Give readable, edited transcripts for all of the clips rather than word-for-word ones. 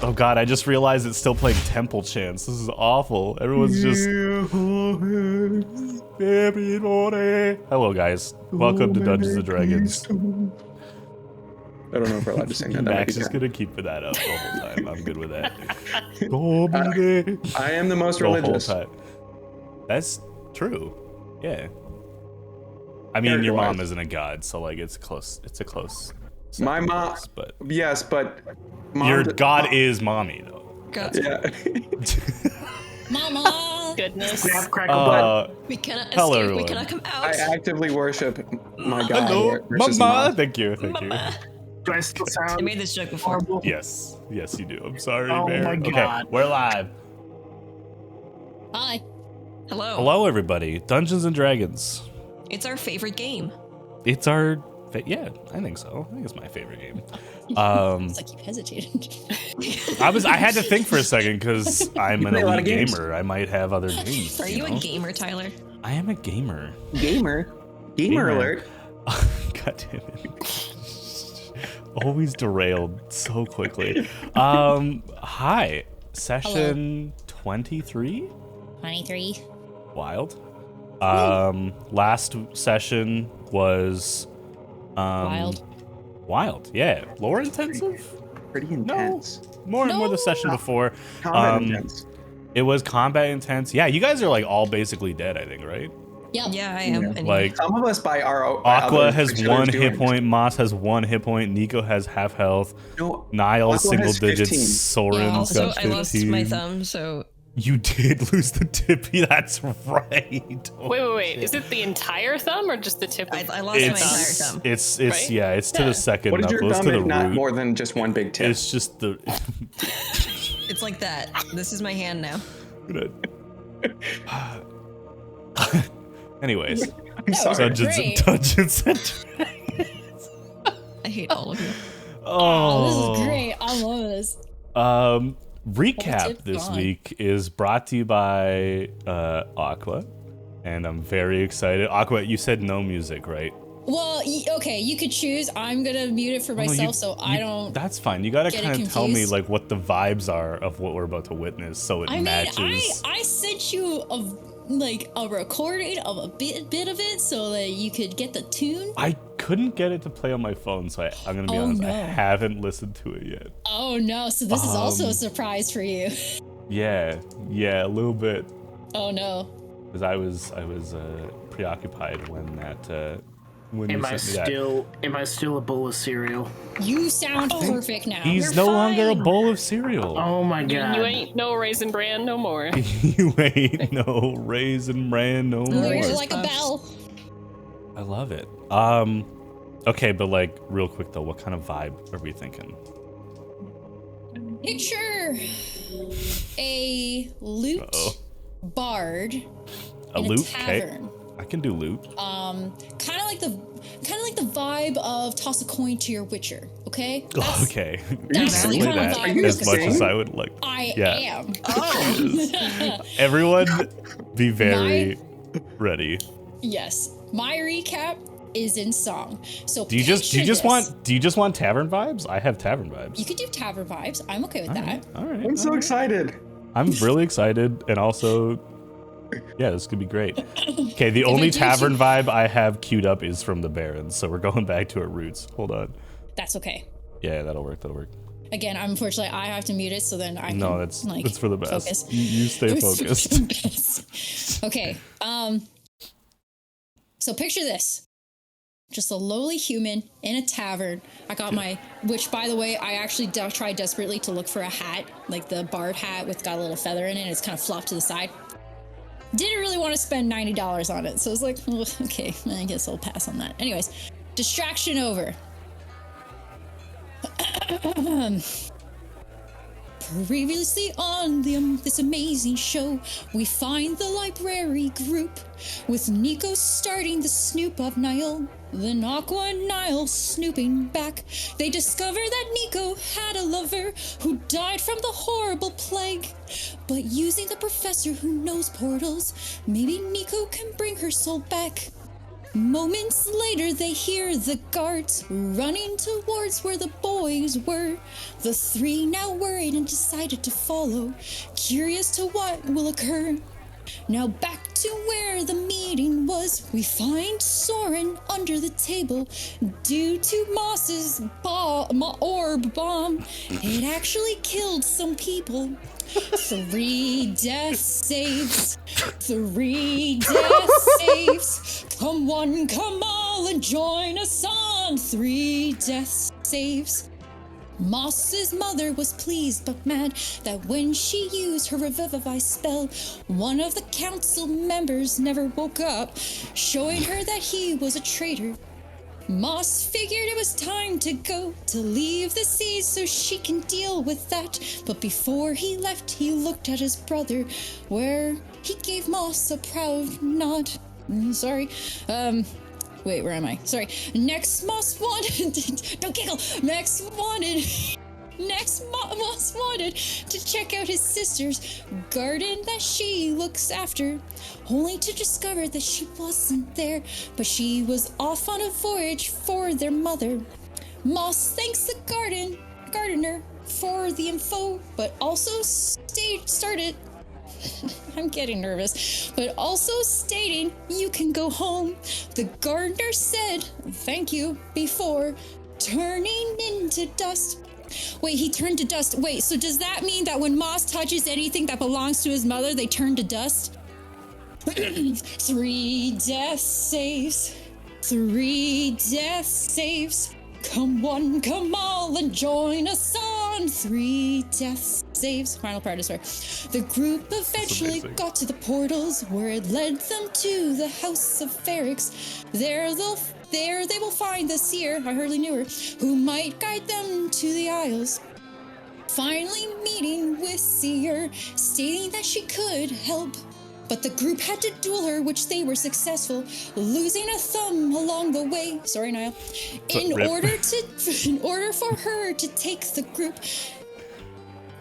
Oh god, I just realized it's still playing temple chants. This is awful. Everyone's just... Hello guys, welcome to Dungeons & Dragons. I don't know if we're allowed to sing that. Max is gonna keep that up the whole time. I'm good with that. I am the most religious. The whole time. That's true. Yeah. I mean, your mom isn't a god, so like it's close. It's a close. My mom, but yes, but your god is mommy though. God. Yeah. Mama. Goodness. We cannot hello, escape. everyone. We cannot come out. I actively worship my god. Hello, versus mama. Thank you. Thank you. Do I still sound I made this joke before. horrible? Yes, yes, you do. I'm sorry, Oh Bear. my Okay, God. we're live. Hi. Hello. Hello, everybody. Dungeons and Dragons. It's our favorite game. It's our yeah, I think so. I think it's my favorite game. It's like you hesitated. I had to think for a second because I'm an play a lot elite of games. gamer. I might have other games. Are you know? a gamer, Tyler? I am a gamer. Gamer Gamer. alert. God damn it. Always derailed so quickly. Hi. Session 23? 23. Wild. Last session was wild. Yeah. Lore intensive? Pretty intense. More the session before. Combat intense. It was combat intense. Yeah, you guys are like all basically dead, I think, right? Yep. Yeah, I am. Yeah. Anyway. Like Some of us by our Aqua other has creatures 1 doing hit it. point, Moss has 1 hit point, Nico has half health, No, Niall Aqua single has 15. digits, Soren's Yeah, also, got I 15. lost my thumb, so You did lose the tippy, that's right. Wait. Is it the entire thumb or just the tip? I lost my entire thumb. It's Right? yeah, it's to the second what is knuckle, your it's thumb to the if not root. more than just one big tip? It's just the It's like that. This is my hand now. Anyways, I'm sorry. Great. Dungeons and Dragons. I hate all of you. Oh, this is great. I love this. Recap tip this gone. week is brought to you by Aqua, and I'm very excited. Aqua, you said no music, right? Well, okay, you could choose. I'm gonna mute it for myself, so I don't. That's fine. You gotta get kind it of tell me confused. like what the vibes are of what we're about to witness, so it I mean, matches. I sent you a recording of a bit of it so that you could get the tune. I couldn't get it to play on my phone, so I'm gonna be Oh, honest. I no. haven't listened to it yet. Oh no! So this is also a surprise for you. Yeah, a little bit, Oh no! because I was preoccupied when that when Am you I sent me that. am I still a bowl of cereal? You sound perfect now. He's You're no longer a fine. bowl of cereal. Oh my god. You ain't no Raisin Bran no more. You ain't no raisin bran no more. You're Reese's like a Puffs. bell. I love it. Okay, but like real quick though, what kind of vibe are we thinking? Picture a lute Uh-oh. bard A in loot? a tavern. I can do loot. Kind of like the vibe of toss a coin to your witcher. Okay. Okay. That's the Play kind of that vibe as much as sing? I would like. I Yeah. am. Oh, Everyone, be very ready. Yes. My recap is in song. So Do you just want tavern vibes? I have tavern vibes. You could do tavern vibes. I'm okay with that. All right. I'm so excited. I'm really excited, and also, yeah, this could be great. Okay, the only I do tavern vibe I have queued up is from the Barons, so we're going back to our roots. Hold on. That's okay. Yeah, that'll work. Again, unfortunately, I have to mute it so then I can. No, that's like, for the best. focus. You stay It's for focused. the best. Okay. So picture this. Just a lowly human in a tavern. I got which by the way, I actually tried desperately to look for a hat, like the bard hat with got a little feather in it. It's kind of flopped to the side. Didn't really want to spend $90 on it. So I was like, oh, okay, I guess I'll pass on that. Anyways, distraction over. Previously on this amazing show, we find the library group with Nico starting the snoop of Niall, then Aqua and Niall snooping back. They discover that Nico had a lover who died from the horrible plague. But using the professor who knows portals, maybe Nico can bring her soul back. Moments later, they hear the guards running towards where the boys were. The three now worried and decided to follow, curious to what will occur. Now back to where the meeting was, we find Soren under the table due to Moss's orb bomb. It actually killed some people. 3 death saves. 3 death saves. Come one, come all, and join us on 3 death saves. Moss's mother was pleased but mad that when she used her revivify spell, one of the council members never woke up, showing her that he was a traitor. Moss figured it was time to go, to leave the seas so she can deal with that. But before he left, he looked at his brother, where he gave Moss a proud nod. Wait, where am I? Sorry. Next Moss wanted... Don't giggle! Moss wanted to check out his sister's garden that she looks after, only to discover that she wasn't there, but she was off on a voyage for their mother. Moss thanks the gardener for the info, but also started... I'm getting nervous, but also stating you can go home. The gardener said thank you before turning into dust. Wait, he turned to dust. Wait, so does that mean that when Moss touches anything that belongs to his mother, they turn to dust? 3 death saves. 3 death saves. Come one, come all, and join us on 3 death saves. Final part is sorry. The group eventually got to the portals where it led them to the house of Ferrix. There they will find the seer, I hardly knew her, who might guide them to the Isles. Finally meeting with Seer, stating that she could help. But the group had to duel her, which they were successful, losing a thumb along the way. Sorry, Niall. In order for her to take the group,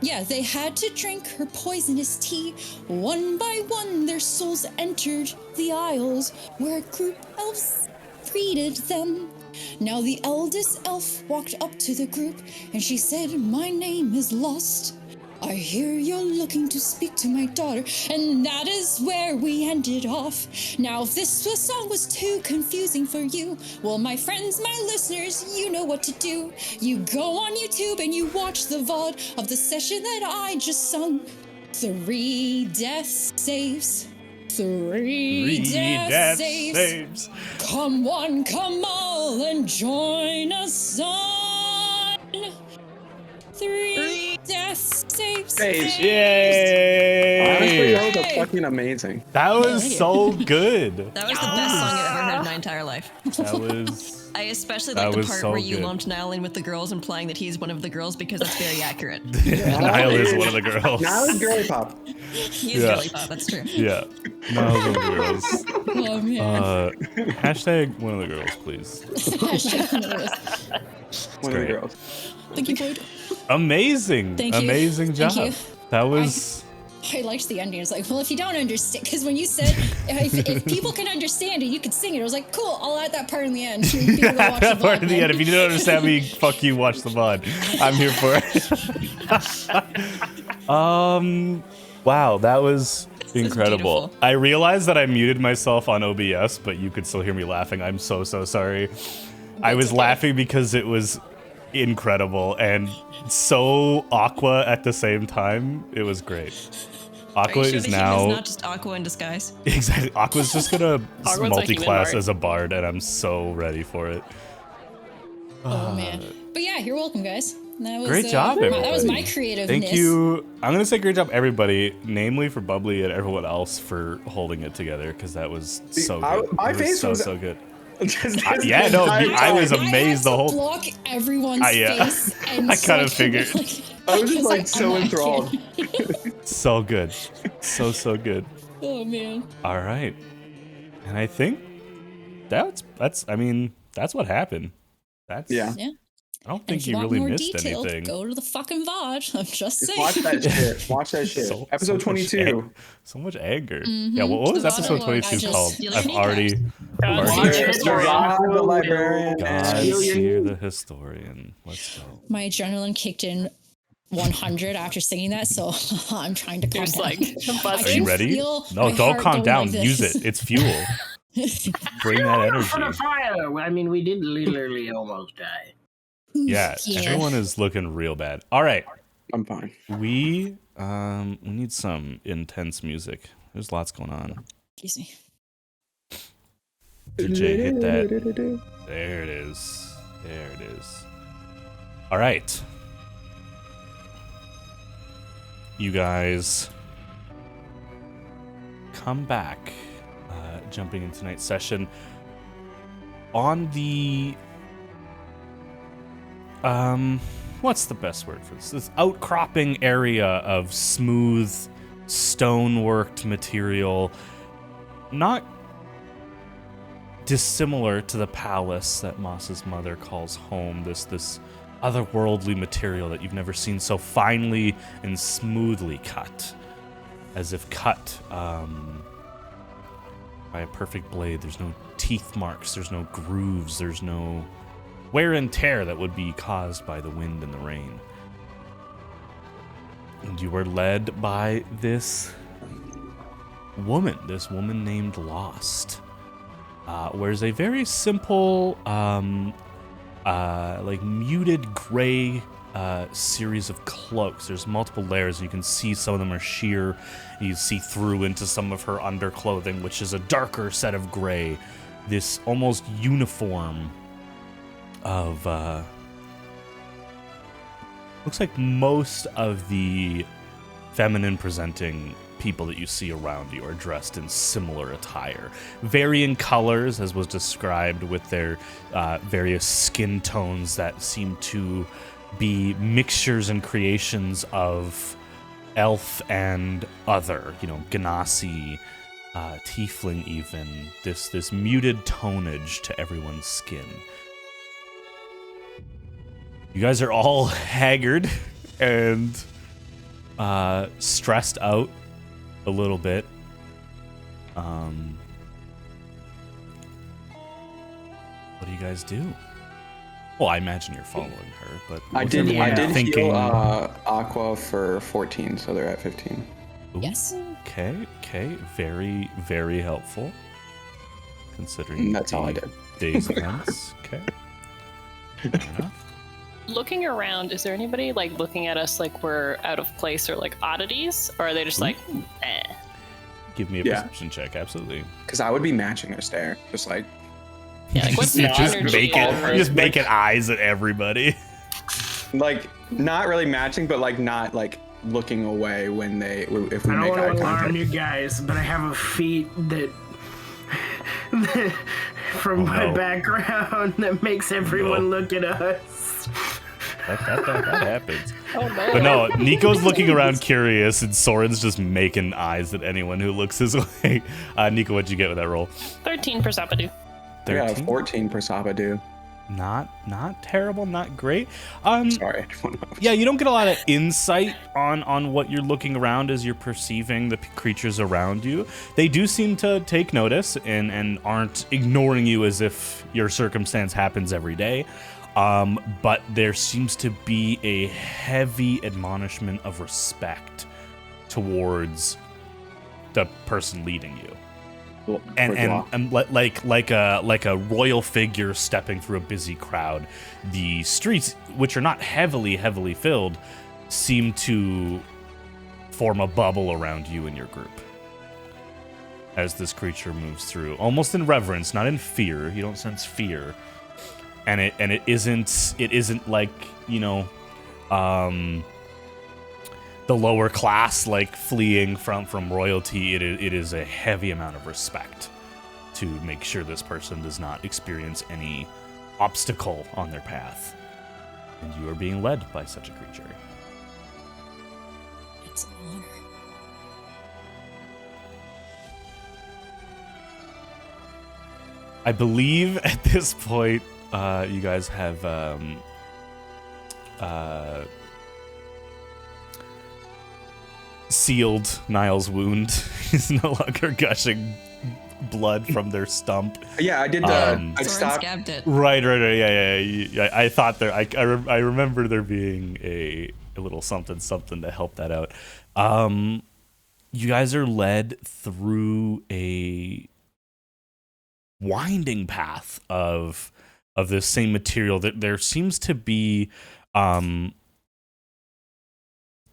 they had to drink her poisonous tea. One by one, their souls entered the Isles, where a group elves greeted them. Now the eldest elf walked up to the group, and she said, "My name is Lost. I hear you're looking to speak to my daughter," and that is where we ended off. Now, if this song was too confusing for you, well, my friends, my listeners, you know what to do. You go on YouTube and you watch the VOD of the session that I just sung. 3 death saves. 3 death saves. Come one, come all, and join us on 3 death saves. Yay! Honestly, that was fucking amazing. That was so good. That was the best song I've ever heard in my entire life. That was... I especially like the was part so where you good. lumped Niall in with the girls, implying that he's one of the girls because that's very accurate. Niall is one of the girls. Now it's girly pop. He is girly pop, that's true. Yeah. Niall's one of the girls. Oh, man. Hashtag one of the girls, please. One of the girls. Thank you, Boyd. Amazing. Thank you. Amazing job. Thank you. That was... I liked the ending. It's like, well, if you don't understand, because when you said if people can understand it, you could sing it. I was like, cool, I'll add that part in the end. That part in the end. If you didn't understand me, fuck you, watch the VOD. I'm here for it. Wow, that was incredible. I realized that I muted myself on OBS, but you could still hear me laughing. I'm so sorry. I was laughing because it was incredible and so Aqua at the same time. It was great. Aqua is now not just Aqua in disguise. Exactly. Aqua's just gonna Aqua's multi-class as a bard, and I'm so ready for it. Oh man! But yeah, you're welcome, guys. That was, Great job, everybody. That was my creativeness. Thank you. I'm gonna say great job, everybody, namely for Bubbly and everyone else for holding it together, because that was so good. My face was so good. I was amazed the whole. Block everyone's face. And I kind of figured. I was just like so enthralled. So good, so good. Oh man. All right, and I think that's what happened. That's yeah. I don't And think if you you want really more missed detailed, anything. go to the fucking VOD. I'm just Just saying. watch that shit. Watch that shit. Episode much 22. So much anger. Yeah, what was The episode bottom line, 22 I just called? steal I've your already. God, already- Watch Watch it. it. God the librarian. God, Steal your- Seer the historian. Let's go. My adrenaline kicked in 100 after singing that, so I'm trying to calm You're just down. like I Are buzzing. you can ready? feel No, my don't heart calm going down. like Use this. it. It's fuel. Bring that For the energy. fire. I mean, we did literally almost die. Yeah, everyone is looking real bad. All right, I'm fine. we need some intense music. There's lots going on. Excuse me. DJ, hit that. There it is. There it is. All right. You guys come back, jumping into tonight's session on the what's the best word for this? This outcropping area of smooth stoneworked material, not dissimilar to the palace that Moss's mother calls home. This otherworldly material that you've never seen so finely and smoothly cut, as if cut by a perfect blade. There's no teeth marks, there's no grooves, there's no wear and tear that would be caused by the wind and the rain. And you were led by this woman named Lost. Wears a very simple, like muted gray series of cloaks. There's multiple layers. You can see some of them are sheer. You see through into some of her underclothing, which is a darker set of gray. This almost uniform of looks like most of the feminine presenting people that you see around you are dressed in similar attire, varying colors, as was described, with their various skin tones that seem to be mixtures and creations of elf and other, Ganassi, tiefling even, this muted tonage to everyone's skin. You guys are all haggard and stressed out a little bit. What do you guys do? Well, I imagine you're following her, but I did thinking. heal Aqua for 14, so they're at 15. Ooh, Yes. Okay. Very, very helpful. Considering That's all I did. Days events. Okay. Fair enough. Looking around, is there anybody like looking at us like we're out of place or like oddities, or are they just like, eh? Give me a Yeah. perception check, absolutely. Because I would be matching their stare. Just like, Yeah, like what's the energy? Just making eyes at everybody. not really matching, but like not like looking away when if we I don't make want eye to alarm contact. you guys, but I have a feat that, from my no. background, that makes everyone look at us. That happens. Oh no! But no, Nico's looking around curious, and Soren's just making eyes at anyone who looks his way. Nico, what'd you get with that roll? 13 for Sapadu. I got a 13? 14 per Sabadu. Not terrible, not great. Sorry. Yeah, you don't get a lot of insight on what you're looking around as you're perceiving the creatures around you. They do seem to take notice and aren't ignoring you as if your circumstance happens every day. But there seems to be a heavy admonishment of respect towards the person leading you. And like a royal figure stepping through a busy crowd, the streets, which are not heavily filled, seem to form a bubble around you and your group as this creature moves through, almost in reverence, not in fear. You don't sense fear, and it isn't like, the lower class, like fleeing from royalty. It is a heavy amount of respect to make sure this person does not experience any obstacle on their path. And you are being led by such a creature. It's an honor. I believe at this point, you guys have sealed Niall's wound. He's no longer gushing blood from their stump. Yeah, I did. I Soren stopped. scabbed it. Right. Yeah. I thought there. I remember there being a little something to help that out. You guys are led through a winding path of this same material. That there seems to be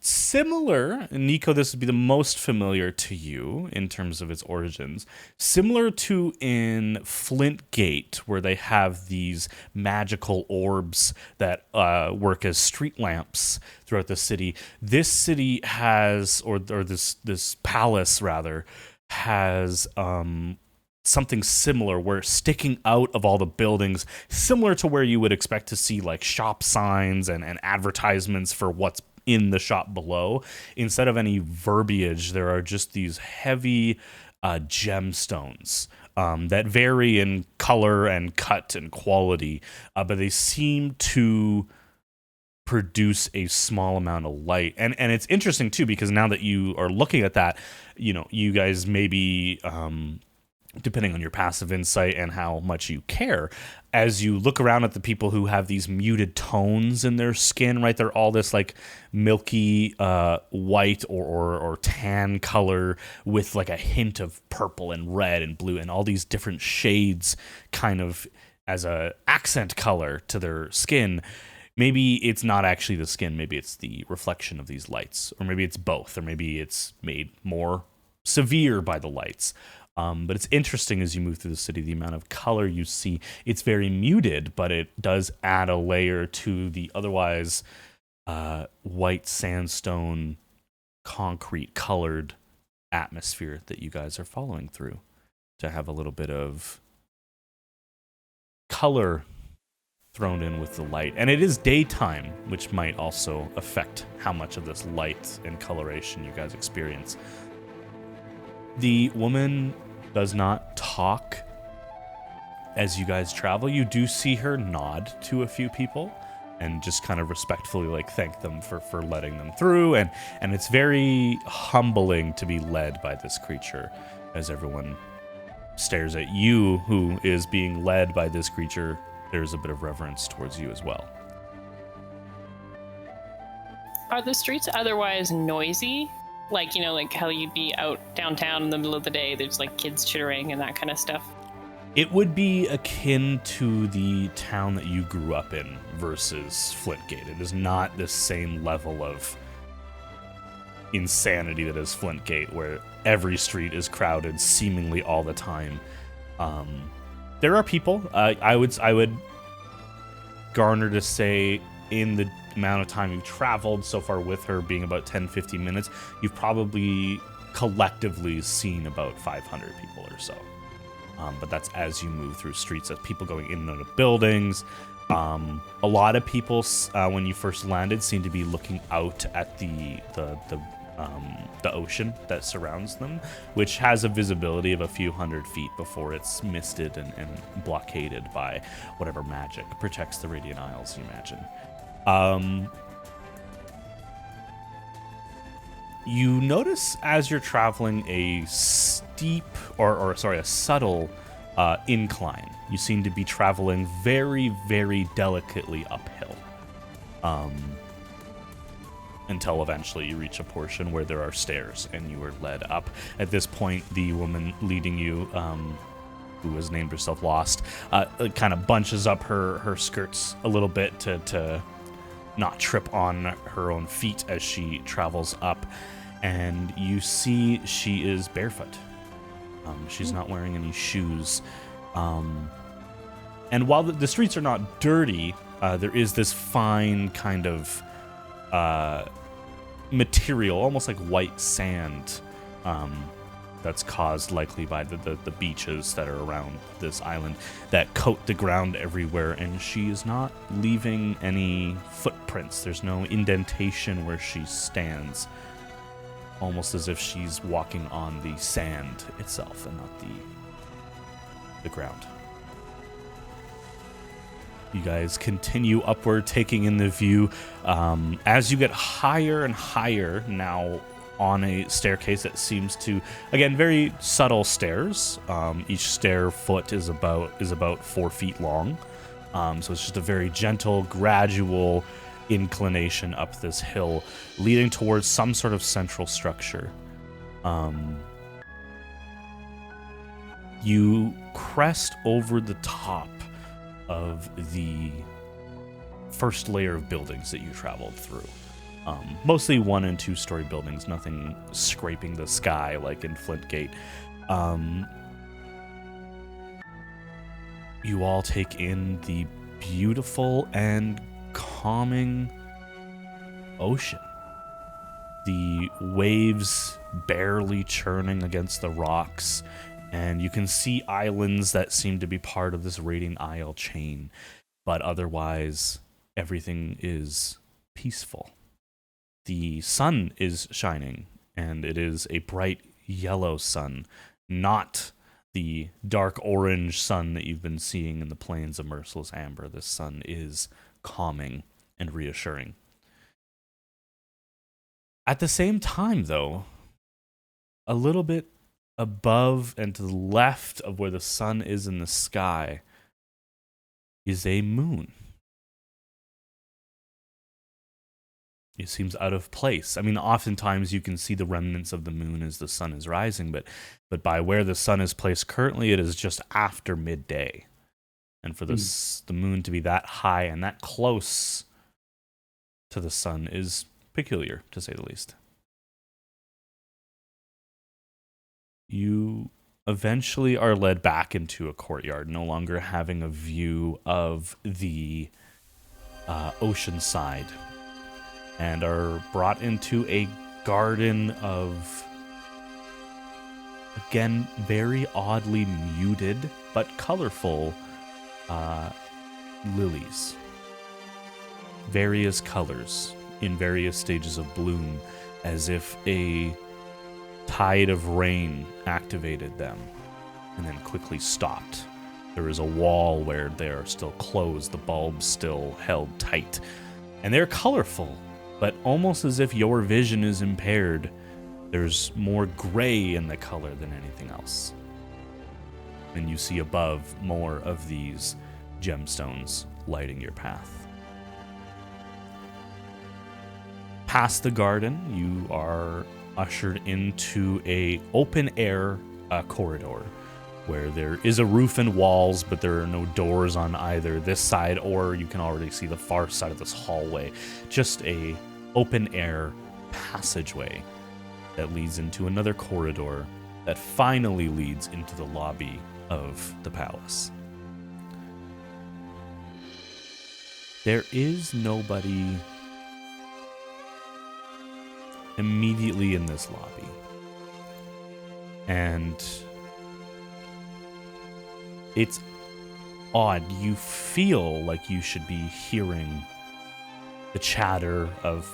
similar, Nico, this would be the most familiar to you in terms of its origins. Similar to in Flint Gate, where they have these magical orbs that work as street lamps throughout the city. This city has, or this palace rather, has something similar, where sticking out of all the buildings, similar to where you would expect to see like shop signs and advertisements for what's in the shop below. Instead of any verbiage, there are just these heavy gemstones that vary in color and cut and quality, but they seem to produce a small amount of light. And it's interesting too, because now that you are looking at that, you guys maybe depending on your passive insight and how much you care, as you look around at the people who have these muted tones in their skin, right? They're all this like milky white or tan color with like a hint of purple and red and blue and all these different shades kind of as a accent color to their skin. Maybe it's not actually the skin, maybe it's the reflection of these lights, or maybe it's both, or maybe it's made more severe by the lights. But it's interesting as you move through the city, the amount of color you see. It's very muted, but it does add a layer to the otherwise white sandstone, concrete colored atmosphere that you guys are following through, to have a little bit of color thrown in with the light. And it is daytime, which might also affect how much of this light and coloration you guys experience. The woman does not talk as you guys travel. You do see her nod to a few people and just kind of respectfully like thank them for letting them through. And it's very humbling to be led by this creature, as everyone stares at you who is being led by this creature. There's a bit of reverence towards you as well. Are the streets otherwise noisy? Like, like how you'd be out downtown in the middle of the day, there's like kids chittering and that kind of stuff? It would be akin to the town that you grew up in versus Flintgate. It is not the same level of insanity that is Flintgate, where every street is crowded seemingly all the time. There are people. I would garner to say, in the amount of time you've traveled so far with her being about 10-15 minutes, you've probably collectively seen about 500 people or so. But that's as you move through streets, as people going in and out of buildings. A lot of people, when you first landed, seem to be looking out at the ocean that surrounds them, which has a visibility of a few hundred feet before it's misted and blockaded by whatever magic protects the Radiant Isles, you imagine. You notice as you're traveling a steep, a subtle incline. You seem to be traveling very, very delicately uphill. Until eventually you reach a portion where there are stairs and you are led up. At this point, the woman leading you, who has named herself Lost, kind of bunches up her skirts a little bit to not trip on her own feet as she travels up, and you see she is barefoot. She's not wearing any shoes. And while the streets are not dirty, there is this fine kind of material, almost like white sand, that's caused likely by the beaches that are around this island that coat the ground everywhere, and she is not leaving any footprints. There's no indentation where she stands, almost as if she's walking on the sand itself and not the ground. You guys continue upward, taking in the view. As you get higher and higher now on a staircase that seems to, again, very subtle stairs. Each stair foot is about 4 feet long. So it's just a very gentle, gradual inclination up this hill, leading towards some sort of central structure. You crest over the top of the first layer of buildings that you traveled through. Mostly 1- and 2-story buildings, nothing scraping the sky like in Flintgate. You all take in the beautiful and calming ocean. The waves barely churning against the rocks, and you can see islands that seem to be part of this Radiant Isle chain, but otherwise everything is peaceful. The sun is shining, and it is a bright yellow sun, not the dark orange sun that you've been seeing in the plains of Merciless Amber. This sun is calming and reassuring. At the same time, though, a little bit above and to the left of where the sun is in the sky is a moon. It seems out of place. I mean, oftentimes you can see the remnants of the moon as the sun is rising, but by where the sun is placed currently, it is just after midday. And for the moon to be that high and that close to the sun is peculiar, to say the least. You eventually are led back into a courtyard, no longer having a view of the ocean side, and are brought into a garden of, again, very oddly muted but colorful lilies. Various colors in various stages of bloom, as if a tide of rain activated them and then quickly stopped. There is a wall where they are still closed, the bulbs still held tight, and they're colorful, but almost as if your vision is impaired. There's more gray in the color than anything else. And you see above more of these gemstones lighting your path. Past the garden, you are ushered into a open-air corridor where there is a roof and walls, but there are no doors on either this side, or you can already see the far side of this hallway. Just a open-air passageway that leads into another corridor that finally leads into the lobby of the palace. There is nobody immediately in this lobby, and it's odd. You feel like you should be hearing the chatter of,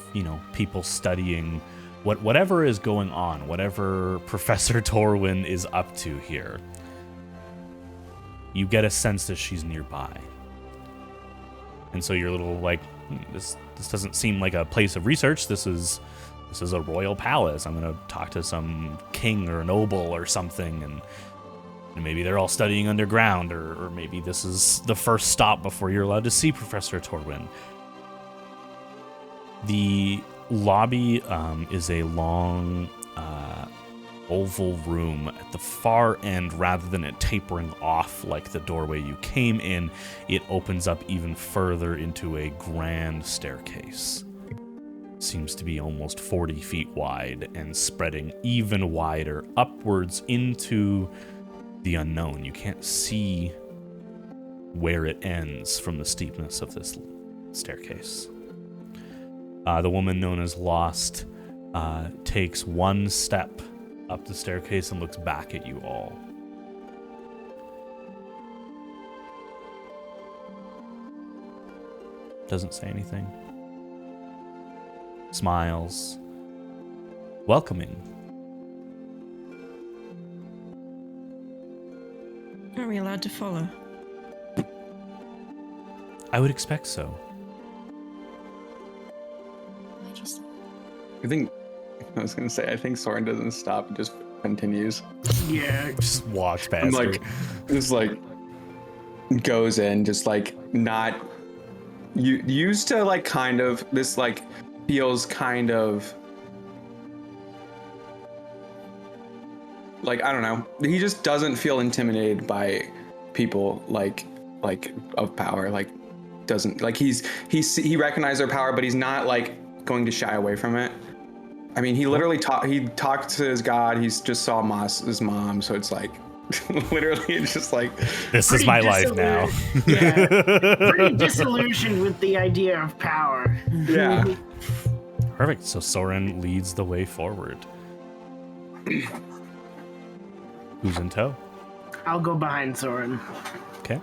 people studying whatever is going on, whatever Professor Torwin is up to here. You get a sense that she's nearby, and so you're a little like, this doesn't seem like a place of research. This is a royal palace. I'm going to talk to some king or noble or something, and maybe they're all studying underground, or maybe this is the first stop before you're allowed to see Professor Torwin. The lobby is a long oval room at the far end. Rather than it tapering off like the doorway you came in, it opens up even further into a grand staircase. Seems to be almost 40 feet wide and spreading even wider upwards into the unknown. You can't see where it ends from the steepness of this staircase. The woman known as Lost takes one step up the staircase and looks back at you all. Doesn't say anything. Smiles. Welcoming. Are we allowed to follow? I would expect so. I think Soren doesn't stop, and just continues. Yeah. Just walks past I'm her. like, just like goes in, just like not used to like kind of this like feels kind of like I don't know. He just doesn't feel intimidated by people like of power. Like doesn't like he recognizes their power, but he's not like going to shy away from it. I mean, he literally talked to his god. He's just saw his mom, so it's like literally it's just like this is my life now. Yeah, pretty disillusioned with the idea of power. Yeah. Perfect. So Soren leads the way forward. Who's in tow? I'll go behind Soren. Okay.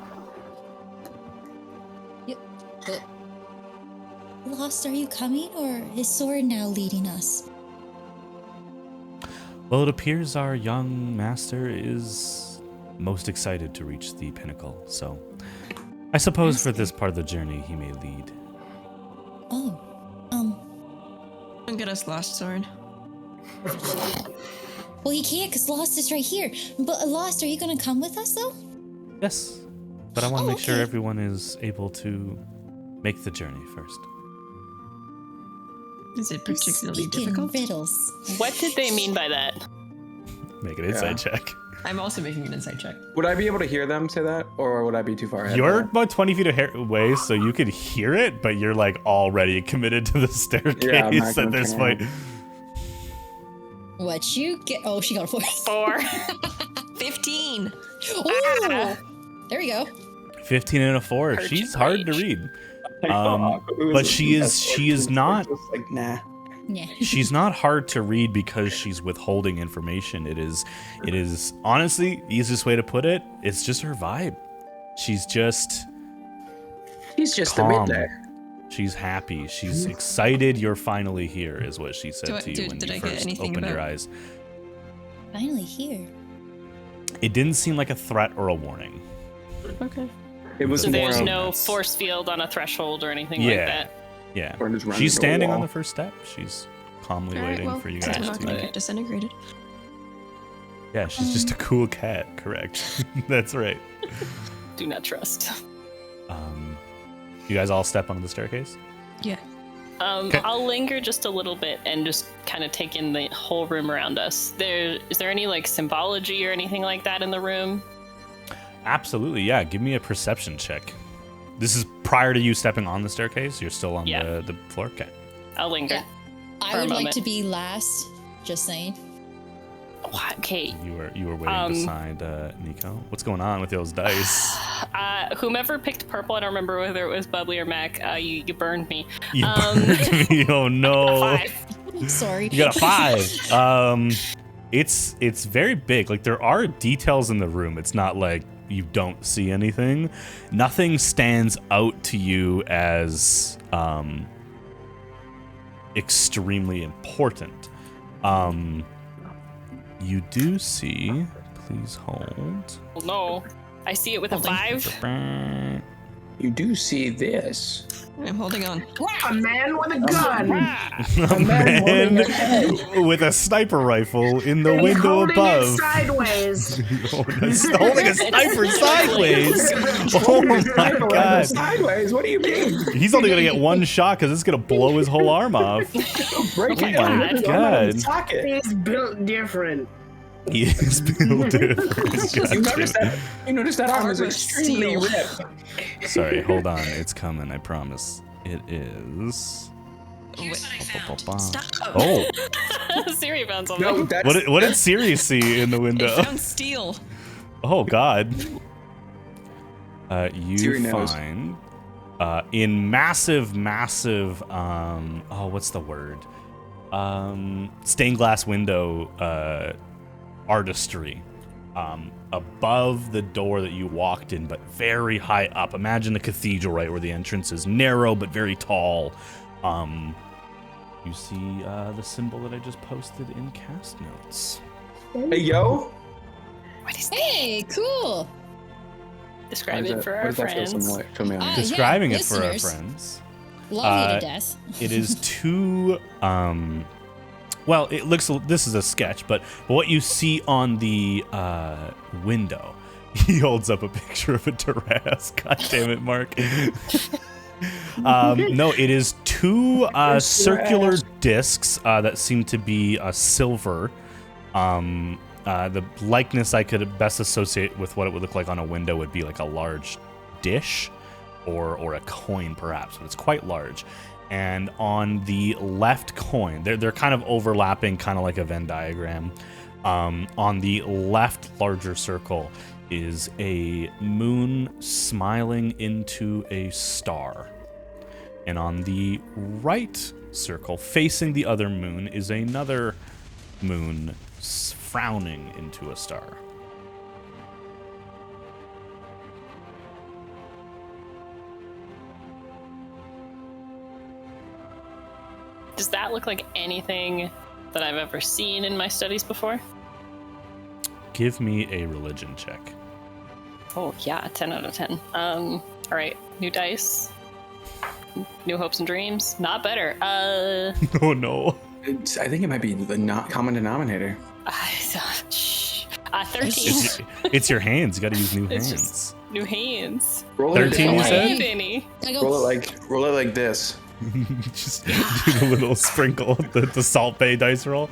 Lost, are you coming, or is Soren now leading us? Well, it appears our young master is most excited to reach the pinnacle, so I suppose for this part of the journey he may lead. Oh, Don't get us lost, Soren. well, he can't because Lost is right here. But Lost, are you gonna come with us though? Yes, but I want to Oh, make sure okay. everyone is able to make the journey first. Is it particularly Speaking difficult? riddles. What did they mean by that? Make an insight check. I'm also making an insight check. Would I be able to hear them say that, or would I be too far ahead? You're about 20 feet away, so you could hear it, but you're like already committed to the staircase Yeah, I'm not at gonna this turn point. What you get? Oh, she got a 4. 4. 15. Oh, there we go. 15 and a 4. Purge She's hard to rage. read. But she is not Just like nah. Yeah. she's not hard to read because she's withholding information. It is honestly the easiest way to put it. It's just her vibe. She's just calm. She's happy. She's excited you're finally here, is what she said to you when did you I get first anything opened your about- eyes. Finally here. It didn't seem like a threat or a warning. Okay. It was So more there's of- no force field on a threshold or anything like that. Yeah. Or just run She's into a standing on wall. the first step. She's calmly All right, waiting well, for you since guys we're not gonna to. get disintegrated. Yeah, she's just a cool cat. Correct. That's right. Do not trust. You guys all step onto the staircase. Yeah. Okay. I'll linger just a little bit and just kind of take in the whole room around us. Is there any like symbology or anything like that in the room? Absolutely, yeah. Give me a perception check. This is prior to you stepping on the staircase. You're still on Yeah. the floor. Okay. I'll linger. Yeah. For I a would like moment. to be last. Just saying. Okay. You were waiting beside Nico. What's going on with those dice? Whomever picked purple, I don't remember whether it was Bubbly or Mac. You burned me. You burned me. Oh no. 5. Sorry. You got a 5. It's very big. Like there are details in the room. It's not like you don't see anything. Nothing stands out to you as extremely important. You do see. Please hold. Well, no. I see it with a 5. You do see this. I'm holding on. A man with a gun. A man with a sniper rifle in the He's window holding above. it sideways. Holding a sniper sideways. Oh my god. Sideways? What do you mean? He's only gonna get one shot because it's gonna blow his whole arm off. Break Oh it. my Don't god. Sock it. He's built different. He is built different. You notice that arm is Arm of extremely steel. ripped. Sorry, hold on. It's coming, I promise. It is. Here's what I found. Stop. Oh, Siri found something. No, that's what did Sirius see in the I window? found steel. Oh god. You Siri knows. find in massive what's the word? Stained glass window artistry above the door that you walked in, but very high up. Imagine the cathedral, right, where the entrance is narrow but very tall. You see the symbol that I just posted in cast notes. Hey, yo. What is Hey, cool. Describe it for our friends. Familiar? Describing it for our listeners. friends. Love you to death. It is two. Well, it looks. This is a sketch, but what you see on the window, he holds up a picture of a Taras. God damn it, Mark. No, it is two circular discs that seem to be silver. The likeness I could best associate with what it would look like on a window would be like a large dish or a coin, perhaps, but it's quite large. And on the left coin, they're kind of overlapping, kind of like a Venn diagram. On the left larger circle is a moon smiling into a star. And on the right circle, facing the other moon, is another moon frowning into a star. Does that look like anything that I've ever seen in my studies before? Give me a religion check. Oh, yeah, 10 out of 10. All right, new dice. New hopes and dreams. Not better. Oh, no. I think it might be the not common denominator. 13. It's your hands. You got to use new It's hands. just new hands. Roll 13, you said? Any. Roll it like this. Just do the little sprinkle, the Salt Bay dice roll.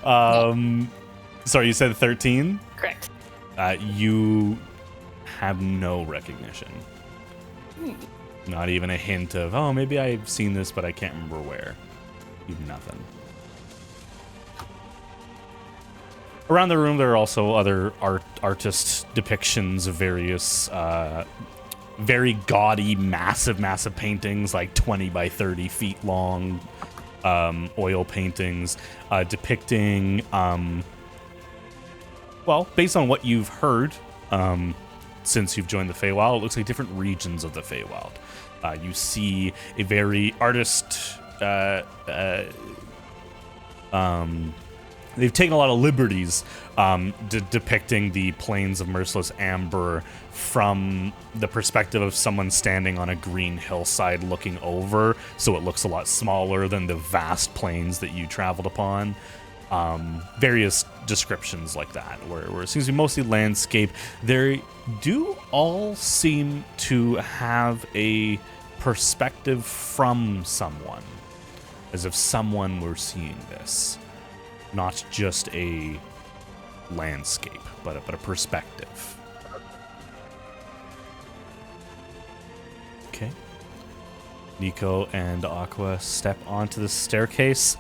Sorry, you said 13? Correct. You have no recognition. Not even a hint of, oh, maybe I've seen this, but I can't remember where. You have nothing. Around the room, there are also other artist depictions of various very gaudy, massive paintings, like 20 by 30 feet long, oil paintings depicting, well, based on what you've heard since you've joined the Feywild, it looks like different regions of the Feywild. You see a very artist... they've taken a lot of liberties depicting the plains of merciless amber from the perspective of someone standing on a green hillside looking over, so it looks a lot smaller than the vast plains that you traveled upon. Various descriptions like that, where it seems to be mostly landscape. They do all seem to have a perspective from someone, as if someone were seeing this. Not just a landscape, but a perspective. Okay. Nico and Aqua step onto the staircase.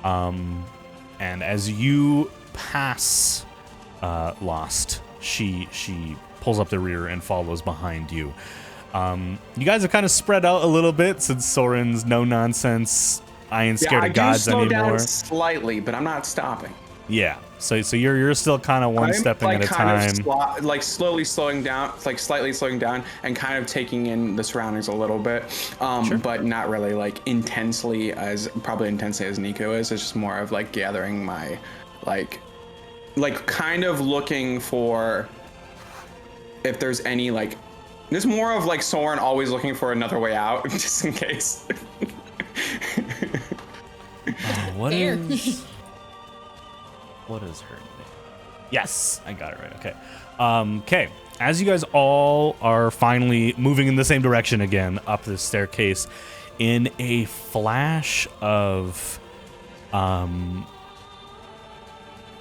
And as you pass Lost, she pulls up the rear and follows behind you. You guys are kind of spread out a little bit since Soren's no-nonsense, I ain't scared of gods slow anymore. Down slightly, but I'm not stopping. Yeah, so you're still kind of one stepping at a time. Like slowly slowing down, like slightly slowing down, and kind of taking in the surroundings a little bit, Sure. but not really like intensely as Nico is. It's just more of like gathering my, like kind of looking for if there's any like. There's more of like Soren always looking for another way out, just in case. What is her name? Yes, I got it right. Okay. Okay. As you guys all are finally moving in the same direction again up the staircase, in a flash of,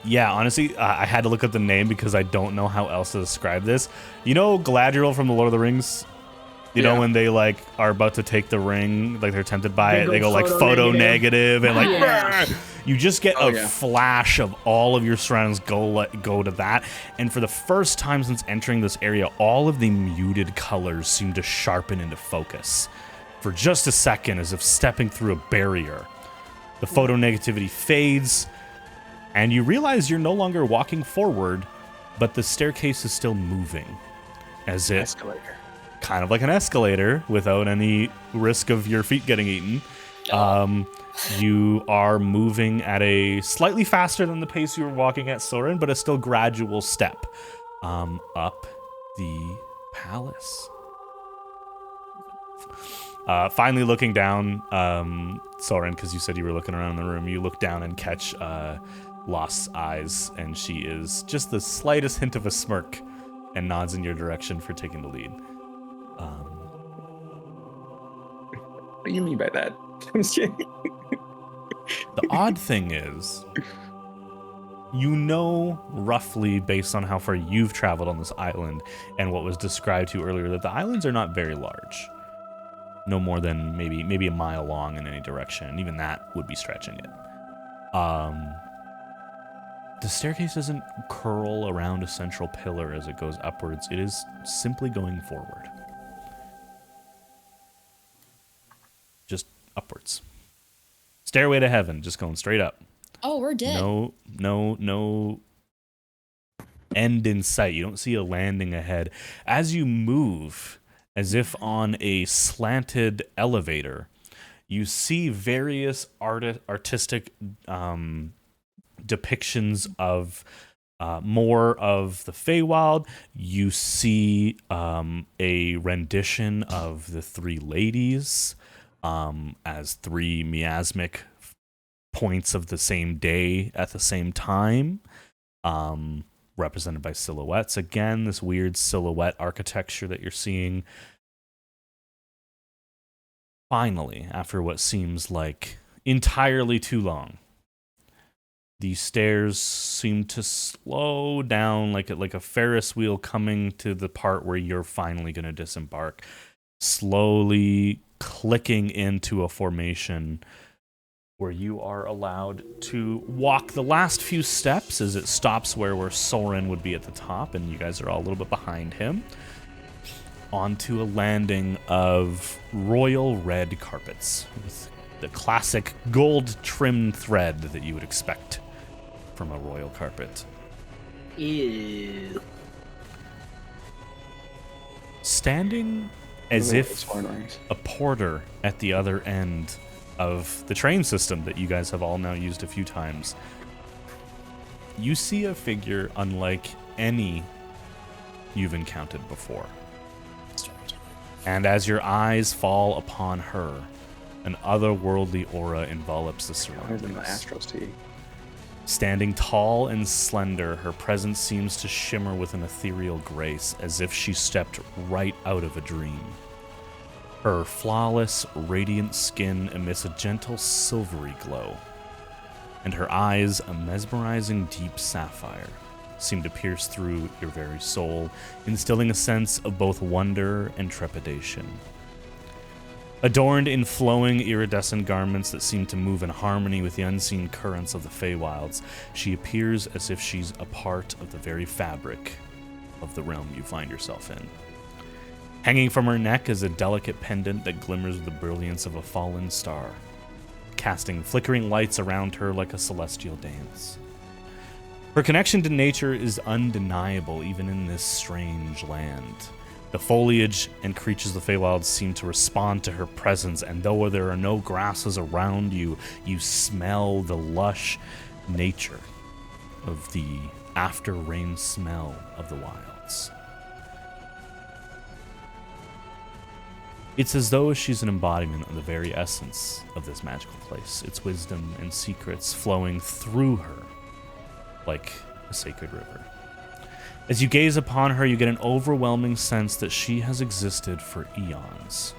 yeah, honestly, I had to look up the name because I don't know how else to describe this. You know Galadriel from the Lord of the Rings? You know when they like are about to take the ring, like they're tempted by it, they go like photo negative and like you just get a flash of all of your surroundings go to that. And for the first time since entering this area, all of the muted colors seem to sharpen into focus for just a second, as if stepping through a barrier. The photo negativity fades, and you realize you're no longer walking forward, but the staircase is still moving, as it Escalator. Kind of like an escalator without any risk of your feet getting eaten. You are moving at a slightly faster than the pace you were walking at, Soren, but a still gradual step up the palace. Finally looking down, Soren, because you said you were looking around the room, you look down and catch Lost's eyes, and she is just the slightest hint of a smirk and nods in your direction for taking the lead. What do you mean by that? I'm just kidding. The odd thing is, you know roughly, based on how far you've traveled on this island and what was described to you earlier, that the islands are not very large. No more than maybe a mile long in any direction, and even that would be stretching it. The staircase doesn't curl around a central pillar as it goes upwards. It is simply going forward. Just upwards. Stairway to heaven, just going straight up. Oh, we're dead. No end in sight. You don't see a landing ahead. As you move, as if on a slanted elevator, you see various artistic depictions of more of the Feywild. You see a rendition of the three ladies as three miasmic points of the same day at the same time, represented by silhouettes. Again, this weird silhouette architecture that you're seeing. Finally, after what seems like entirely too long, the stairs seem to slow down like a Ferris wheel coming to the part where you're finally going to disembark, slowly clicking into a formation where you are allowed to walk the last few steps as it stops where Soren would be at the top, and you guys are all a little bit behind him, onto a landing of royal red carpets with the classic gold-trimmed thread that you would expect from a royal carpet. Ew. Standing as if a porter at the other end of the train system that you guys have all now used a few times, you see a figure unlike any you've encountered before. And as your eyes fall upon her, an otherworldly aura envelops the surroundings. Standing tall and slender, her presence seems to shimmer with an ethereal grace, as if she stepped right out of a dream. Her flawless, radiant skin emits a gentle silvery glow, and her eyes, a mesmerizing deep sapphire, seem to pierce through your very soul, instilling a sense of both wonder and trepidation. Adorned in flowing, iridescent garments that seem to move in harmony with the unseen currents of the Feywilds, she appears as if she's a part of the very fabric of the realm you find yourself in. Hanging from her neck is a delicate pendant that glimmers with the brilliance of a fallen star, casting flickering lights around her like a celestial dance. Her connection to nature is undeniable even in this strange land. The foliage and creatures of the Feywild seem to respond to her presence, and though there are no grasses around you, you smell the lush nature of the after-rain smell of the wilds. It's as though she's an embodiment of the very essence of this magical place, its wisdom and secrets flowing through her like a sacred river. As you gaze upon her, you get an overwhelming sense that she has existed for eons,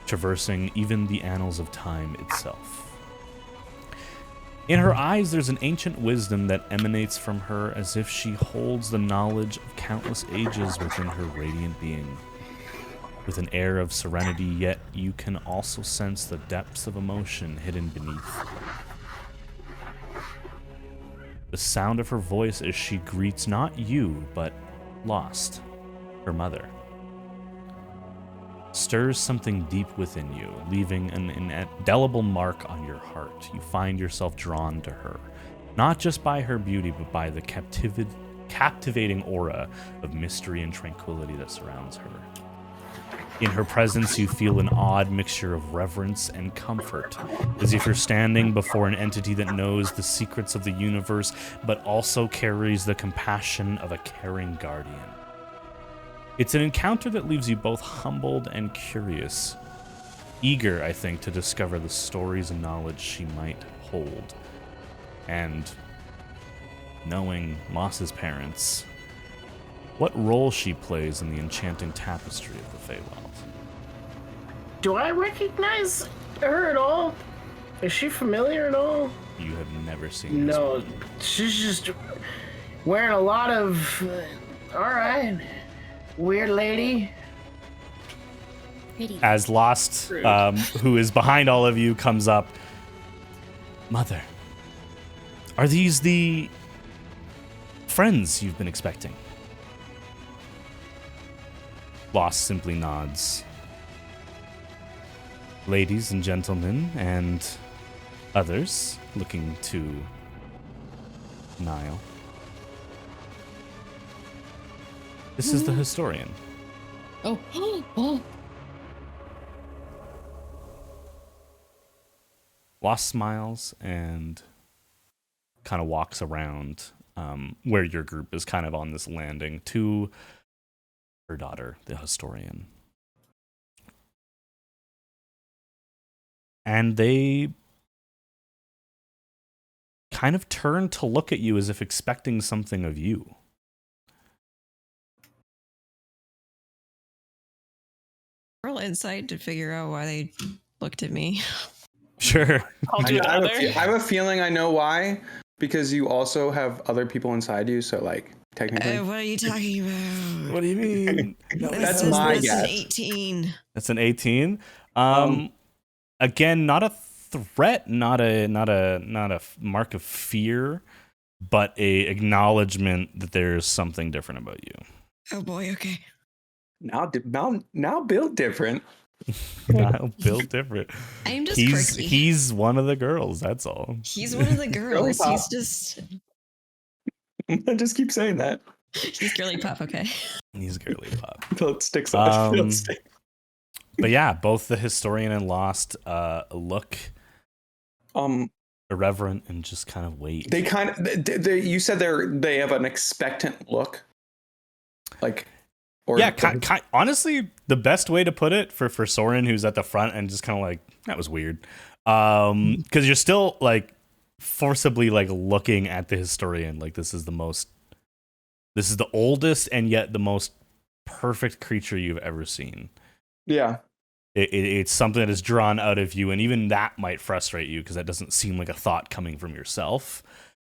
traversing even the annals of time itself. In her eyes, there's an ancient wisdom that emanates from her as if she holds the knowledge of countless ages within her radiant being. With an air of serenity, yet you can also sense the depths of emotion hidden beneath. The sound of her voice as she greets not you, but Lost, her mother, stirs something deep within you, leaving an indelible mark on your heart. You find yourself drawn to her, not just by her beauty, but by the captivating aura of mystery and tranquility that surrounds her. In her presence, you feel an odd mixture of reverence and comfort, as if you're standing before an entity that knows the secrets of the universe, but also carries the compassion of a caring guardian. It's an encounter that leaves you both humbled and curious, eager, I think, to discover the stories and knowledge she might hold. And knowing Moss's parents, what role she plays in the enchanting tapestry of the Feywild. Do I recognize her at all? Is she familiar at all? You have never seen this No, woman. she's just wearing a lot of. All right, weird lady. Pretty. As Lost, who is behind all of you, comes up. Mother, are these the friends you've been expecting? Lost simply nods. Ladies and gentlemen, and others looking to Niall. This is the historian. Oh, oh. Lost smiles and kind of walks around where your group is kind of on this landing to her daughter, the historian. And they kind of turn to look at you as if expecting something of you. Roll insight to figure out why they looked at me. Sure. I'll do I another. have a feeling I know why, because you also have other people inside you, so like technically. What are you talking about? What do you mean? That's my That's guess. an 18. That's an 18. Again, not a threat, not a mark of fear, but a acknowledgement that there's something different about you. Oh boy, okay. Now built different. I'll build different. I'm just He's quirky. he's one of the girls. That's all. He's one of the girls. pop. He's just I just keep saying that he's girly pop, okay. He's girly pop. until it sticks on. Um, But yeah, both the historian and Lost look irreverent and just kind of wait. They kind of. You said they have an expectant look. Like. Or, Yeah, honestly, the best way to put it for Soren, who's at the front and just kind of like, that was weird. Because you're still like forcibly like looking at the historian. Like this is the oldest and yet the most perfect creature you've ever seen. Yeah. It's something that is drawn out of you, and even that might frustrate you because that doesn't seem like a thought coming from yourself.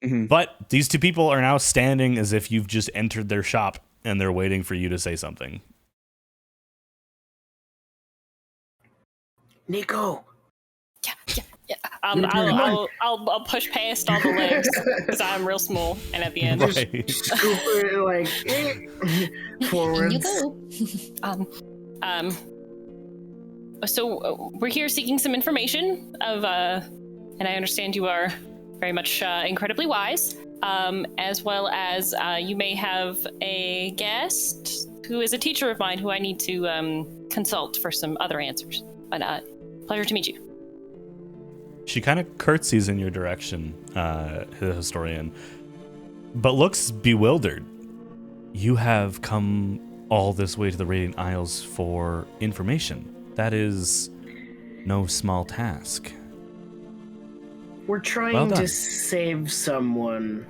Mm-hmm. But these two people are now standing as if you've just entered their shop and they're waiting for you to say something. Nico. Yeah. I'll push past all the legs because I'm real small, and at the end, Right. Scoop it, like You forwards. go. So we're here seeking some information of, and I understand you are very much incredibly wise, as well as you may have a guest who is a teacher of mine who I need to consult for some other answers. But pleasure to meet you. She kind of curtsies in your direction, the historian, but looks bewildered. You have come all this way to the Radiant Isles for information. That is no small task. We're Well trying done. to save someone.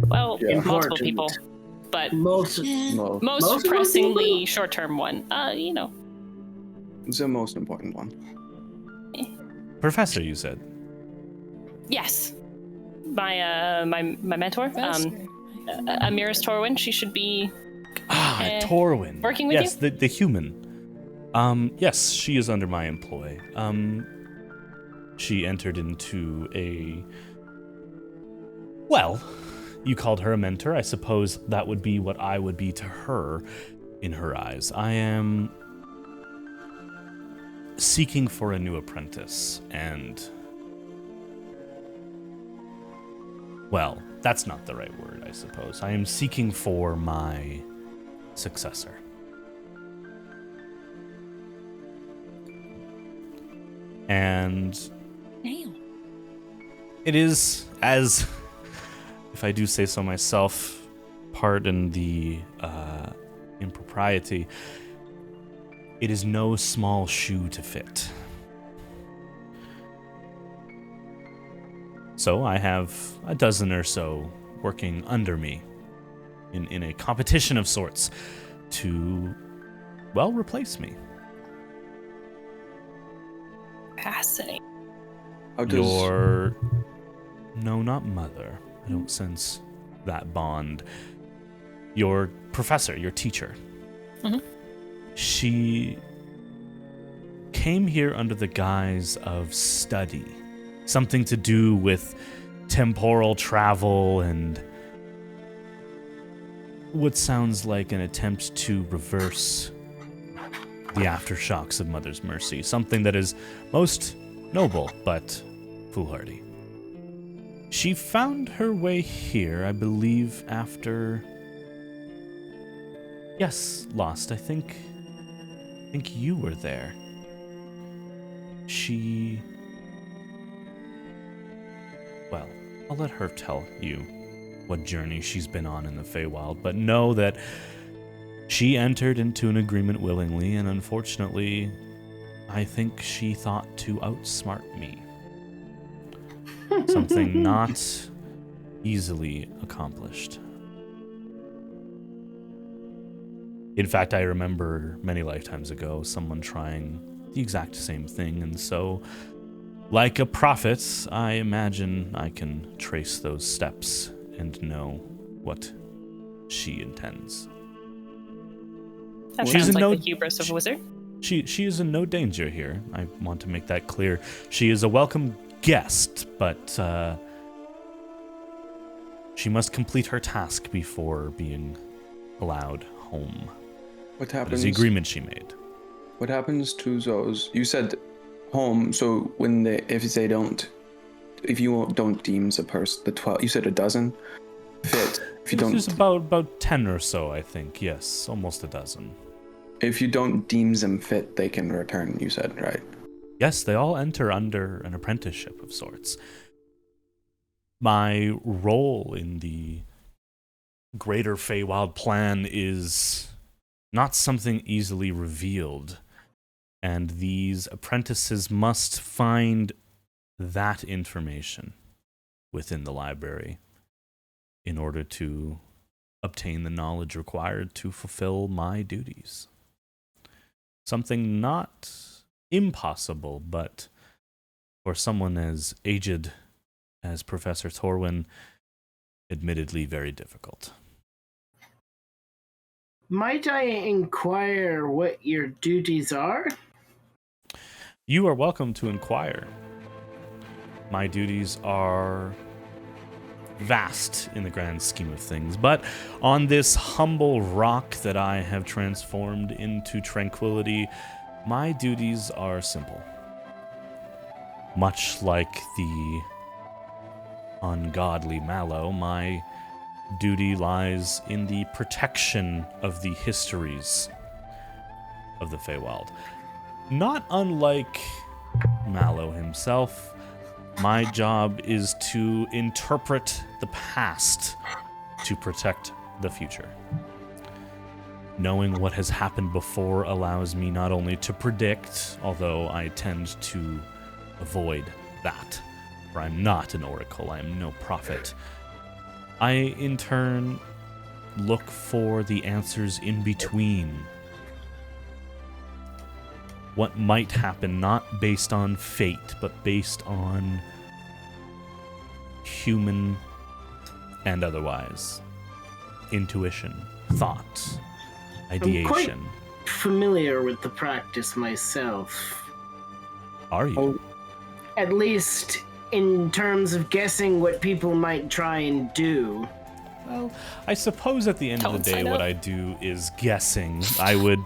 Well, Yeah. multiple Important. people, but Most most Most pressingly short-term one. It's the most important one. Professor, you said. Yes, my mentor, Amiris Torwin. She should be Torwin. working with yes, the human. Yes, she is under my employ. She entered into a... Well, you called her a mentor. I suppose that would be what I would be to her in her eyes. I am seeking for a new apprentice, and... Well, that's not the right word, I suppose. I am seeking for my successor. And Damn. it is, as if I do say so myself, pardon the impropriety, it is no small shoe to fit. So I have a dozen or so working under me in a competition of sorts to, well, replace me. Fascinating. How does No, not mother. I don't sense that bond. Your professor, your teacher. Mm-hmm. She came here under the guise of study. Something to do with temporal travel and what sounds like an attempt to reverse the aftershocks of Mother's Mercy. Something that is most noble, but foolhardy. She found her way here, I believe, after... Yes, Lost, I think you were there. She... Well, I'll let her tell you what journey she's been on in the Feywild, but know that she entered into an agreement willingly, and unfortunately, I think she thought to outsmart me. Something not easily accomplished. In fact, I remember many lifetimes ago someone trying the exact same thing, and so, like a prophet, I imagine I can trace those steps and know what she intends. That She's sounds in like no- the hubris of a wizard. She is in no danger here. I want to make that clear. She is a welcome guest, but she must complete her task before being allowed home. what That is happens? the agreement she made. What happens to those? You said home. So if you don't deem a person, the 12. You said a dozen fit. If you don't, There's about 10 or so, I think. Yes, almost a dozen. if you don't deem them fit, they can return. You said, right? Yes, they all enter under an apprenticeship of sorts. My role in the greater Feywild plan is not something easily revealed, and these apprentices must find that information within the library in order to obtain the knowledge required to fulfill my duties. Something not impossible, but for someone as aged as Professor Torwin, admittedly very difficult. Might I inquire what your duties are? You are welcome to inquire. My duties are vast in the grand scheme of things, but on this humble rock that I have transformed into tranquility, my duties are simple. Much like the ungodly Mallow, my duty lies in the protection of the histories of the Feywild. Not unlike Mallow himself, my job is to interpret the past to protect the future. Knowing what has happened before allows me not only to predict, although I tend to avoid that, for I'm not an oracle, I am no prophet. I, in turn, look for the answers in between. What might happen, not based on fate, but based on human and otherwise. Intuition, thought, ideation. Familiar with the practice myself. Are you? At least in terms of guessing what people might try and do. Well, I suppose at the end of the Don't day, sign what up. I do is guessing. I would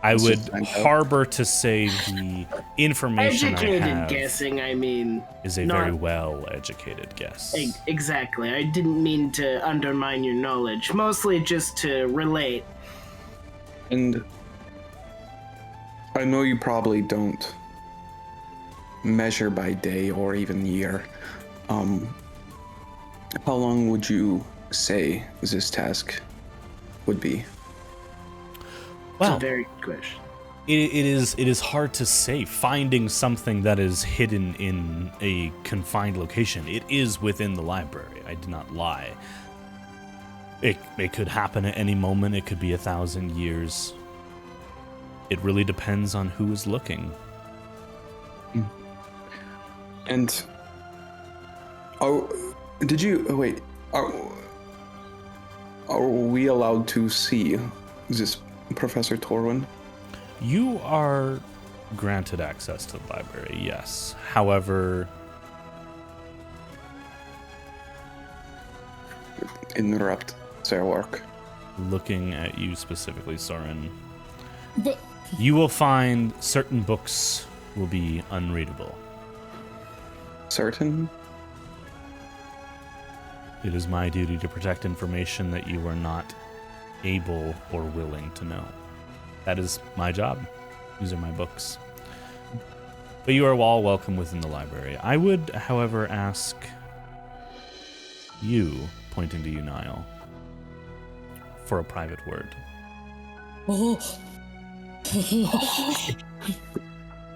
just sign up. harbor to say the information I Educated have guessing, I mean. is a not- very well-educated guess. Exactly. I didn't mean to undermine your knowledge. Mostly just to relate. And I know you probably don't measure by day or even year. How long would you say this task would be? Well, It's a very good question. it is hard to say. Finding something that is hidden in a confined location, it is within the library. I did not lie. It could happen at any moment. It could be 1,000 years. It really depends on who is looking. And wait? Are we allowed to see this Professor Torwin? You are granted access to the library, yes. However, Interrupt their work. looking at you specifically, Soren, But you will find certain books will be unreadable. Certain? It is my duty to protect information that you are not able or willing to know. That is my job. These are my books. But you are all welcome within the library. I would, however, ask you, pointing to you, Niall, for a private word. oh,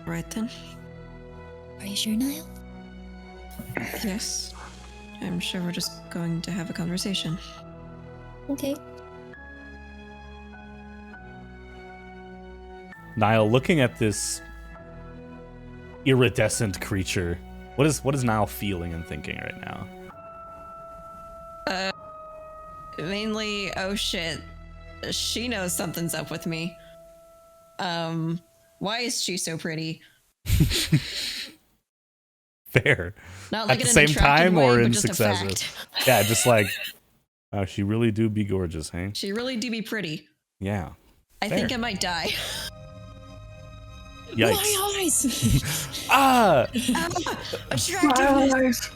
Right then. are you sure, Niall? Yes. I'm sure we're just going to have a conversation. Okay. Niall, looking at this iridescent creature, what is Niall feeling and thinking right now? Mainly, oh shit, she knows something's up with me. Why is she so pretty? Fair. Not like At the in an same attractive time way, or but in just a successive? fact. Yeah, just like, oh, she really do be gorgeous, hey? She really do be pretty. Yeah. I Fair. think I might die. Yikes. My eyes! Ah! Attractiveness.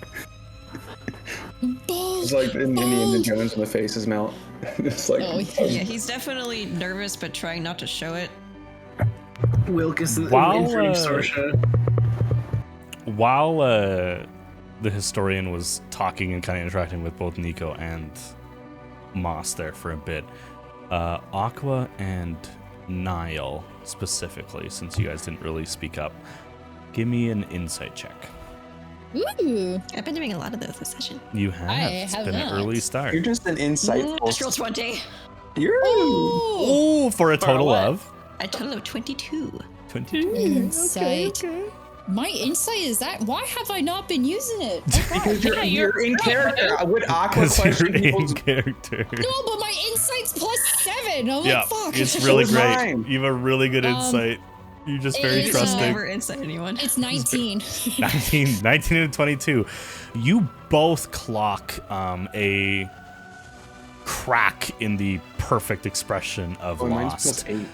Balls! It's like Indiana Jones when the faces melt. It's like Oh, Yeah, he's definitely nervous, but trying not to show it. Wilkes is While, in dream Sorsha. While the historian was talking and kind of interacting with both Nico and Moss there for a bit, Aqua and Niall specifically, since you guys didn't really speak up, give me an insight check. Ooh! I've been doing a lot of those this session. You have. I It's have been an not. early start. you're just an insightful. Natural 20. You're Oh! Oh, for a total what? of A total of 22. 22. Insight. My insight is that. Why have I not been using it? because Yeah, you're in character. Would Aqua Because you're question in people's character. No, but my insight's +7. I'm Yeah, like, fuck. it's really was great. mine. You have a really good insight. You're just very it's, trusting. Never inside anyone. It's 19. 19 and 22. You both clock a crack in the perfect expression of Oh, mine's Lost +8.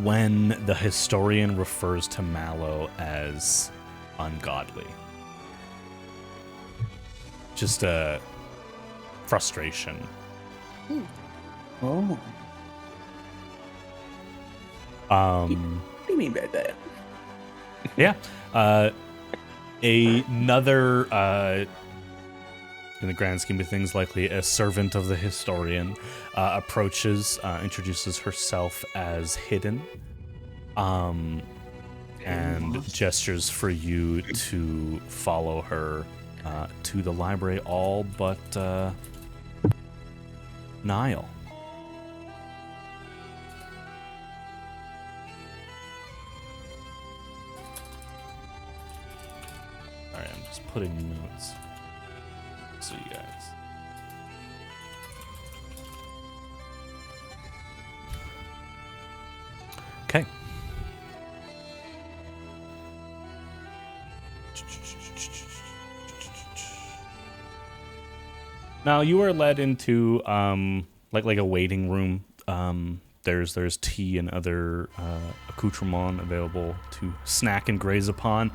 when the historian refers to Mallow as ungodly. Just a frustration. Oh. What Um, do you mean by that? yeah. Another, in the grand scheme of things, likely a servant of the historian, approaches, introduces herself as Hidden, and gestures for you to follow her to the library, all but Niall. Alright, I'm just putting notes so you guys. Okay. Now you are led into like a waiting room. There's tea and other accoutrement available to snack and graze upon.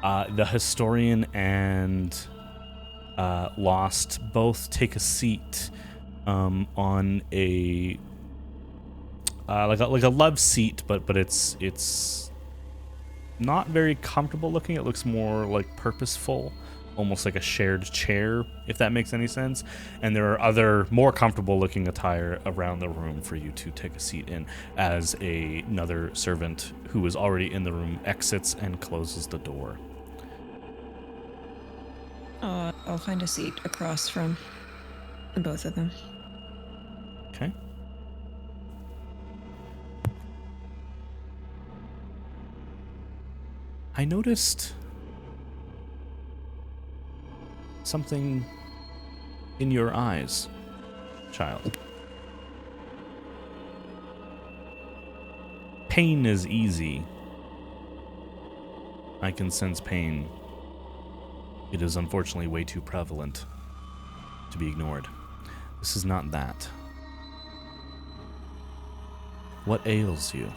The historian and Lost both take a seat on a like a love seat, but it's not very comfortable looking. It looks more like purposeful. almost like a shared chair, if that makes any sense. And there are other more comfortable looking attire around the room for you to take a seat in as another servant who is already in the room exits and closes the door. I'll find a seat across from both of them. Okay. I noticed something in your eyes, child. Pain is easy. I can sense pain. It is unfortunately way too prevalent to be ignored. This is not that. What ails you?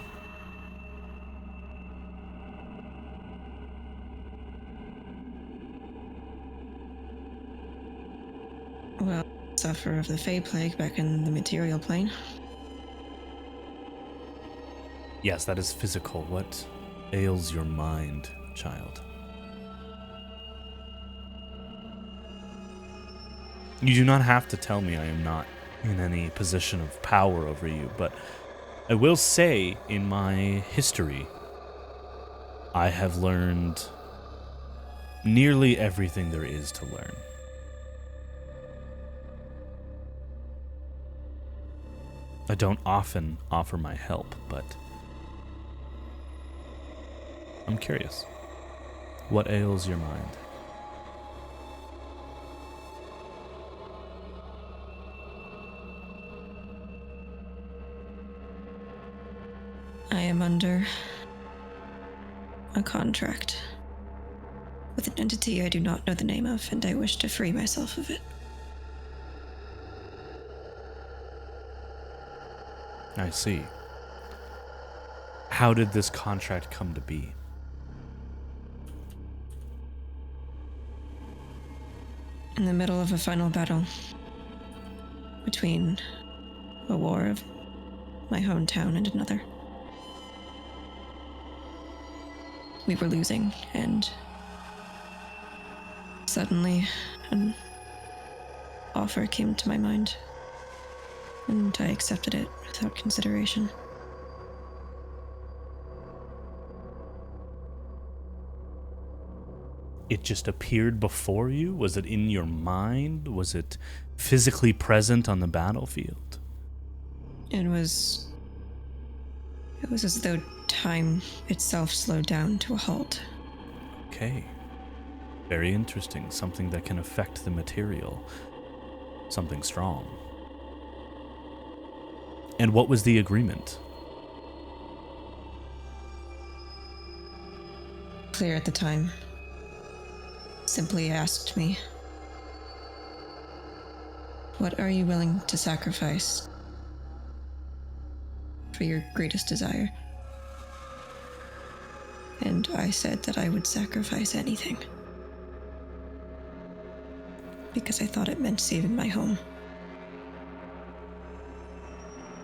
Well, suffer of the Fey Plague back in the material plane. Yes, that is physical. What ails your mind, child? You do not have to tell me. I am not in any position of power over you, but I will say in my history, I have learned nearly everything there is to learn. I don't often offer my help, but I'm curious. What ails your mind? I am under a contract with an entity I do not know the name of, and I wish to free myself of it. I see. How did this contract come to be? In the middle of a final battle between a war of my hometown and another. We were losing, and suddenly an offer came to my mind, and I accepted it without consideration. It just appeared before you? Was it in your mind? Was it physically present on the battlefield? It was as though time itself slowed down to a halt. Okay. Very interesting. Something that can affect the material. Something strong. And what was the agreement? Clear at the time. Simply asked me, "What are you willing to sacrifice for your greatest desire?" And I said that I would sacrifice anything. Because I thought it meant saving my home.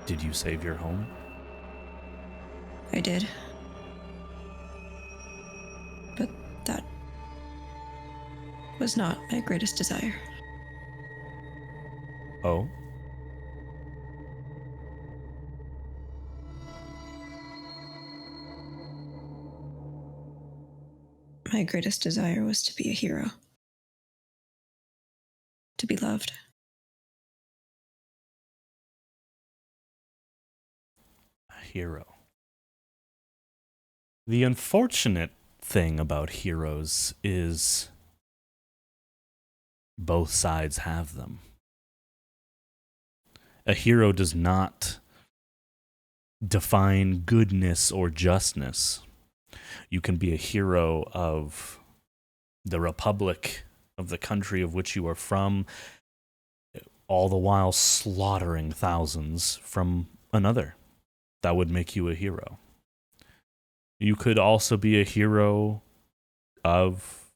Did you save your home? I did. But that was not my greatest desire. Oh? My greatest desire was to be a hero. To be loved. A hero. The unfortunate thing about heroes is both sides have them. A hero does not define goodness or justness. You can be a hero of the republic, of the country of which you are from, all the while slaughtering thousands from another. That would make you a hero. You could also be a hero of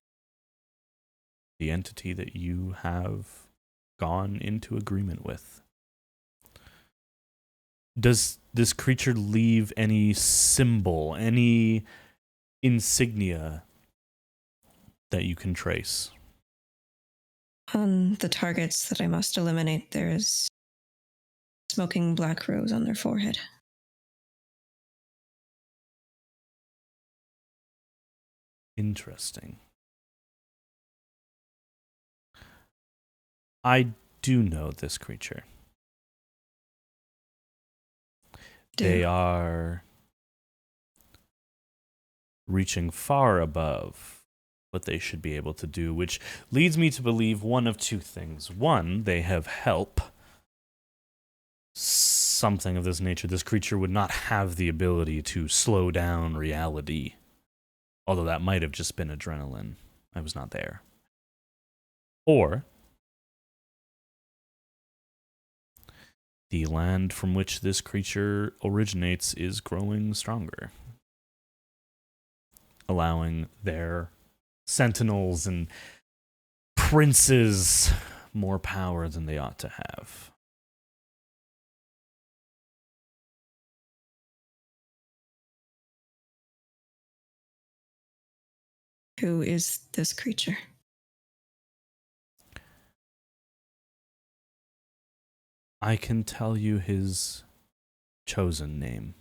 the entity that you have gone into agreement with. Does this creature leave any symbol, any insignia that you can trace? On the targets that I must eliminate, there is smoking black rose on their forehead. Interesting. I do know this creature. They are reaching far above what they should be able to do, which leads me to believe one of two things. One, they have help. Something of this nature. This creature would not have the ability to slow down reality. Although that might have just been adrenaline. I was not there. Or the land from which this creature originates is growing stronger, allowing their sentinels and princes more power than they ought to have. Who is this creature? I can tell you his chosen name.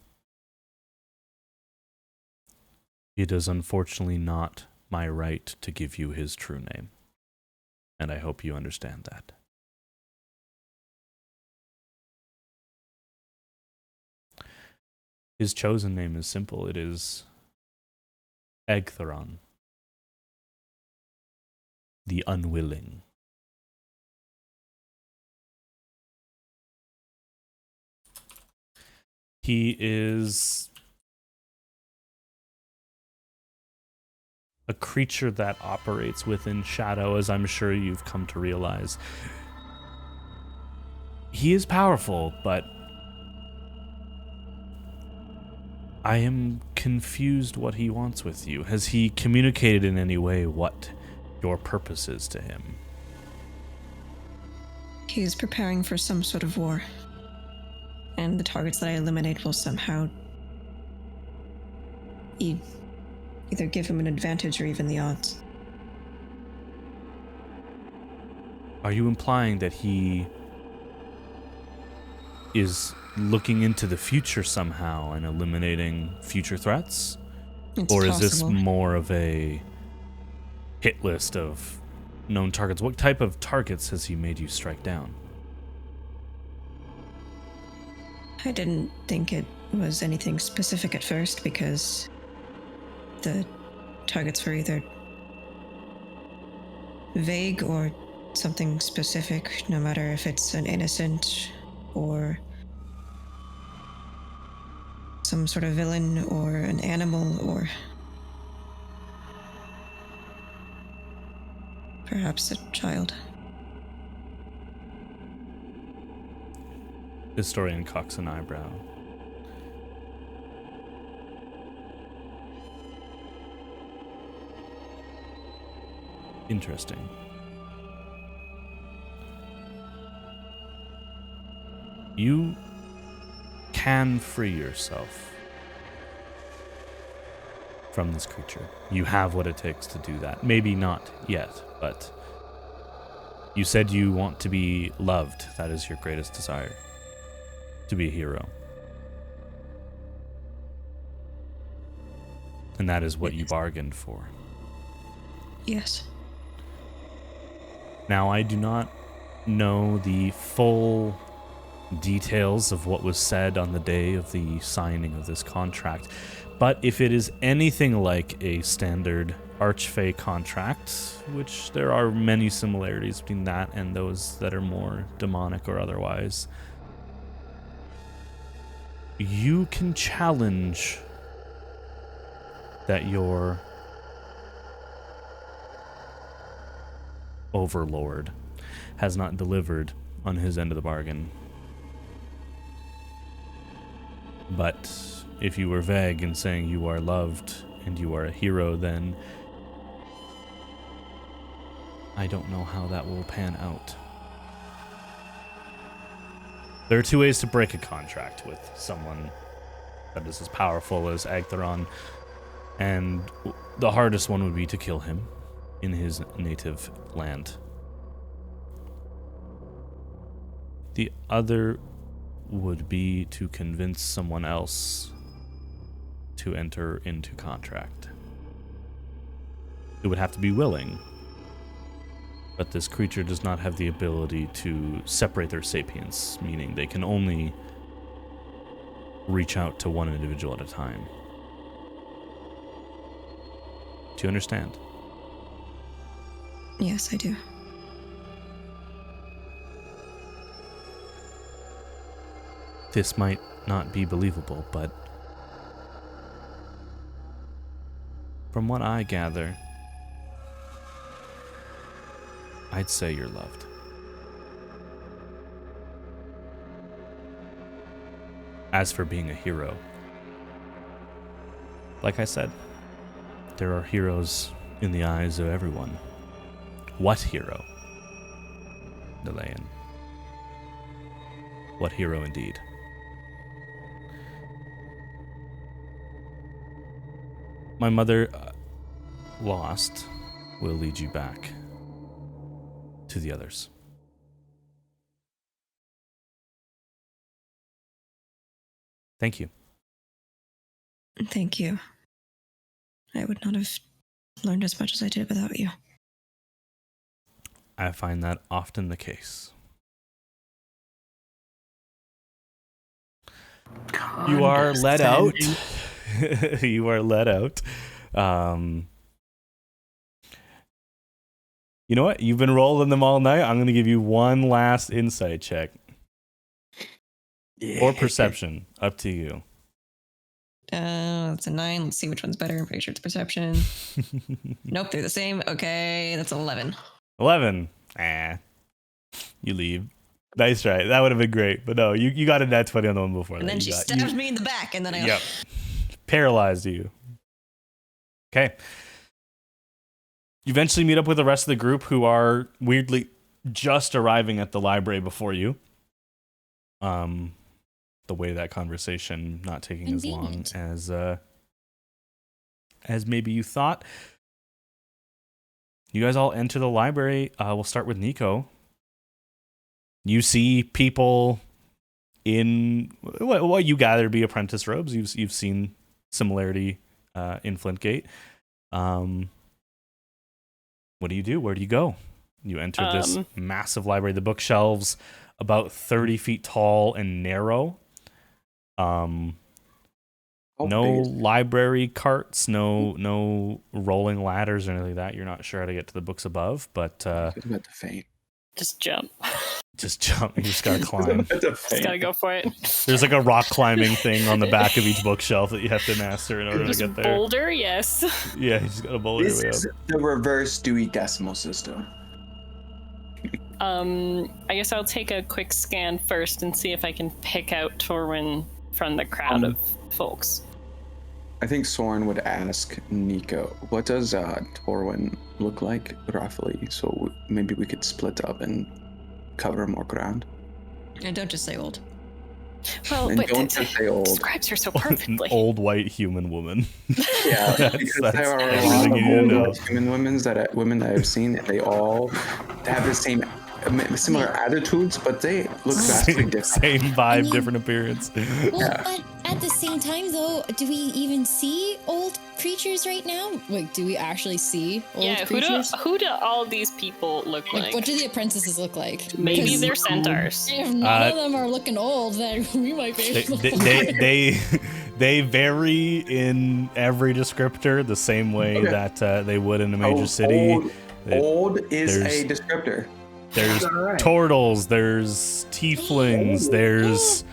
It is unfortunately not my right to give you his true name, and I hope you understand that. His chosen name is simple. It is Egtheron, the Unwilling. He is a creature that operates within shadow, as I'm sure you've come to realize. He is powerful, but I am confused what he wants with you. Has he communicated in any way what your purpose is to him? He is preparing for some sort of war. And the targets that I eliminate will somehow either give him an advantage or even the odds. Are you implying that he is looking into the future somehow and eliminating future threats? Or is this more of a hit list of known targets? What type of targets has he made you strike down? I didn't think it was anything specific at first because the targets were either vague or something specific, no matter if it's an innocent or some sort of villain or an animal or perhaps a child. Historian cocks an eyebrow. Interesting. You can free yourself from this creature. You have what it takes to do that. Maybe not yet, but you said you want to be loved. That is your greatest desire. To be a hero. And that is what you bargained for. Yes. Now, I do not know the full details of what was said on the day of the signing of this contract, but if it is anything like a standard Archfey contract, which there are many similarities between that and those that are more demonic or otherwise, you can challenge that your overlord has not delivered on his end of the bargain. But if you were vague in saying you are loved and you are a hero, then I don't know how that will pan out. There are two ways to break a contract with someone that is as powerful as Agtheron, and the hardest one would be to kill him in his native land. The other would be to convince someone else to enter into contract. It would have to be willing, but this creature does not have the ability to separate their sapience, meaning they can only reach out to one individual at a time. Do you understand? Yes, I do. This might not be believable, but from what I gather, I'd say you're loved. As for being a hero, like I said, there are heroes in the eyes of everyone. What hero? Delayan. What hero indeed? My mother, lost, will lead you back to the others. Thank you. Thank you. I would not have learned as much as I did without you. I find that often the case. You are let out. You are let out. You know what? You've been rolling them all night. I'm going to give you one last insight check. Yeah. Or perception. Up to you. That's a 9. Let's see which one's better. I'm pretty sure it's perception. Nope, they're the same. Okay, that's 11. 11. You leave. Nice try. That would have been great. But no, you got a nat 20 on the one before. And then she stabs me in the back, and then I... Yep. Paralyzed you. Okay. You eventually meet up with the rest of the group who are weirdly just arriving at the library before you. The way that conversation not taking as long as maybe you thought. You guys all enter the library. We'll start with Nico. You see people in what you gather to be apprentice robes. You've seen similarity in Flintgate. What do you do? Where do you go? You enter this massive library. The bookshelves about 30 feet tall and narrow. No library carts, no rolling ladders or anything like that. You're not sure how to get to the books above, but about to faint. Just jump. Just jump. You just gotta climb. Just gotta go for it. There's like a rock climbing thing on the back of each bookshelf that you have to master in order to get there. Boulder, yes. Yeah, you just gotta boulder your way up. This is the reverse Dewey Decimal System. I guess I'll take a quick scan first and see if I can pick out Torwin from the crowd of folks. I think Soren would ask Nico, what does Torwin look like roughly? So maybe we could split up and cover more ground. And don't just say old. Well, And but don't just say old. describes her so perfectly. An old white human woman. Yeah, because there are a lot of old human women that I've seen. They all have the similar attitudes, but they look vastly different. Same vibe, different appearance. Well, but at the same time, though, do we even see old creatures right now? Like, do we actually see old creatures? Who do all these people look like? What do the apprentices look like? Maybe they're centaurs. If none of them are looking old, then we might be able to they vary in every descriptor the same way that they would in a major city. Old is a descriptor. There's turtles, there's tieflings, there's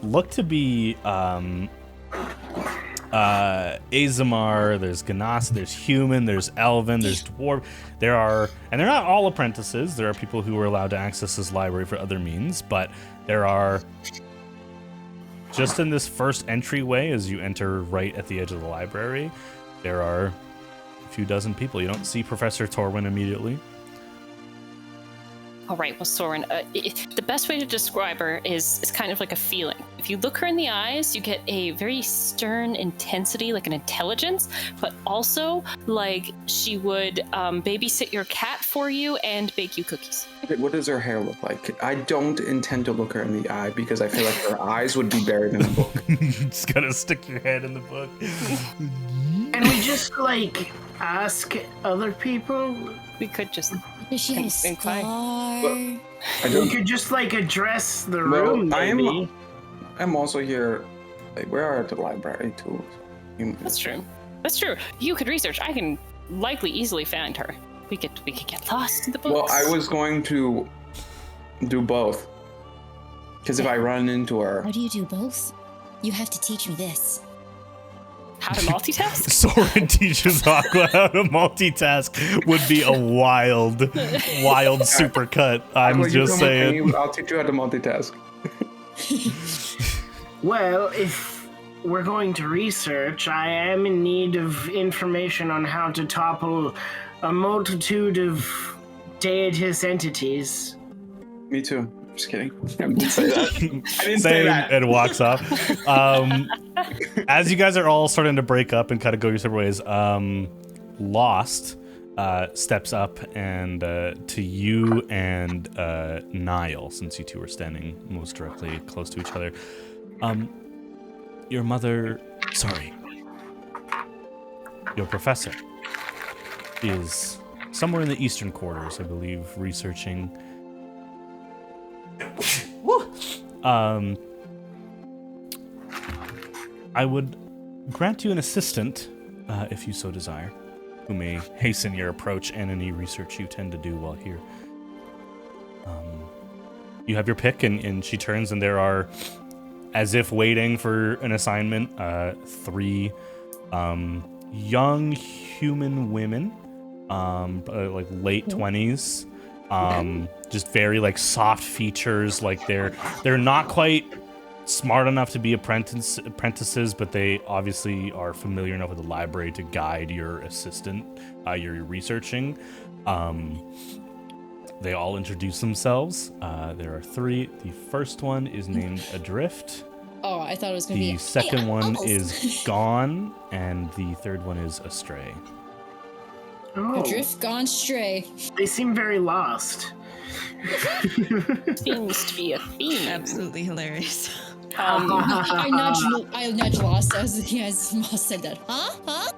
look to be Azamar, there's Ganassi, there's human, there's elven, there's dwarf. There are, and they're not all apprentices. There are people who are allowed to access this library for other means, but there are, just in this first entryway as you enter right at the edge of the library, there are a few dozen people. You don't see Professor Torwin immediately. All right, well, Soren, the best way to describe her is kind of like a feeling. If you look her in the eyes, you get a very stern intensity, like an intelligence, but also like she would babysit your cat for you and bake you cookies. What does her hair look like? I don't intend to look her in the eye because I feel like her eyes would be buried in the book. You just gotta stick your head in the book. And we just, like, ask other people? We could just... Does she have a scar? We could just, like, address the room, maybe. I'm also here. Like, we are at the library, too. That's true. That's true. You could research. I can likely easily find her. We could get lost in the books. Well, I was going to do both. Because if I run into her... How do you do both? You have to teach me this. How to multitask? Soren teaches Aqua how to multitask would be a wild supercut. I'm just saying. I'll teach you how to multitask. Well, if we're going to research, I am in need of information on how to topple a multitude of deitous entities. Me too. Just kidding. I didn't say that. I didn't say that. And walks off. As you guys are all starting to break up and kind of go your separate ways, Lost steps up and to you and Niall, since you two are standing most directly close to each other. Your professor is somewhere in the eastern quarters, I believe, researching. I would grant you an assistant, if you so desire, who may hasten your approach and any research you tend to do while here. You have your pick, and she turns, and there are, as if waiting for an assignment, 3 young human women, like late 20s. Just very like soft features, like they're not quite smart enough to be apprentices, but they obviously are familiar enough with the library to guide your assistant, you're researching. They all introduce themselves. There are 3. The first one is named Adrift. Oh, I thought it was going to be... The second one is Gone, and the third one is Astraye. Oh. Adrift, Gone, Stray. They seem very lost. Seems to be a theme. Absolutely hilarious. I nudged Lost as Moss said that. Huh?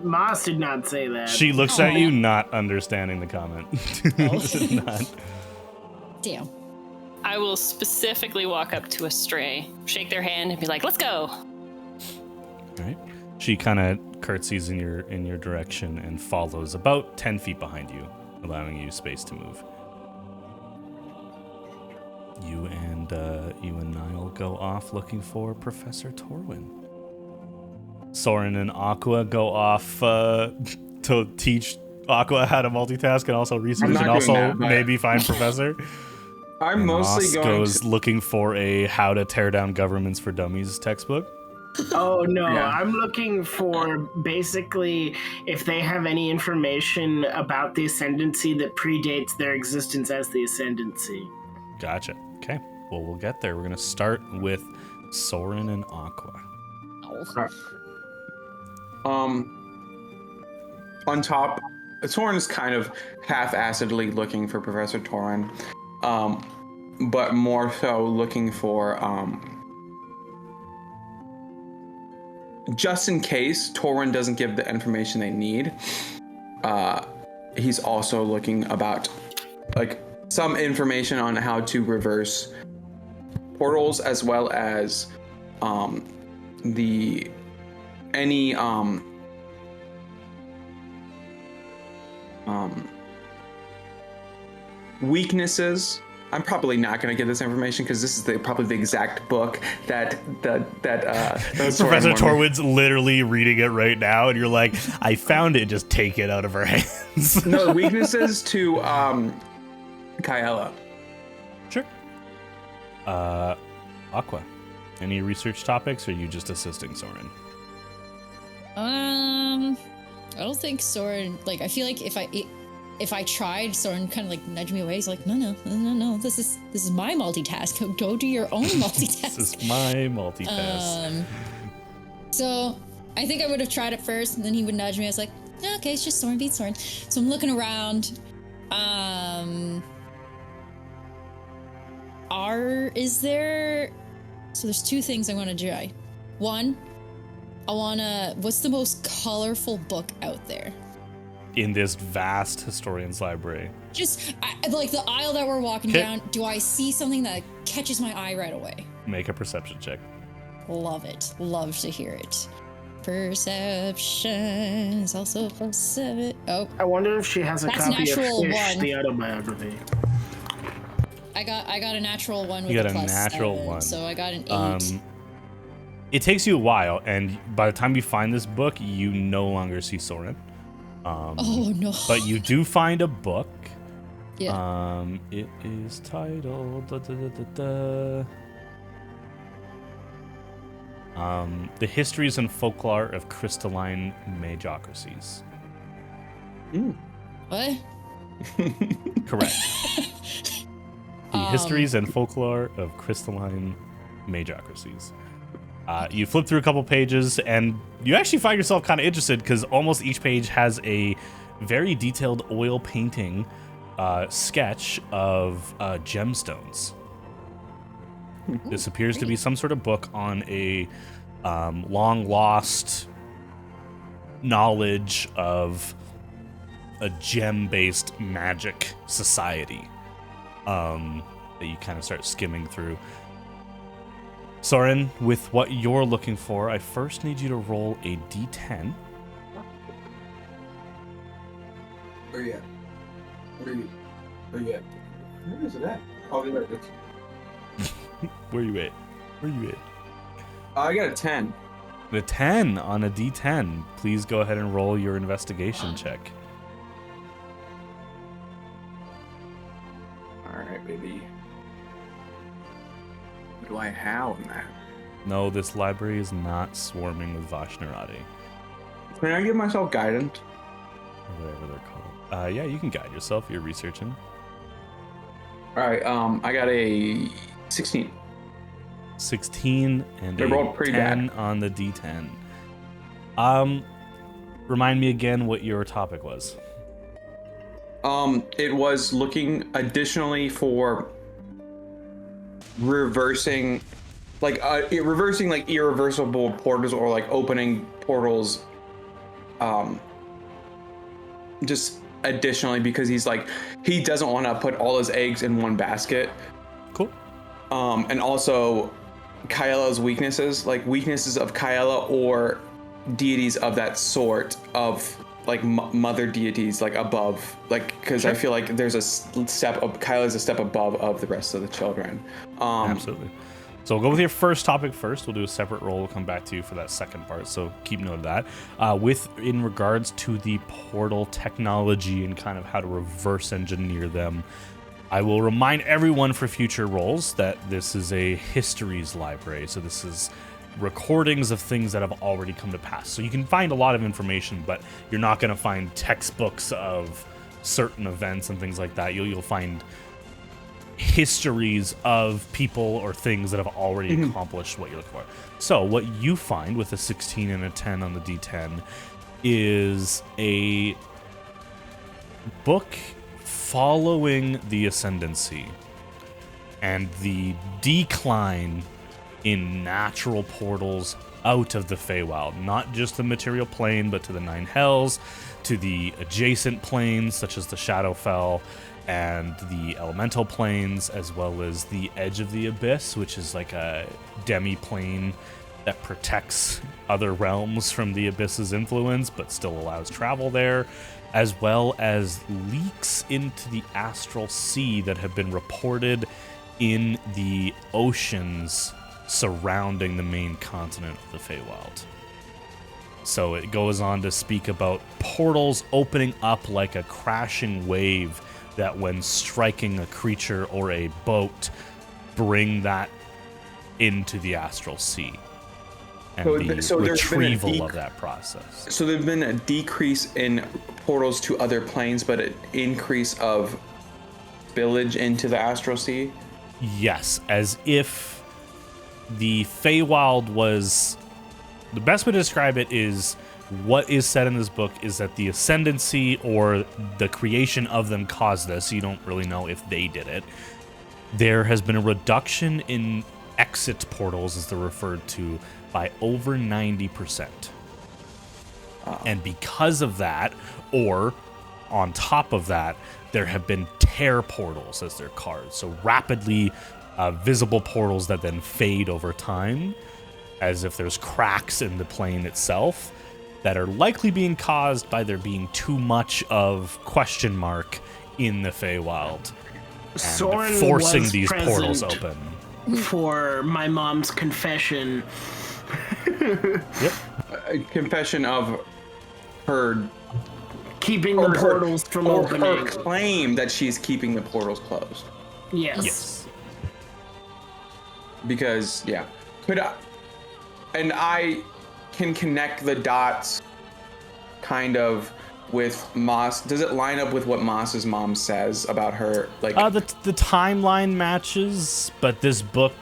Moss did not say that. She looks at you, not understanding the comment. Damn. I will specifically walk up to Astraye, shake their hand, and be like, "Let's go." All right. She kind of curtsies in your direction and follows about 10 feet behind you, allowing you space to move. You and Niall go off looking for Professor Torwin. Soren and Aqua go off to teach Aqua how to multitask and also research and also maybe find Professor. I'm and mostly Moss going goes looking for a How to Tear Down Governments for Dummies textbook. Oh no, Yeah. I'm looking for basically if they have any information about the Ascendancy that predates their existence as the Ascendancy. Gotcha. Okay. Well, we'll get there. We're going to start with Soren and Aqua. On top, Soren is kind of half-assedly looking for Professor Torwin, but more so looking for, just in case Torwin doesn't give the information they need, he's also looking about, like, some information on how to reverse portals, as well as any weaknesses. I'm probably not going to get this information because this is probably the exact book that Professor Torwin's literally reading it right now, and you're like, I found it, just take it out of her hands. No, weaknesses to Kaela. Sure. Aqua, any research topics, or are you just assisting Soren? I don't think Soren, like, I feel like if if I tried, Soren kind of like nudged me away. He's like, no, this is my multitask. Go do your own multitask. This is my multitask. So I think I would have tried it first, and then he would nudge me. I was like, okay, it's just Soren beats Soren. So I'm looking around. So there's two things I want to try. One, what's the most colorful book out there? In this vast historian's library. Just like the aisle that we're walking down, do I see something that catches my eye right away? Make a perception check. Love it. Love to hear it. Perception is also +7. Oh. I wonder if she has a That's copy of natural Fish, one. the autobiography. I got a natural one with You a got a +7, natural one. so I got an 8. It takes you a while, and by the time you find this book, you no longer see Soren. Oh no! But you do find a book. Yeah. It is titled The Histories and Folklore of Crystalline Magocracies. What? Correct. The Histories and Folklore of Crystalline Magocracies. You flip through a couple pages, and you actually find yourself kind of interested because almost each page has a very detailed oil painting sketch of gemstones. This appears to be some sort of book on a long-lost knowledge of a gem-based magic society that you kind of start skimming through. Soren, with what you're looking for, I first need you to roll a d10. Where you at? Where you at? Where is it at? Oh, you're right. Where you at? I got a 10. The 10 on a d10. Please go ahead and roll your investigation check. Alright, baby. What do I have in that? No, this library is not swarming with Vashnerati. Can I give myself guidance? Or whatever they're called. Yeah, you can guide yourself. You're researching. Alright, I got a 16. 16 and They a rolled pretty 10 bad. on the d10. Remind me again what your topic was. It was looking additionally for reversing irreversible portals, or like opening portals just additionally, because he doesn't want to put all his eggs in one basket. Cool. And also Kaela's weaknesses of Kaela or deities of that sort, of like mother deities, like above, like, because Sure. I feel like there's a step of Kaela's a step above of the rest of the children. Absolutely. So we'll go with your first topic first. We'll do a separate roll. We'll come back to you for that second part. So keep note of that. In regards to the portal technology and kind of how to reverse engineer them, I will remind everyone for future rolls that this is a histories library. So this is recordings of things that have already come to pass. So you can find a lot of information, but you're not going to find textbooks of certain events and things like that. You'll find histories of people or things that have already accomplished what you're looking for. So what you find with a 16 and a 10 on the D10 is a book following the ascendancy and the decline in natural portals out of the Feywild, not just the material plane, but to the Nine Hells, to the adjacent planes such as the Shadowfell and the elemental planes, as well as the edge of the abyss, which is like a demi-plane that protects other realms from the abyss's influence, but still allows travel there, as well as leaks into the astral sea that have been reported in the oceans surrounding the main continent of the Feywild. So it goes on to speak about portals opening up like a crashing wave that when striking a creature or a boat, bring that into the astral sea. and the there's been a retrieval of that process. So there's been a decrease in portals to other planes, but an increase of spillage into the astral sea? Yes, as if the Feywild was... The best way to describe it is what is said in this book is that the ascendancy or the creation of them caused this. You don't really know if they did it. There has been a reduction in exit portals, as they're referred to, by over 90%. And because of that, or on top of that, there have been tear portals, as they're called. So rapidly visible portals that then fade over time, as if there's cracks in the plane itself that are likely being caused by there being too much of question mark in the Feywild. And Soren forcing was these portals present open. for my mom's confession. Yep. A confession of her Keeping the portals from or opening. her claim that she's keeping the portals closed. Yes. Because I can connect the dots kind of with Moss. Does it line up with what Moss's mom says about her? Like the timeline matches, but this book,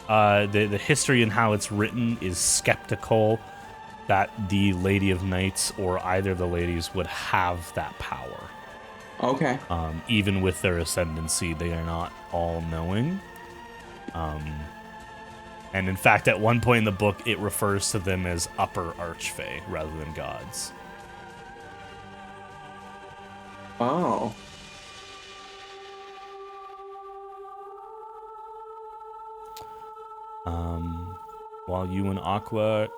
the history and how it's written is skeptical that the Lady of Nights or either of the ladies would have that power. Okay. Even with their ascendancy, they are not all-knowing. And in fact, at one point in the book, it refers to them as upper archfey rather than gods. Oh. While you and Aqua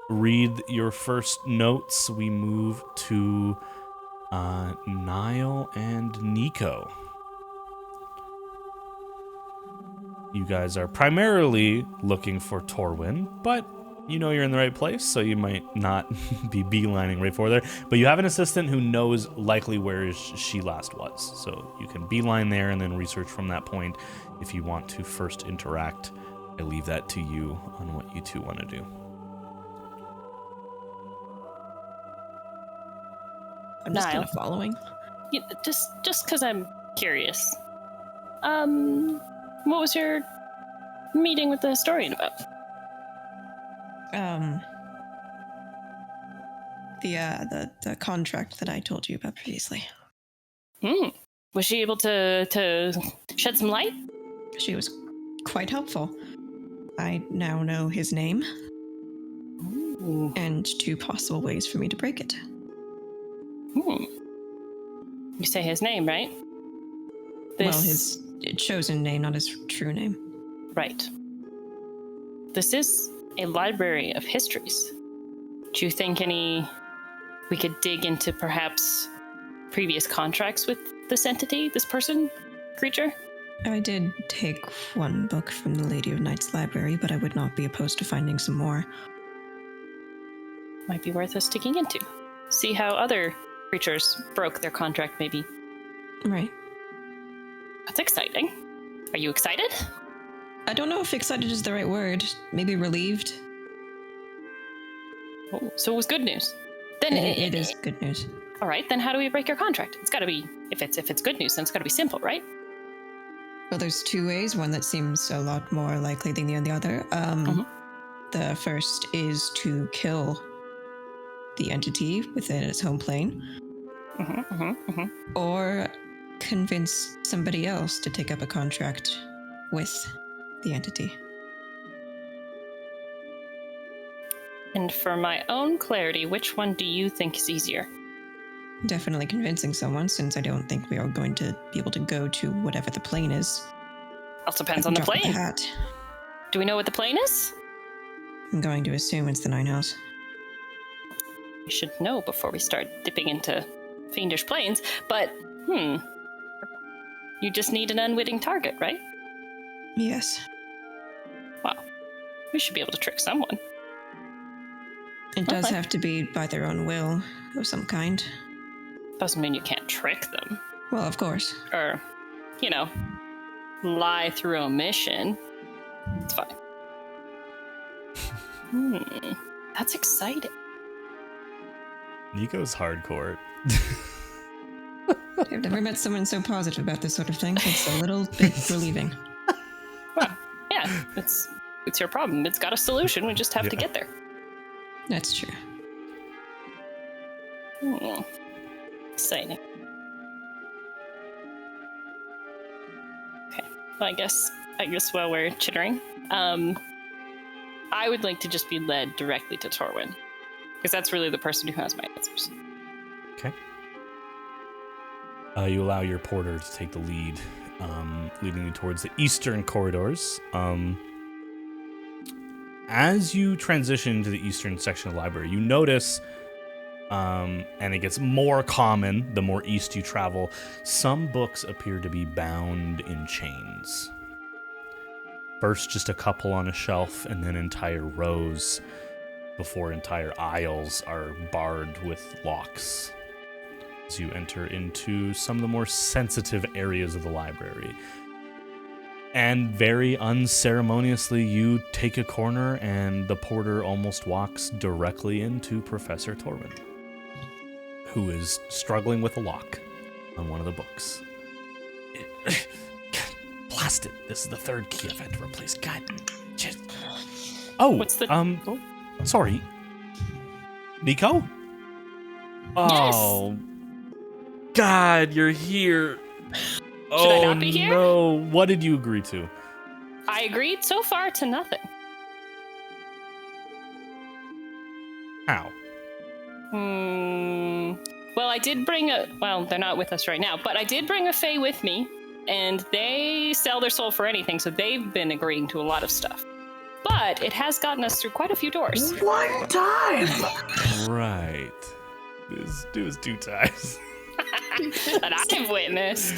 read your first notes, we move to Niall and Nico. You guys are primarily looking for Torwin, but you know you're in the right place, so you might not be beelining right for there. But you have an assistant who knows likely where she last was, so you can beeline there and then research from that point. If you want to first interact, I leave that to you on what you two want to do. I'm just kind Niall. of following. Yeah, just because I'm curious. What was your meeting with the historian about? The contract that I told you about previously. Was she able to shed some light? She was quite helpful. I now know his name and 2 possible ways for me to break it. You say his name, right? Well, his chosen name, not his true name. Right. This is a library of histories. Do you think we could dig into perhaps previous contracts with this entity, this person, creature? I did take 1 book from the Lady of Night's library, but I would not be opposed to finding some more. Might be worth us digging into. See how other creatures broke their contract, maybe. Right. That's exciting. Are you excited? I don't know if excited is the right word. Maybe relieved. Oh, so it was good news. Then It is good news. All right, then how do we break your contract? It's got to be, if it's good news, then it's got to be simple, right? Well, there's 2 ways. One that seems a lot more likely than the other. The first is to kill the entity within its home plane. Or convince somebody else to take up a contract with the entity. And for my own clarity, which one do you think is easier? Definitely convincing someone, since I don't think we are going to be able to go to whatever the plane is. Also depends on the Drop plane. hat. Do we know what the plane is? I'm going to assume it's the Nine House. We should know before we start dipping into fiendish planes, but, you just need an unwitting target, right? Yes. Well, we should be able to trick someone. It does Okay. have to be by their own will of some kind. Doesn't mean you can't trick them. Well, of course. Or, lie through omission. It's fine. That's exciting. Nico's hardcore. I've never met someone so positive about this sort of thing. It's a little bit relieving. Well, yeah, it's your problem. It's got a solution. We just have to get there. That's true. Exciting. Okay. Well, I guess while we're chittering, I would like to just be led directly to Torwin, because that's really the person who has my answers. Okay. You allow your porter to take the lead, leading you towards the eastern corridors. As you transition to the eastern section of the library, you notice, and it gets more common the more east you travel, some books appear to be bound in chains. First, just a couple on a shelf, and then entire rows, before entire aisles are barred with locks. As you enter into some of the more sensitive areas of the library. And very unceremoniously, you take a corner, and the porter almost walks directly into Professor Torwin, who is struggling with a lock on one of the books. Blast it. This is the third key I've had to replace. God. Just... Oh, what's the... Sorry. Nico? Oh. God, you're here. Should I not be here? No. What did you agree to? I agreed so far to nothing. How? Well, I did bring they're not with us right now, but I did bring a fae with me, and they sell their soul for anything, so they've been agreeing to a lot of stuff. But it has gotten us through quite a few doors. One time! Right. It was 2 times. That I've witnessed.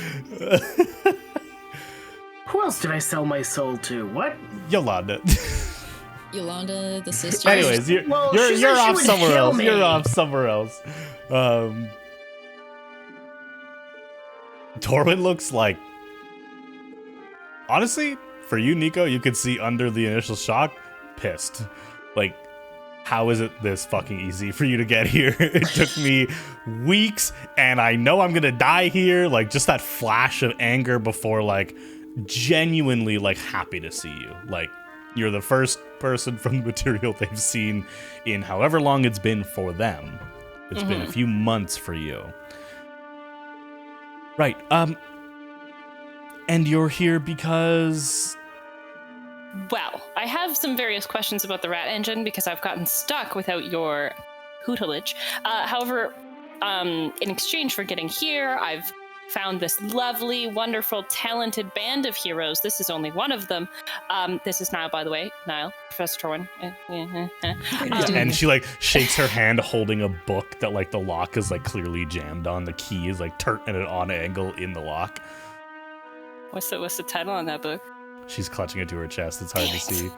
Who else did I sell my soul to? What? Yolanda. Yolanda, the sister. Anyways, you're off somewhere else. You're off somewhere else. Torwin looks like... Honestly, for you, Nico, you could see under the initial shock, pissed. Like, how is it this fucking easy for you to get here? It took me weeks, and I know I'm gonna die here. Like, just that flash of anger before, like, genuinely, like, happy to see you. Like, you're the first person from the material they've seen in however long it's been for them. It's been a few months for you. Right, and you're here because... Well, I have some various questions about the rat engine because I've gotten stuck without your hootilage. However, in exchange for getting here, I've found this lovely, wonderful, talented band of heroes. This is only one of them. This is Niall, by the way. Niall, Professor Torwin. And she, like, shakes her hand holding a book that, like, the lock is, like, clearly jammed on. The key is, like, turned at an odd angle in the lock. What's the title on that book? She's clutching it to her chest. It's hard to see.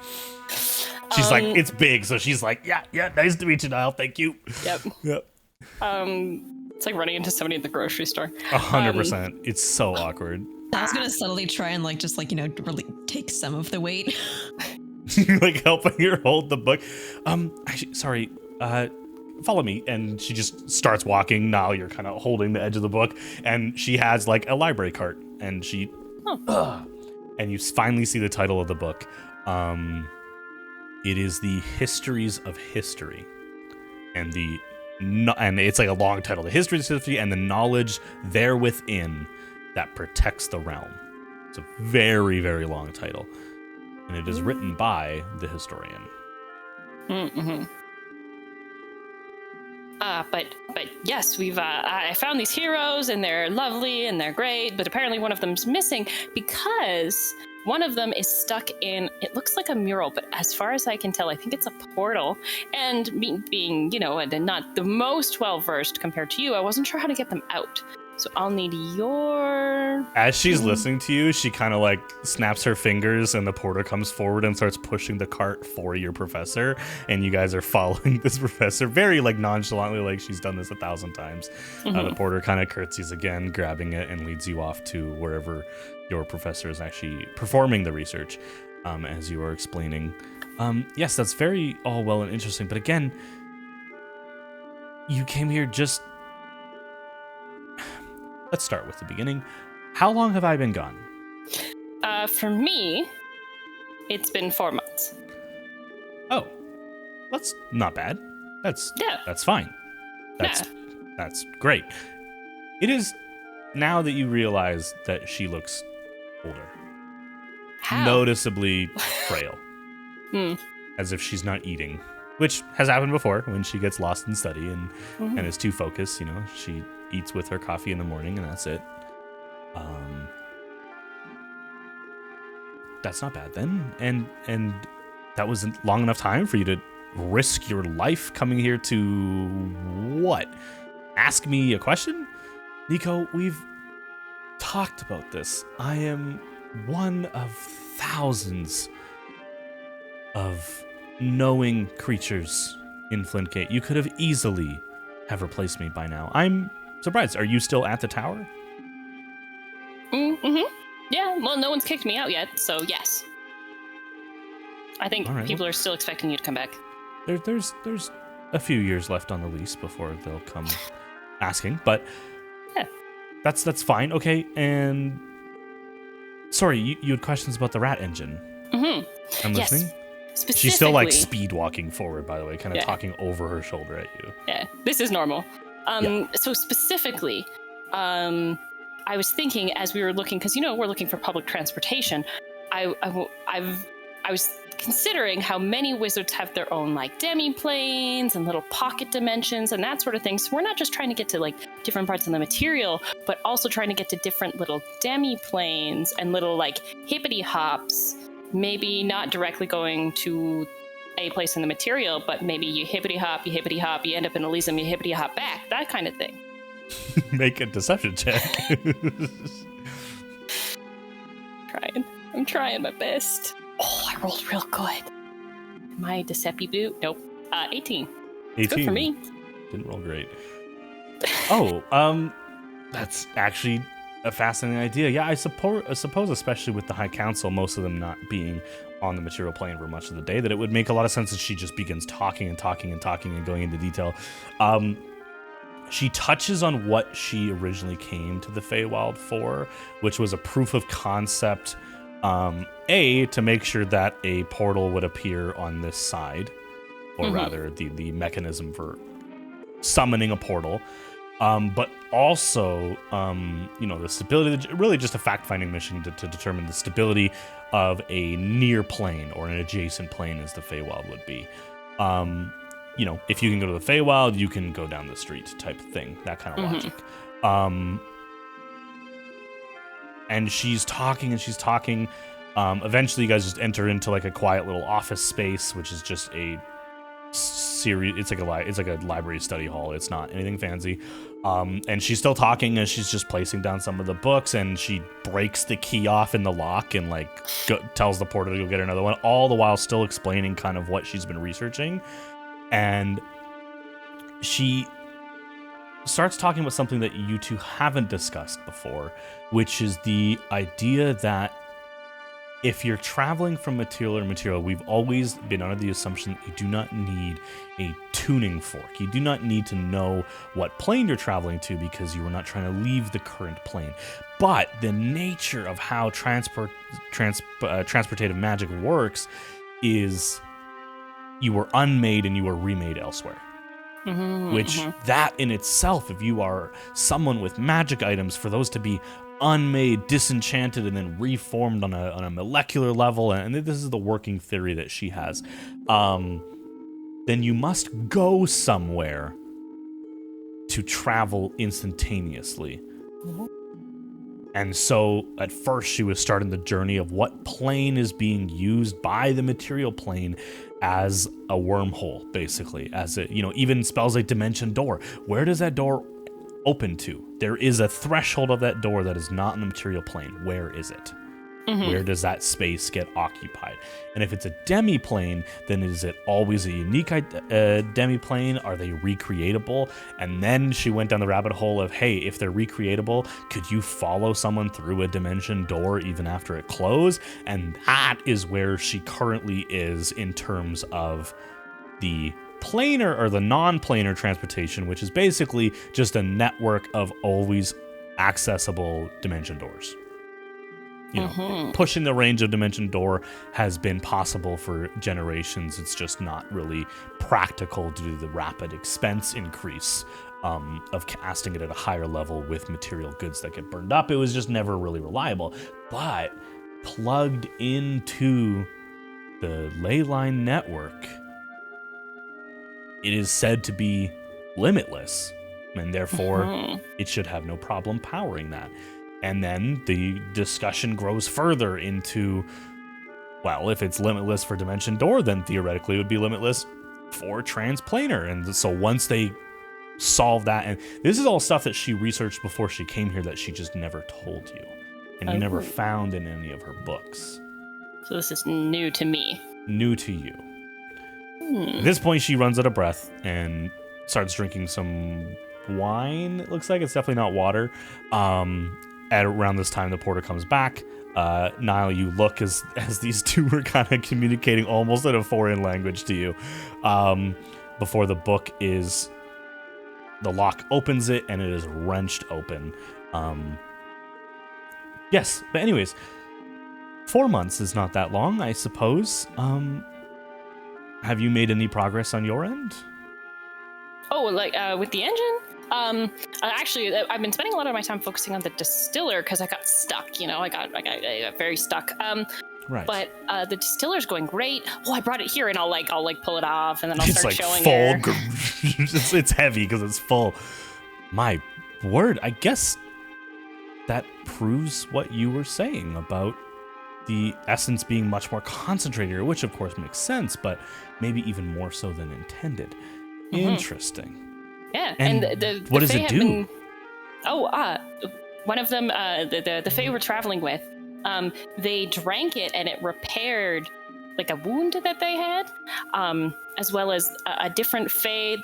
She's like, it's big, so she's like, yeah, nice to meet you, Niall. Thank you. Yep. It's like running into somebody at the grocery store. 100%. It's so awkward. I was gonna subtly try and really take some of the weight. Like helping her hold the book. Actually, sorry. Follow me. And she just starts walking. Now you're kind of holding the edge of the book, and she has like a library cart, and she. And you finally see the title of the book. It is The Histories of History. And it's like a long title. The Histories of History and the Knowledge There Within That Protects the Realm. It's a very, very long title. And it is written by the historian. But yes, I found these heroes, and they're lovely, and they're great, but apparently one of them's missing because one of them is stuck in, it looks like a mural, but as far as I can tell, I think it's a portal, and me being, not the most well-versed compared to you, I wasn't sure how to get them out. So I'll need your... As she's listening to you, she kind of like snaps her fingers, and the porter comes forward and starts pushing the cart for your professor. And you guys are following this professor very like nonchalantly, like she's done this 1,000 times. The porter kind of curtsies again, grabbing it, and leads you off to wherever your professor is actually performing the research, as you are explaining Yes, that's very all well and interesting, but again, you came here just... Let's start with the beginning. How long have I been gone? For me, it's been 4 months. Oh, that's not bad. That's fine. That's great. It is now that you realize that she looks older. How? Noticeably frail. As if she's not eating. Which has happened before when she gets lost in study and is too focused, She eats with her coffee in the morning and that's it. That's not bad then. And that wasn't long enough time for you to risk your life coming here to what? Ask me a question? Nico, we've talked about this. I am one of thousands of knowing creatures in Flintgate. You could have easily have replaced me by now. I'm surprised. Are you still at the tower? Mm-hmm. Yeah, well, no one's kicked me out yet, so yes. I think people are still expecting you to come back. There's a few years left on the lease before they'll come asking, but yeah. That's fine. Okay, and sorry, you had questions about the rat engine. Mm-hmm. I'm listening. Specifically, she's still like speed walking forward, by the way, kind of talking over her shoulder at you. Yeah, this is normal. So specifically, I was thinking as we were looking, because we're looking for public transportation. I was considering how many wizards have their own like demi-planes and little pocket dimensions and that sort of thing. So we're not just trying to get to like different parts of the material, but also trying to get to different little demi-planes and little like hippity hops. Maybe not directly going to a place in the material, but maybe you hippity hop, you end up in Elysium, you hippity hop back, that kind of thing. Make a deception check. I'm trying my best. Oh, I rolled real good. My Decepy boot? Nope. 18. 18. Good for me. Didn't roll great. Oh, that's actually a fascinating idea. Yeah, I suppose, especially with the High Council, most of them not being on the material plane for much of the day, that it would make a lot of sense that she just begins talking and going into detail. She touches on what she originally came to the Feywild for, which was a proof of concept, to make sure that a portal would appear on this side, or rather the mechanism for summoning a portal, but also, the stability, really just a fact-finding mission to determine the stability of a near plane or an adjacent plane as the Feywild would be. If you can go to the Feywild, you can go down the street type thing, that kind of logic. And she's talking. Eventually, you guys just enter into like a quiet little office space, which is just a series. It's like a library study hall. It's not anything fancy. And she's still talking as she's just placing down some of the books, and she breaks the key off in the lock and tells the porter to go get another one, all the while still explaining kind of what she's been researching. And she starts talking about something that you two haven't discussed before, which is the idea that if you're traveling from material to material, we've always been under the assumption that you do not need a tuning fork. You do not need to know what plane you're traveling to because you are not trying to leave the current plane. But the nature of how transportative magic works is you were unmade and you were remade elsewhere. That in itself, if you are someone with magic items, for those to be unmade, disenchanted, and then reformed on a molecular level, and this is the working theory that she has, then you must go somewhere to travel instantaneously. And so at first she was starting the journey of what plane is being used by the material plane as a wormhole, basically, as it, even spells like dimension door. Where does that door open to? There is a threshold of that door that is not in the material plane. Where is it? Where does that space get occupied? And if it's a demiplane, then is it always a unique demiplane? Are they recreatable? And then she went down the rabbit hole of, hey, if they're recreatable, could you follow someone through a dimension door even after it closed? And that is where she currently is in terms of the planar or the non-planar transportation, which is basically just a network of always accessible dimension doors. You know, pushing the range of dimension door has been possible for generations. It's just not really practical due to the rapid expense increase of casting it at a higher level with material goods that get burned up. It was just never really reliable. But plugged into the ley line network, it is said to be limitless, and therefore it should have no problem powering that. And then the discussion grows further into, well, if it's limitless for dimension door, then theoretically it would be limitless for transplanar. And so once they solve that, and this is all stuff that she researched before she came here that she just never told you, and you never found in any of her books. So this is new to me. New to you. At this point, she runs out of breath and starts drinking some wine. It looks like it's definitely not water. At around this time, the porter comes back. Niall, you look as these two were kind of communicating almost in a foreign language to you. Before the book is, the lock opens it and it is wrenched open. Yes, but anyways, 4 months is not that long, I suppose. Have you made any progress on your end? Oh, like with the engine? Actually, I've been spending a lot of my time focusing on the distiller because I got stuck. You know, I got very stuck. Right. But the distiller's going great. Well, I brought it here, and I'll pull it off, and then I'll It's start like showing full. her. It's heavy because it's full. My word, I guess that proves what you were saying about the essence being much more concentrated, which of course makes sense, but maybe even more so than intended. Interesting. Yeah, And what does Fae it have do? One of them, the Fae we're traveling with, they drank it and it repaired like a wound that they had, as well as a different Fae,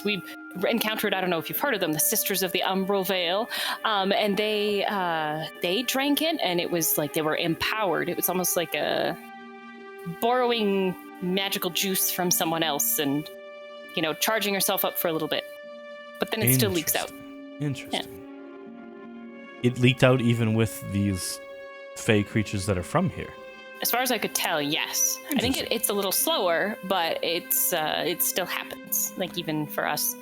we encountered, I don't know if you've heard of them, the Sisters of the Umbral Veil, and they drank it and it was like they were empowered. It was almost like borrowing magical juice from someone else and, you know, charging yourself up for a little bit. But then it still leaks out. Interesting. Yeah. It leaked out even with these Fae creatures that are from here. As far as I could tell, yes. I think it's a little slower, but it still happens. Like even for us.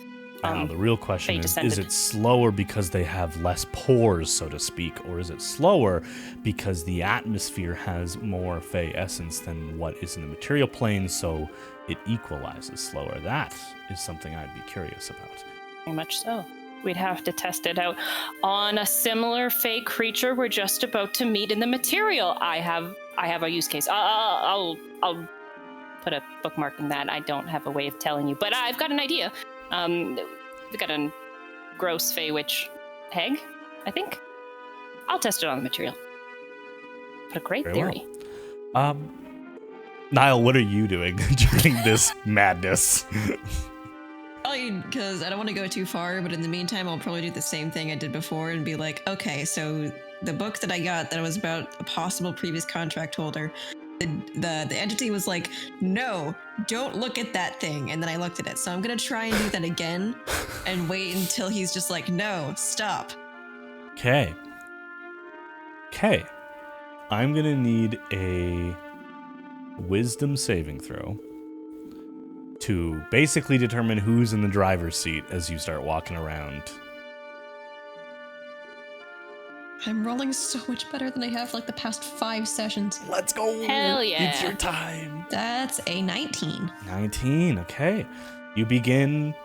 Now, the real question is it slower because they have less pores, so to speak, or is it slower because the atmosphere has more Fae essence than what is in the material plane, so it equalizes slower? That is something I'd be curious about. Very much so. We'd have to test it out on a similar Fae creature we're just about to meet in the material. I have a use case. I'll put a bookmark in that. I don't have a way of telling you, but I've got an idea. We've got a gross Fae witch egg, I think. I'll test it on the material. What a great theory. Well. Niall, what are you doing during this madness? Because I don't want to go too far, but in the meantime, I'll probably do the same thing I did before and be like, okay, so the book that I got that was about a possible previous contract holder, the entity was like, no, don't look at that thing. And then I looked at it. So I'm going to try and do that again and wait until he's just like, no, stop. Okay. I'm going to need a wisdom saving throw to basically determine who's in the driver's seat as you start walking around. I'm rolling so much better than I have like the past 5 sessions. Let's go. Hell yeah. It's your time. That's a 19. 19, okay. You begin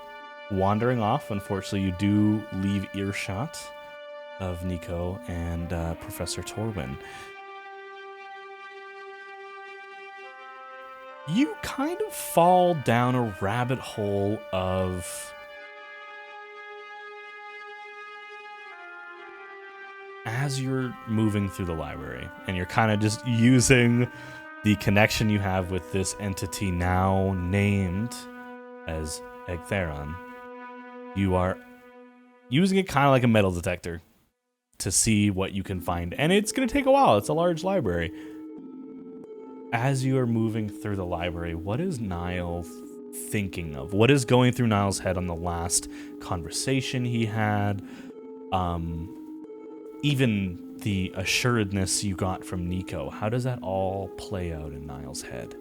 wandering off. Unfortunately, you do leave earshot of Nico and Professor Torwin. You kind of fall down a rabbit hole of as you're moving through the library and you're kind of just using the connection you have with this entity now named as Egtheron, you are using it kind of like a metal detector to see what you can find. And it's going to take a while. It's a large library. As you are moving through the library, what is Niall thinking of? What is going through Niall's head on the last conversation he had? Even the assuredness you got from Nico. How does that all play out in Niall's head?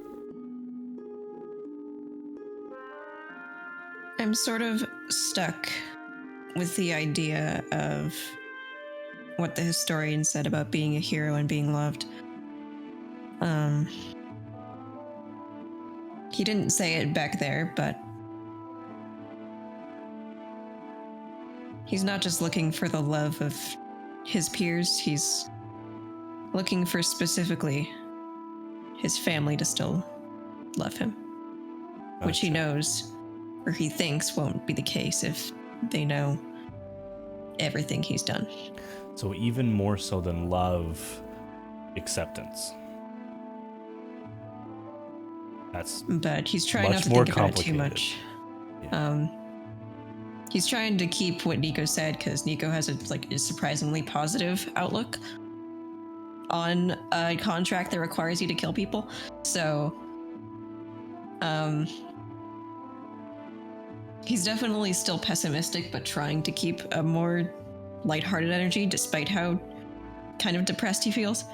I'm sort of stuck with the idea of what the historian said about being a hero and being loved. He didn't say it back there, but he's not just looking for the love of his peers, he's looking for specifically his family to still love him. Gotcha. Which he knows, or he thinks won't be the case if they know everything he's done. So even more so than love, acceptance. But he's trying not to think about it too much. Yeah. He's trying to keep what Nico said because Nico has a surprisingly positive outlook on a contract that requires you to kill people. So, he's definitely still pessimistic, but trying to keep a more lighthearted energy despite how kind of depressed he feels.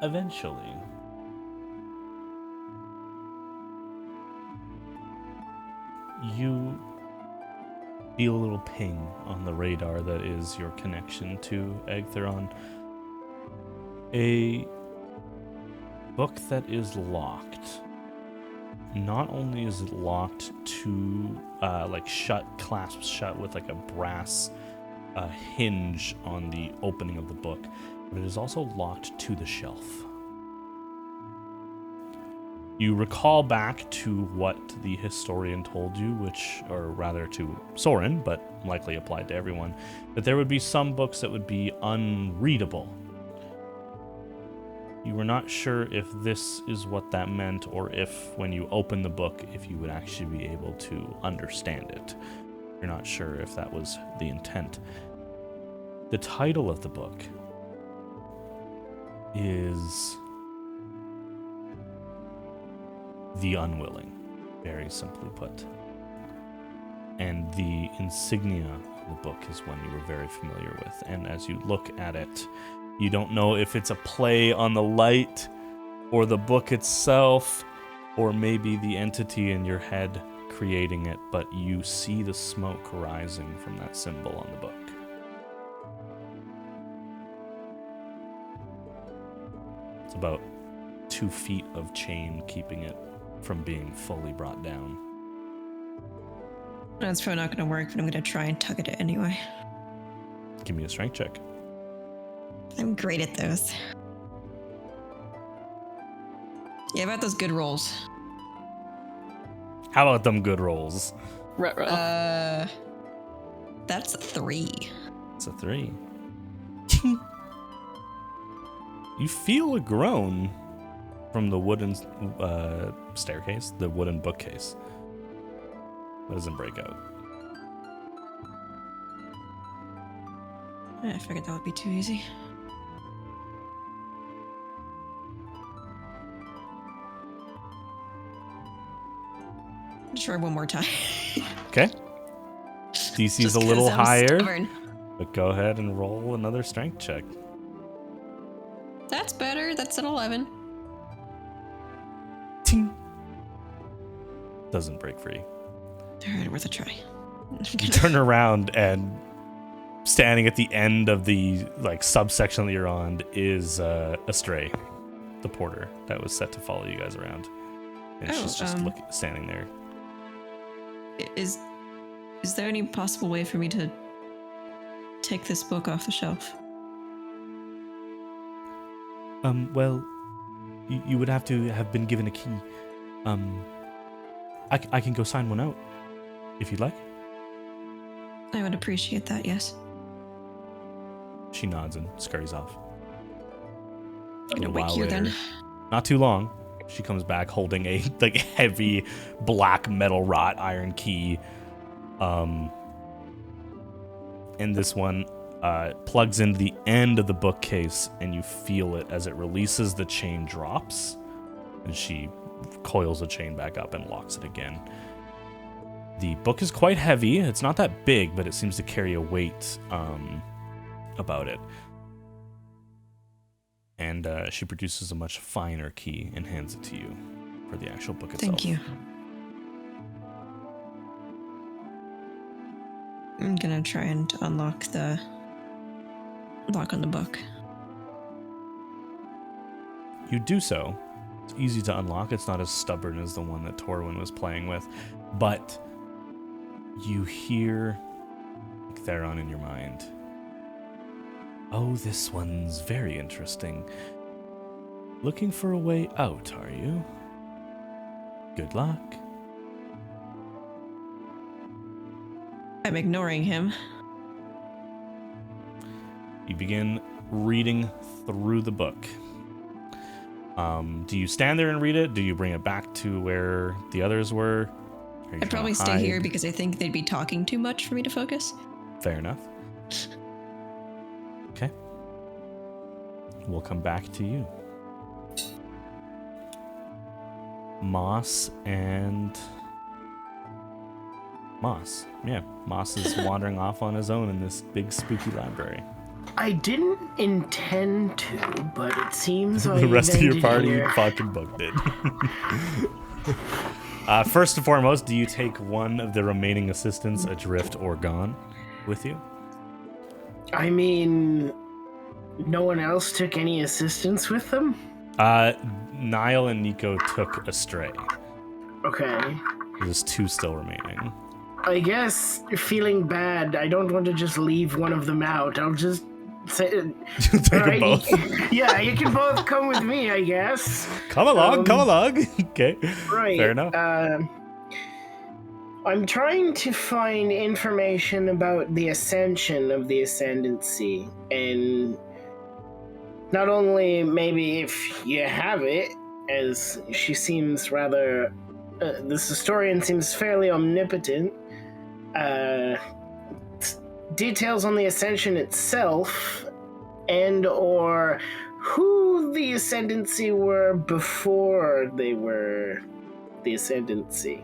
Eventually, you feel a little ping on the radar that is your connection to Egtheron. A book that is locked. Not only is it locked to clasped shut with like a brass hinge on the opening of the book, but it is also locked to the shelf. You recall back to what the historian told you, or rather to Soren, but likely applied to everyone, that there would be some books that would be unreadable. You were not sure if this is what that meant, or if, when you open the book, if you would actually be able to understand it. You're not sure if that was the intent. The title of the book is The Unwilling, very simply put. And the insignia of the book is one you were very familiar with. And as you look at it, you don't know if it's a play on the light or the book itself, or maybe the entity in your head creating it, but you see the smoke rising from that symbol on the book. It's about 2 feet of chain keeping it from being fully brought down. That's probably not going to work, but I'm going to try and tug at it anyway. Give me a strength check. I'm great at those. Yeah, about those good rolls. How about them good rolls? That's a 3. It's a 3. You feel a groan from the wooden staircase, the wooden bookcase. It doesn't break out. I figured that would be too easy. Try one more time. Okay. DC's a little higher, but go ahead and roll another strength check. That's better. That's an 11. Ting. Doesn't break free. Alright, worth a try. You turn around and standing at the end of the subsection that you're on is Astraye, the porter that was set to follow you guys around, and she's just standing there. Is there any possible way for me to take this book off the shelf? Well, you would have to have been given a key. I can go sign one out, if you'd like. I would appreciate that, yes. She nods and scurries off. Gonna wake you then. Not too long, she comes back holding a heavy black metal wrought iron key. And this one plugs into the end of the bookcase, and you feel it as it releases. The chain drops, and she coils the chain back up and locks it again. The book is quite heavy. It's not that big, but it seems to carry a weight about it. And she produces a much finer key and hands it to you for the actual book itself. Thank you. I'm gonna try and unlock the lock on the book. You do so. It's easy to unlock. It's not as stubborn as the one that Torwin was playing with, but you hear Theron in your mind. Oh, this one's very interesting. Looking for a way out, are you? Good luck. I'm ignoring him. You begin reading through the book. Do you stand there and read it? Do you bring it back to where the others were? I'd probably stay here because I think they'd be talking too much for me to focus. Fair enough. Okay. We'll come back to you. Moss. Yeah, Moss is wandering off on his own in this big spooky library. I didn't intend to, but it seems like the rest of your party fucking booked it. First and foremost, do you take one of the remaining assistants adrift or gone with you? I mean, no one else took any assistance with them? Niall and Nico took Astraye. Okay. There's two still remaining. I guess, feeling bad, I don't want to just leave one of them out. I'll just say... Take them both? Yeah, you can both come with me, I guess. Come along. Okay. Right. Fair enough. I'm trying to find information about the ascension of the Ascendancy, and not only maybe if you have it, as she seems rather... this historian seems fairly omnipotent. Details on the Ascension itself, and or who the Ascendancy were before they were the Ascendancy.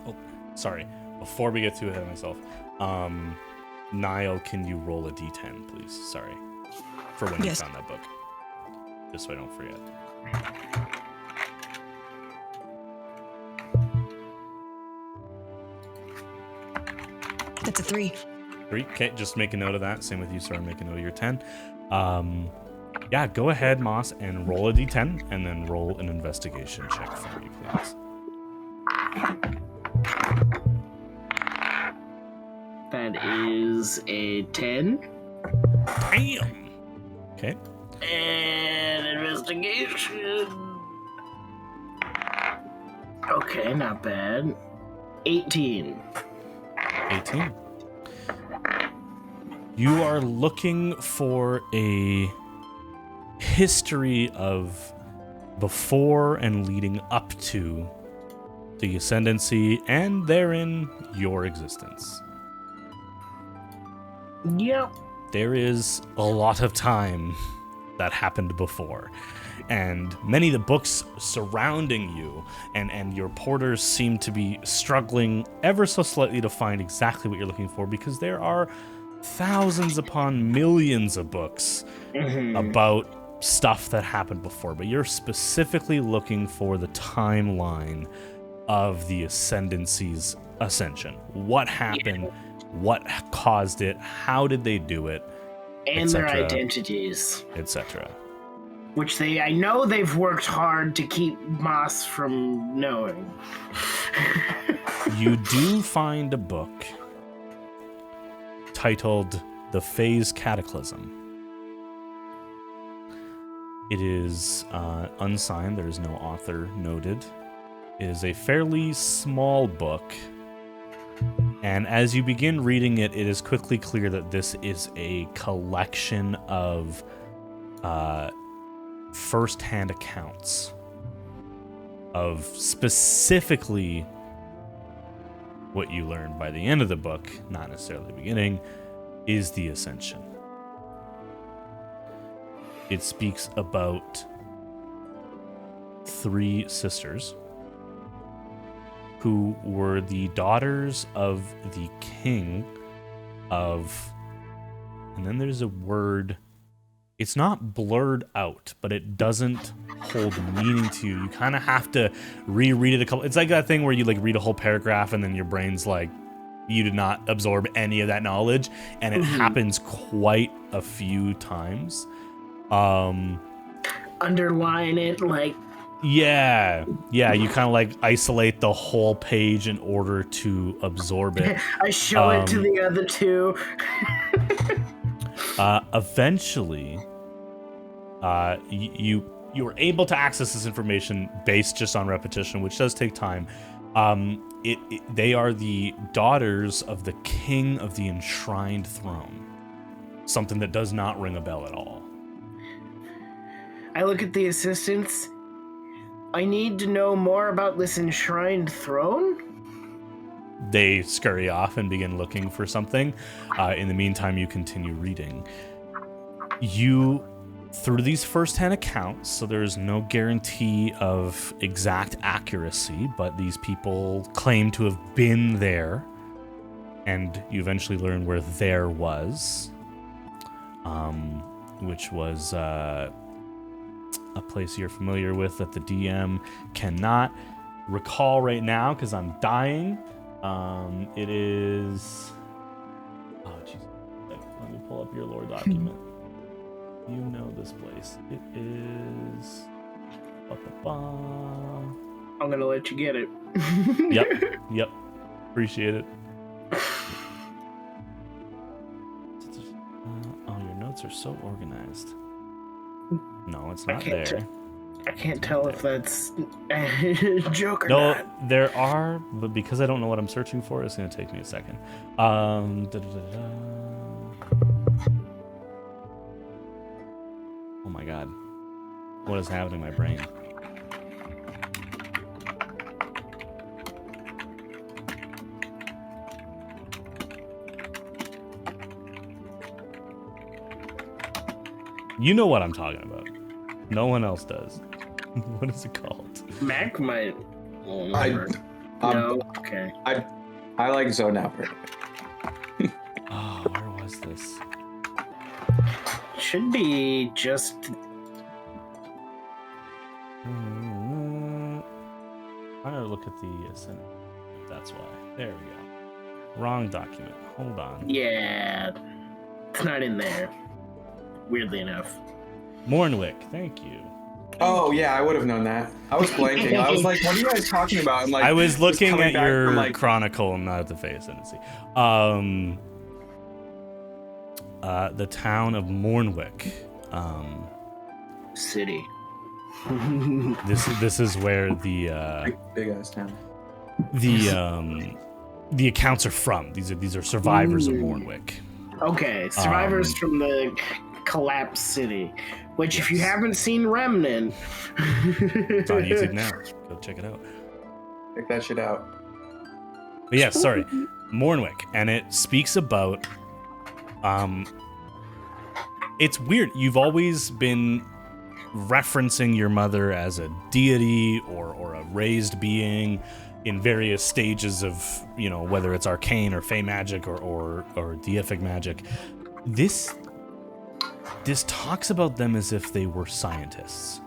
Oh, sorry. Before we get too ahead of myself, Niall, can you roll a d10, please? Sorry. For when you found that book. Just so I don't forget. That's a 3. 3? Okay, just make a note of that. Same with you, Sarah. Make a note of your 10. Yeah, go ahead, Moss, and roll a d10, and then roll an investigation check for me, please. That is a 10. Damn! Okay. And investigation. Okay, not bad. 18. 18. You are looking for a history of before and leading up to the Ascendancy, and therein your existence. Yep. There is a lot of time that happened before, and many of the books surrounding you and your porters seem to be struggling ever so slightly to find exactly what you're looking for, because there are thousands upon millions of books about stuff that happened before, but you're specifically looking for the timeline of the Ascendancy's ascension. What happened? What caused it? How did they do it? And their identities, etc. Which I know they've worked hard to keep Moss from knowing. You do find a book titled The Phase Cataclysm. It is unsigned. There is no author noted. It is a fairly small book. And as you begin reading it, it is quickly clear that this is a collection of first-hand accounts of specifically what you learn by the end of the book, not necessarily the beginning, is the Ascension. It speaks about 3 sisters who were the daughters of the king of... And then there's a word... It's not blurred out, but it doesn't hold meaning to you. You kind of have to reread it a couple... It's like that thing where you like read a whole paragraph and then your brain's like, you did not absorb any of that knowledge. And it happens quite a few times. Underline it, like... Yeah, you kind of like isolate the whole page in order to absorb it. I show it to the other 2. Eventually, you were able to access this information based just on repetition, which does take time. They are the daughters of the king of the enshrined throne. Something that does not ring a bell at all. I look at the assistants. I need to know more about this enshrined throne? They scurry off and begin looking for something. In the meantime, you continue reading. Through these first-hand accounts, so there's no guarantee of exact accuracy, but these people claim to have been there, and you eventually learn where there was, which was a place you're familiar with that the DM cannot recall right now because I'm dying. It is... Oh, jeez. Let me pull up your lore document. You know this place. It is... I'm gonna let you get it. Yep. Appreciate it. Your notes are so organized. No, it's not there. I can't tell if that's a joke or not. No, there are, but because I don't know what I'm searching for, it's going to take me a second. Oh my god. What is happening in my brain? You know what I'm talking about. No one else does. What is it called? Mac might. Okay. I like zone out. Where was this? Should be just. I'm gonna look at the Ascendant. That's why. There we go. Wrong document. Hold on. Yeah, it's not in there. Weirdly enough. Mornwick, thank you. Oh yeah, I would have known that. I was blanking. I was like, "What are you guys talking about?" And like, I was looking at your from, like, chronicle, not at the face. I didn't see. The town of Mornwick. City. This is where the big ass town. The accounts are from. These are survivors of Mornwick. Okay, survivors from the collapsed city. Which, if you haven't seen Remnant, it's on YouTube now. Go check it out. Check that shit out. But yeah, sorry, Mornwick, and it speaks about. It's weird. You've always been referencing your mother as a deity or a raised being in various stages of, whether it's arcane or fey magic or deific magic. This talks about them as if they were scientists.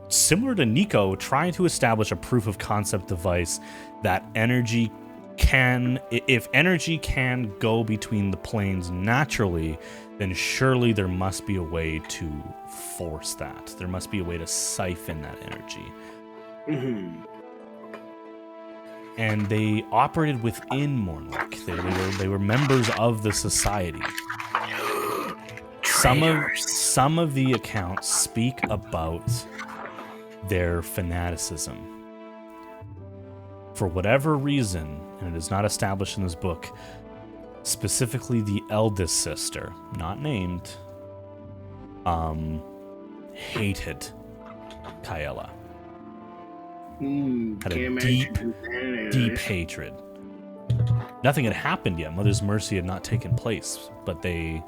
Similar to Nico, trying to establish a proof of concept device that if energy can go between the planes naturally, then surely there must be a way to force that. There must be a way to siphon that energy. And they operated within Mornwick. They were members of the society. some of the accounts speak about their fanaticism. For whatever reason, and it is not established in this book, specifically the eldest sister, not named, hated Kaela. Had a deep hatred. Nothing had happened yet. Mother's Mercy had not taken place, but they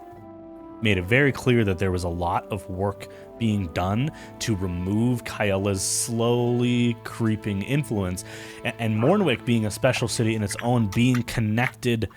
made it very clear that there was a lot of work being done to remove Kaela's slowly creeping influence. And Mornwick, being a special city in its own, being connected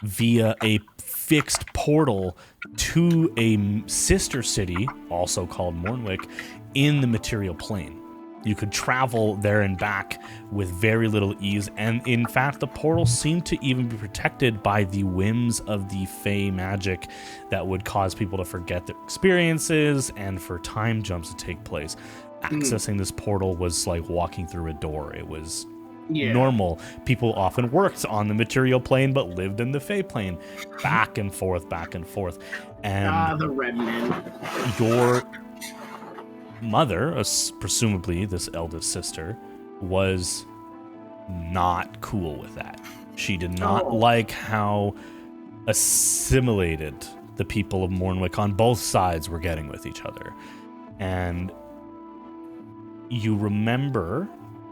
via a fixed portal to a sister city, also called Mornwick, in the material plane. You could travel there and back with very little ease, and in fact, the portal seemed to even be protected by the whims of the Fey magic that would cause people to forget their experiences and for time jumps to take place. Accessing this portal was like walking through a door. It was normal. People often worked on the material plane but lived in the Fey plane, back and forth, back and forth. And the red men. Your mother, presumably this eldest sister, was not cool with that. She did not like how assimilated the people of Mornwick on both sides were getting with each other. And you remember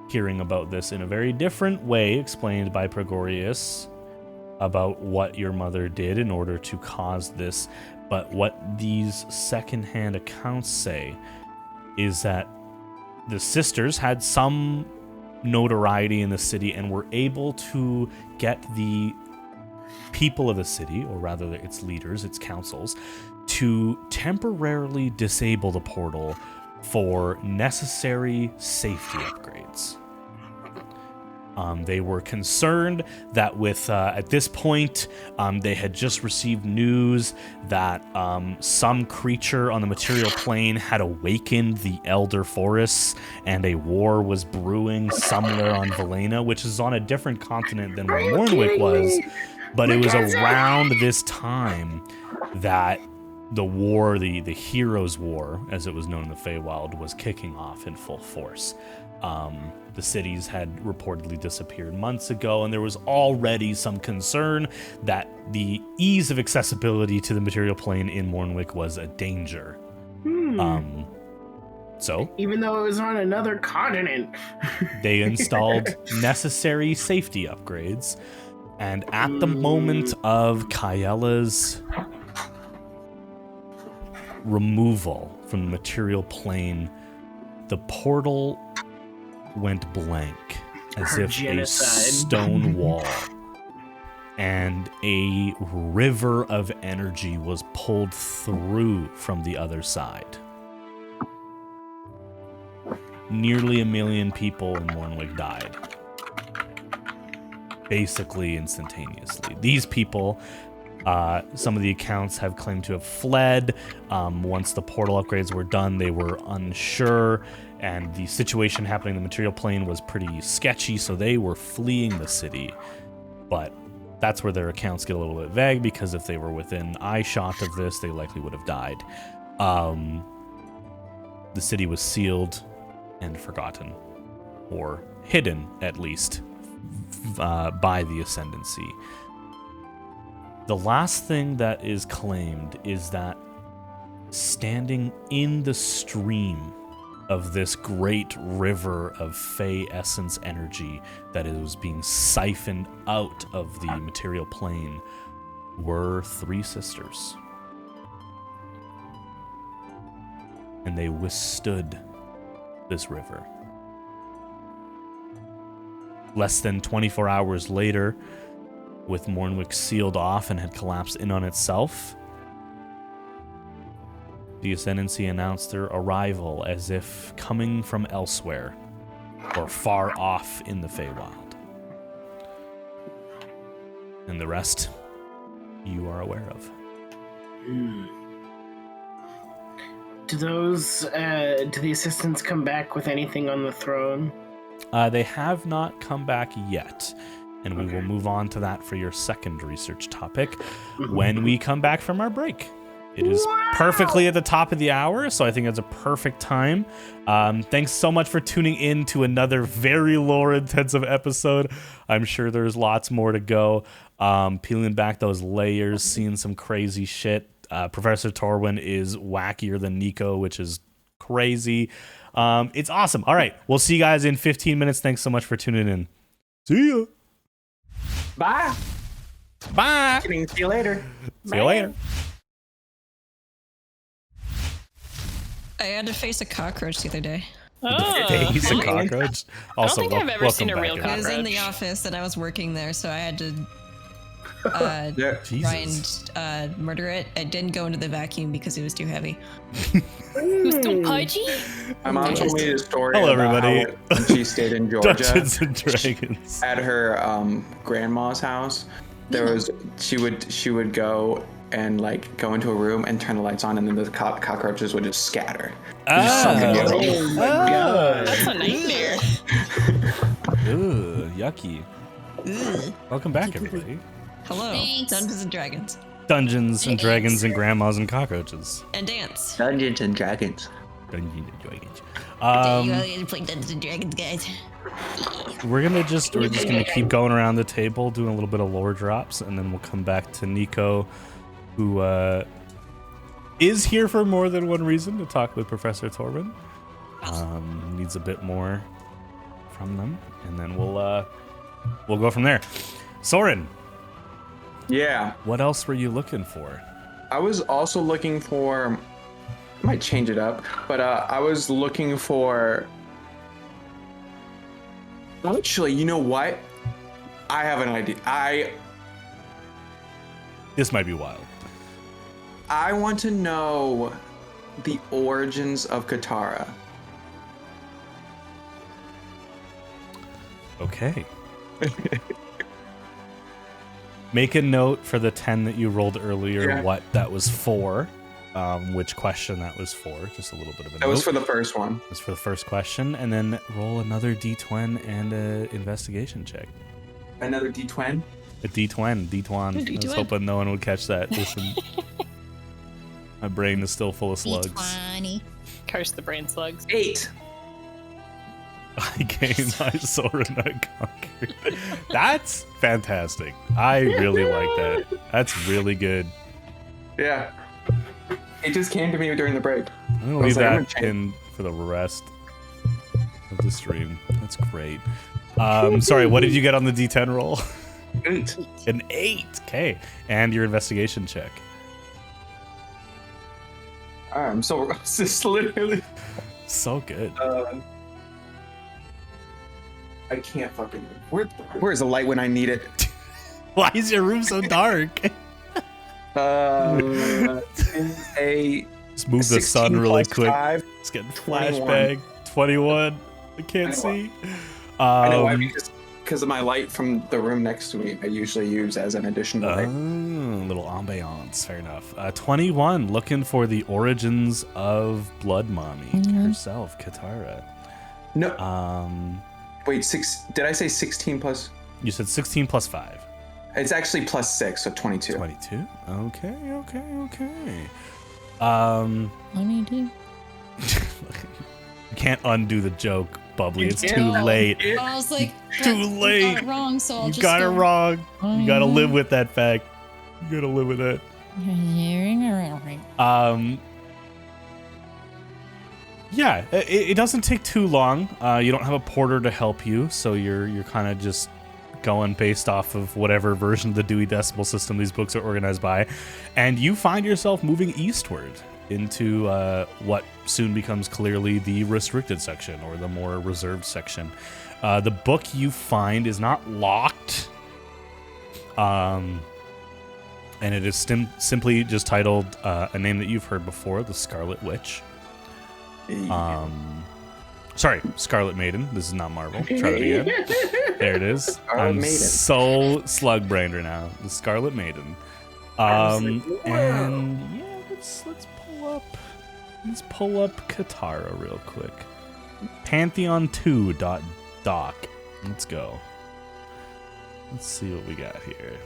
hearing about this in a very different way explained by Gregorius about what your mother did in order to cause this. But what these secondhand accounts say is that the sisters had some notoriety in the city and were able to get the people of the city, or rather its leaders, its councils, to temporarily disable the portal for necessary safety upgrades. They were concerned that with, at this point, they had just received news that some creature on the material plane had awakened the Elder Forests and a war was brewing somewhere on Valena, which is on a different continent than where Mornwick was. But it was around this time that the war, the Heroes' War, as it was known in the Feywild, was kicking off in full force. The cities had reportedly disappeared months ago, and there was already some concern that the ease of accessibility to the material plane in Mornwick was a danger. So, even though it was on another continent, they installed necessary safety upgrades, and at the moment of Kaela's removal from the material plane, the portal went blank, as if a stone wall and a river of energy was pulled through from the other side. Nearly 1 million people in Mornwick died, basically instantaneously. These people, some of the accounts have claimed to have fled. Once the portal upgrades were done, they were unsure, and the situation happening in the material plane was pretty sketchy, so they were fleeing the city. But that's where their accounts get a little bit vague, because if they were within eyeshot of this, they likely would have died. The city was sealed and forgotten, or hidden at least, by the Ascendancy. The last thing that is claimed is that standing in the stream of this great river of Fey essence energy that was being siphoned out of the material plane were 3 sisters. And they withstood this river. Less than 24 hours later, with Mornwick sealed off and had collapsed in on itself, the Ascendancy announced their arrival as if coming from elsewhere, or far off in the Feywild. And the rest, you are aware of. Do the assistants come back with anything on the throne? They have not come back yet. And we will move on to that for your second research topic when we come back from our break. It is perfectly at the top of the hour, so I think that's a perfect time. Thanks so much for tuning in to another very lore-intensive episode. I'm sure there's lots more to go. Peeling back those layers, seeing some crazy shit. Professor Torwin is wackier than Nico, which is crazy. It's awesome. All right, we'll see you guys in 15 minutes. Thanks so much for tuning in. See ya. Bye. Bye. See you later. See you later. I had to face a cockroach the other day. Oh, He's a cockroach. Also, think I've ever seen a real It cockroach. was in the office and I was working there, so I had to Jesus. try and murder it. I didn't go into the vacuum because it was too heavy. It was too pudgy. My mom told me a story. Hello, about everybody. how when she stayed in Georgia Dungeons and Dragons. at her grandma's house. There was she would go and like go into a room and turn the lights on, and then the cockroaches would just scatter. Oh my god. That's a nightmare. Ugh, yucky. Ugh. Welcome back, everybody. Hello, Thanks. Dungeons and Dragons. Dungeons and Dragons and Grandmas and Cockroaches. And dance. Dungeons and Dragons. Dungeons and Dragons. You play Dungeons and Dragons, guys. We're just gonna keep going around the table, doing a little bit of lore drops, and then we'll come back to Nico, who is here for more than one reason to talk with Professor Torben. Needs a bit more from them, and then we'll go from there. Soren, Yeah. what else were you looking for? I was also looking for. I might change it up, but I was looking for. Actually, you know what? I have an idea. This might be wild. I want to know the origins of Katara. Okay. Make a note for the 10 that you rolled earlier, Yeah. what that was for, which question that was for. Just a little bit of a That note. was for the first one. That's for the first question, and then roll another D20 and a investigation check. Another D20. A D20, D20. I was hoping no one would catch that. Listen, my brain is still full of slugs. D20. Curse the brain slugs. 8. I came, I saw, and I conquered. That's fantastic. I really like that. That's really good. Yeah. It just came to me during the break. I'm gonna I leave was like, I'm that gonna in for the rest of the stream. That's great. Sorry, what did you get on the D10 roll? 8. An 8. Okay, and your investigation check. I'm so just literally. So good. I can't fucking. Where's the light when I need it? Why is your room so dark? A Just move the 16 sun really plus quick. 5. It's getting 21. flashbang. 21. I can't see. I know why, because of my light from the room next to me. I usually use as an additional light. Little ambiance. Fair enough. 21. Looking for the origins of Blood Mommy herself, Katara. No. Wait, 6. Did I say 16 plus? You said 16 plus 5. It's actually plus 6, so 22. 22. Okay. $22. You can't undo the joke, Bubbly. It's too can't. late. I was like, Too you late. got it wrong, so I'll You just got it go. wrong. You gotta live with that fact. You gotta live with it. Yeah, it doesn't take too long. You don't have a porter to help you, so you're kind of just going based off of whatever version of the Dewey Decimal System these books are organized by, and you find yourself moving eastward into what soon becomes clearly the restricted section, or the more reserved section. The book you find is not locked, and it is simply just titled a name that you've heard before, The Scarlet Witch. Sorry, Scarlet Maiden. This is not Marvel. Try that again. There it is. Scarlet Maiden. So slug-brained right now. The Scarlet Maiden. And yeah, let's pull up Katara real quick. Pantheon2.doc. Let's go. Let's see what we got here.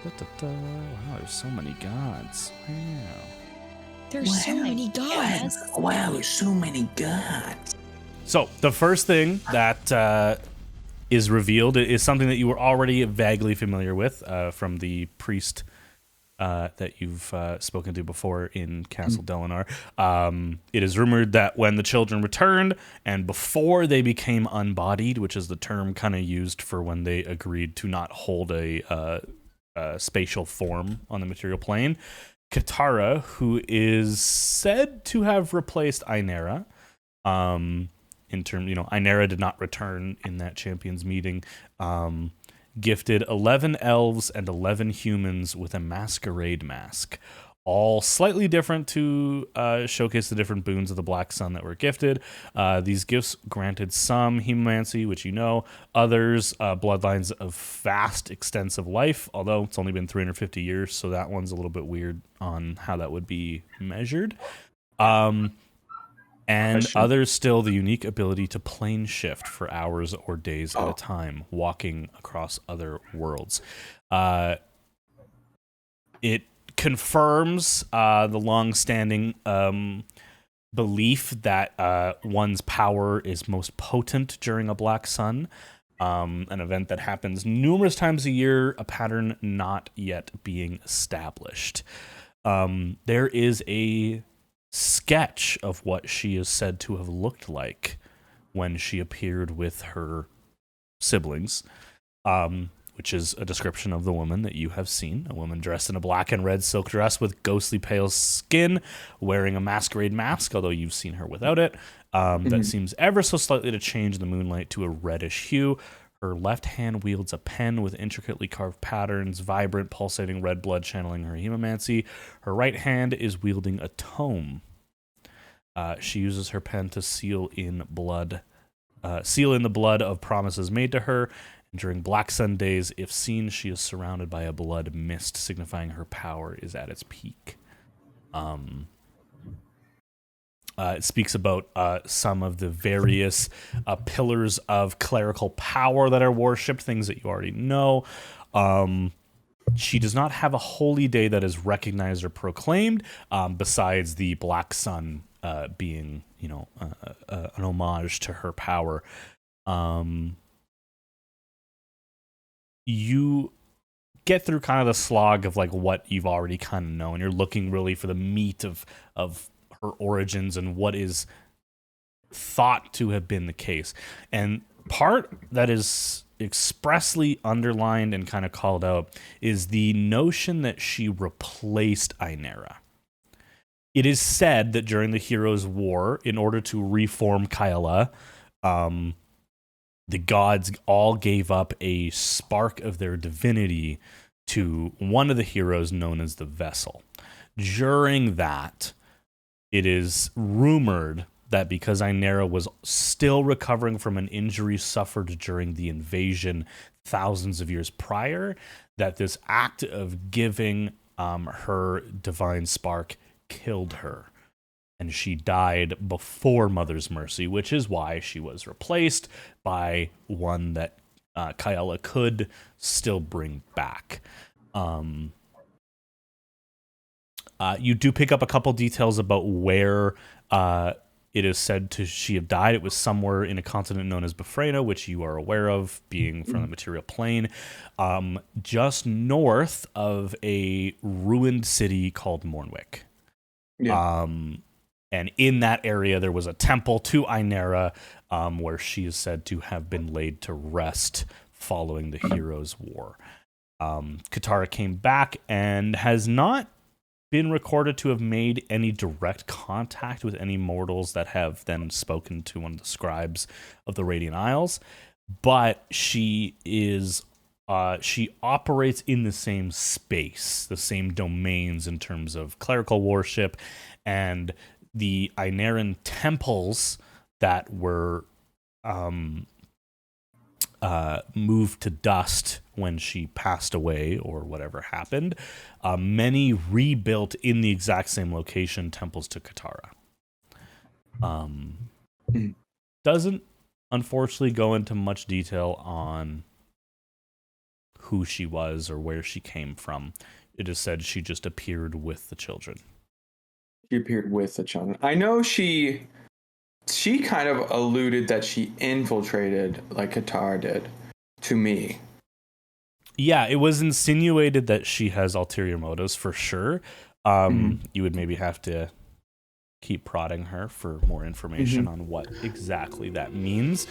Wow, there's so many gods. Wow. There's so many gods. Wow, there's so many gods. So the first thing that is revealed is something that you were already vaguely familiar with from the priest that you've spoken to before in Castle Delinar. It is rumored that when the children returned and before they became unbodied, which is the term kind of used for when they agreed to not hold a spatial form on the material plane, Katara, who is said to have replaced Ainera, Ainera did not return in that champions meeting, gifted 11 elves and 11 humans with a masquerade mask, all slightly different to showcase the different boons of the Black Sun that were gifted. These gifts granted some hemomancy, which you know, others bloodlines of vast, extensive life, although it's only been 350 years, so that one's a little bit weird on how that would be measured. And others still the unique ability to plane shift for hours or days at a time, walking across other worlds. It confirms the long-standing belief that one's power is most potent during a Black Sun, an event that happens numerous times a year, a pattern not yet being established. There is a sketch of what she is said to have looked like when she appeared with her siblings, which is a description of the woman that you have seen, a woman dressed in a black and red silk dress with ghostly pale skin, wearing a masquerade mask, although you've seen her without it, that seems ever so slightly to change in the moonlight to a reddish hue. Her left hand wields a pen with intricately carved patterns, vibrant, pulsating red blood channeling her hemomancy. Her right hand is wielding a tome. She uses her pen to seal in the blood of promises made to her. And during Black Sun days, if seen, she is surrounded by a blood mist, signifying her power is at its peak. It speaks about some of the various pillars of clerical power that are worshipped, things that you already know. She does not have a holy day that is recognized or proclaimed, besides the Black Sun being, an homage to her power. You get through kind of the slog of like what you've already kind of known. You're looking really for the meat of her origins and what is thought to have been the case. And part that is expressly underlined and kind of called out is the notion that she replaced Ainera. It is said that during the Heroes' War, in order to reform Kyla, the gods all gave up a spark of their divinity to one of the heroes known as the Vessel. During that, it is rumored that because Ainera was still recovering from an injury suffered during the invasion thousands of years prior, that this act of giving her divine spark killed her. And she died before Mother's Mercy, which is why she was replaced by one that Kyla could still bring back. You do pick up a couple details about where it is said to she have died. It was somewhere in a continent known as Befrena, which you are aware of, being from the material plane, just north of a ruined city called Mornwick. Yeah. And in that area, there was a temple to Ainera, where she is said to have been laid to rest following the Heroes' War. Katara came back and has not been recorded to have made any direct contact with any mortals that have then spoken to one of the scribes of the Radiant Isles, but she is she operates in the same space, the same domains in terms of clerical worship, and the Aineran temples that were moved to dust when she passed away or whatever happened, many rebuilt in the exact same location temples to Katara. Doesn't unfortunately go into much detail on who she was or where she came from. It is said she just appeared with the children. She appeared with the children. I know she kind of alluded that she infiltrated, like Katara did, to me. Yeah, it was insinuated that she has ulterior motives for sure. You would maybe have to keep prodding her for more information on what exactly that means.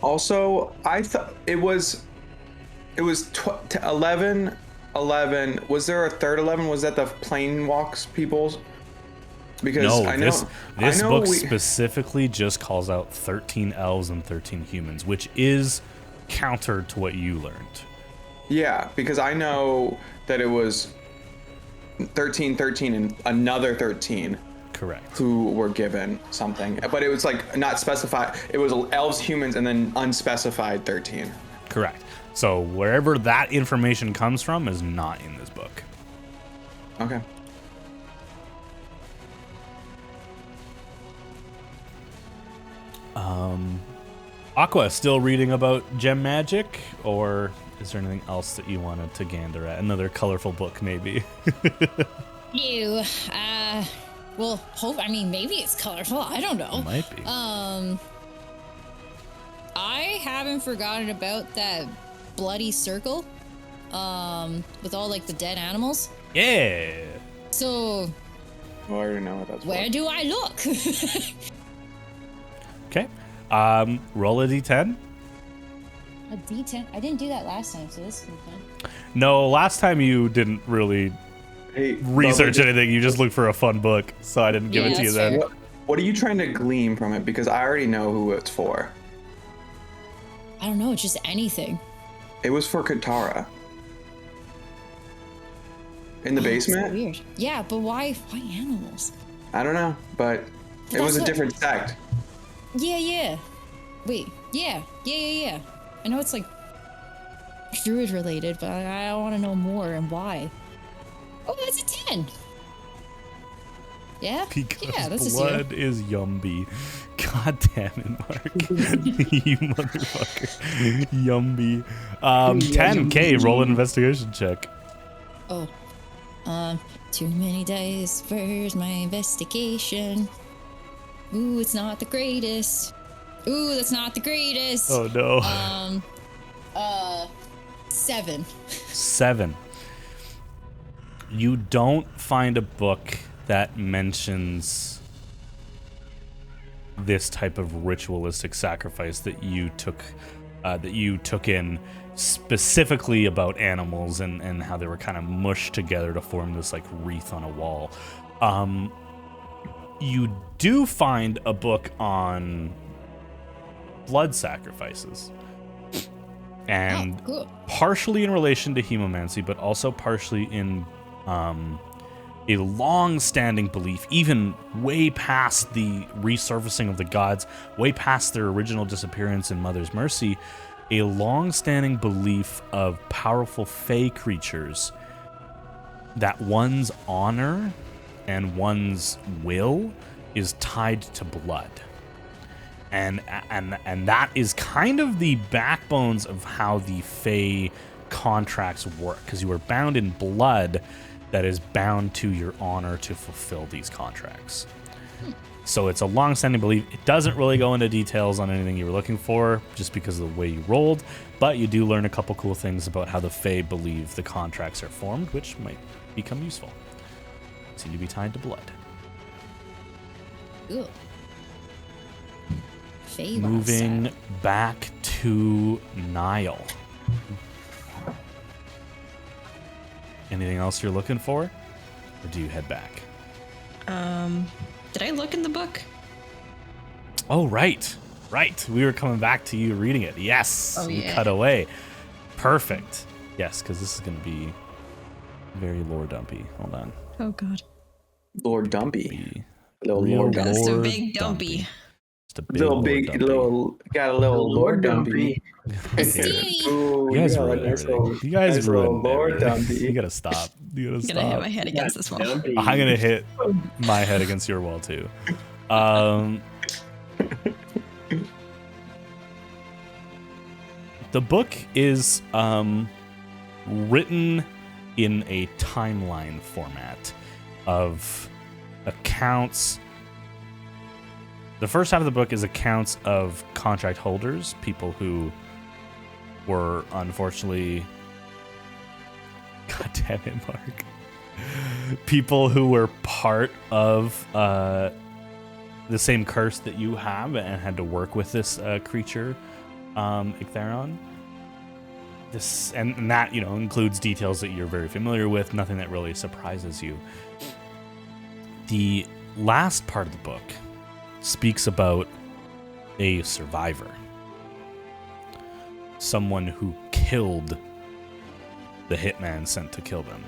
Also, I thought it was 11. Was there a third 11? Was that the plane walks peoples? Because no, I know this book specifically just calls out 13 elves and 13 humans, which is counter to what you learned. Yeah, because I know that it was 13, and another 13. Correct. Who were given something, but it was like not specified. It was elves, humans, and then unspecified 13. Correct. So wherever that information comes from is not in this book. Okay. Aqua, still reading about gem magic, or is there anything else that you wanted to gander at? Another colorful book, maybe. Ew. Well, maybe it's colorful. I don't know. It might be. I haven't forgotten about that bloody circle, with all like the dead animals. Yeah. So. Well, I already know what that's. Where do I look? Okay. Roll a d10. A d10? I didn't do that last time, so this is fun. No, last time you didn't really research anything. You just looked for a fun book, so I didn't give it to you then. What are you trying to glean from it? Because I already know who it's for. I don't know. It's just anything. It was for Katara. In the basement? That's so weird. Yeah, but why animals? I don't know, but it was a different sect. Yeah. Wait, yeah. I know it's like druid related, but I want to know more and why. Oh, that's a 10. Yeah? Because that's blood is Yumby. God damn it, Mark. You motherfucker. Yumby. 10K, roll an investigation check. Oh. Too many dice. Where's my investigation? Ooh, it's not the greatest. Ooh, that's not the greatest. Oh, no. 7. 7. You don't find a book that mentions this type of ritualistic sacrifice that you took in, specifically about animals and how they were kind of mushed together to form this like wreath on a wall. You do find a book on blood sacrifices, and partially in relation to hemomancy, but also partially in a long-standing belief, even way past the resurfacing of the gods, way past their original disappearance in Mother's Mercy, a long-standing belief of powerful fae creatures that one's honor and one's will is tied to blood. And that is kind of the backbones of how the fae contracts work, because you are bound in blood that is bound to your honor to fulfill these contracts. So it's a long-standing belief. It doesn't really go into details on anything you were looking for, just because of the way you rolled, but you do learn a couple cool things about how the fae believe the contracts are formed, which might become useful. Seem to be tied to blood. Ooh. Moving back to Nile. Anything else you're looking for? Or do you head back? Did I look in the book? Oh, right. We were coming back to you reading it. Yes. Oh, yeah. We cut away. Perfect. Yes, because this is going to be very lore dumpy. Hold on. Oh, God. Lord Dumpy. Little Lord Dumpy. That's a big dumpy. Just a big Lord Dumpy. Got a little Lord Dumpy. You guys ruined everything. You guys ruined everything. You gotta stop. I'm gonna hit my head against this wall. I'm gonna hit my head against your wall too. The book is written in a timeline format of accounts. The first half of the book is accounts of contract holders, people who were unfortunately... God damn it, Mark. People who were part of the same curse that you have and had to work with this creature, Ichtheron. This and that, you know, includes details that you're very familiar with, nothing that really surprises you. The last part of the book speaks about a survivor. Someone who killed the hitman sent to kill them,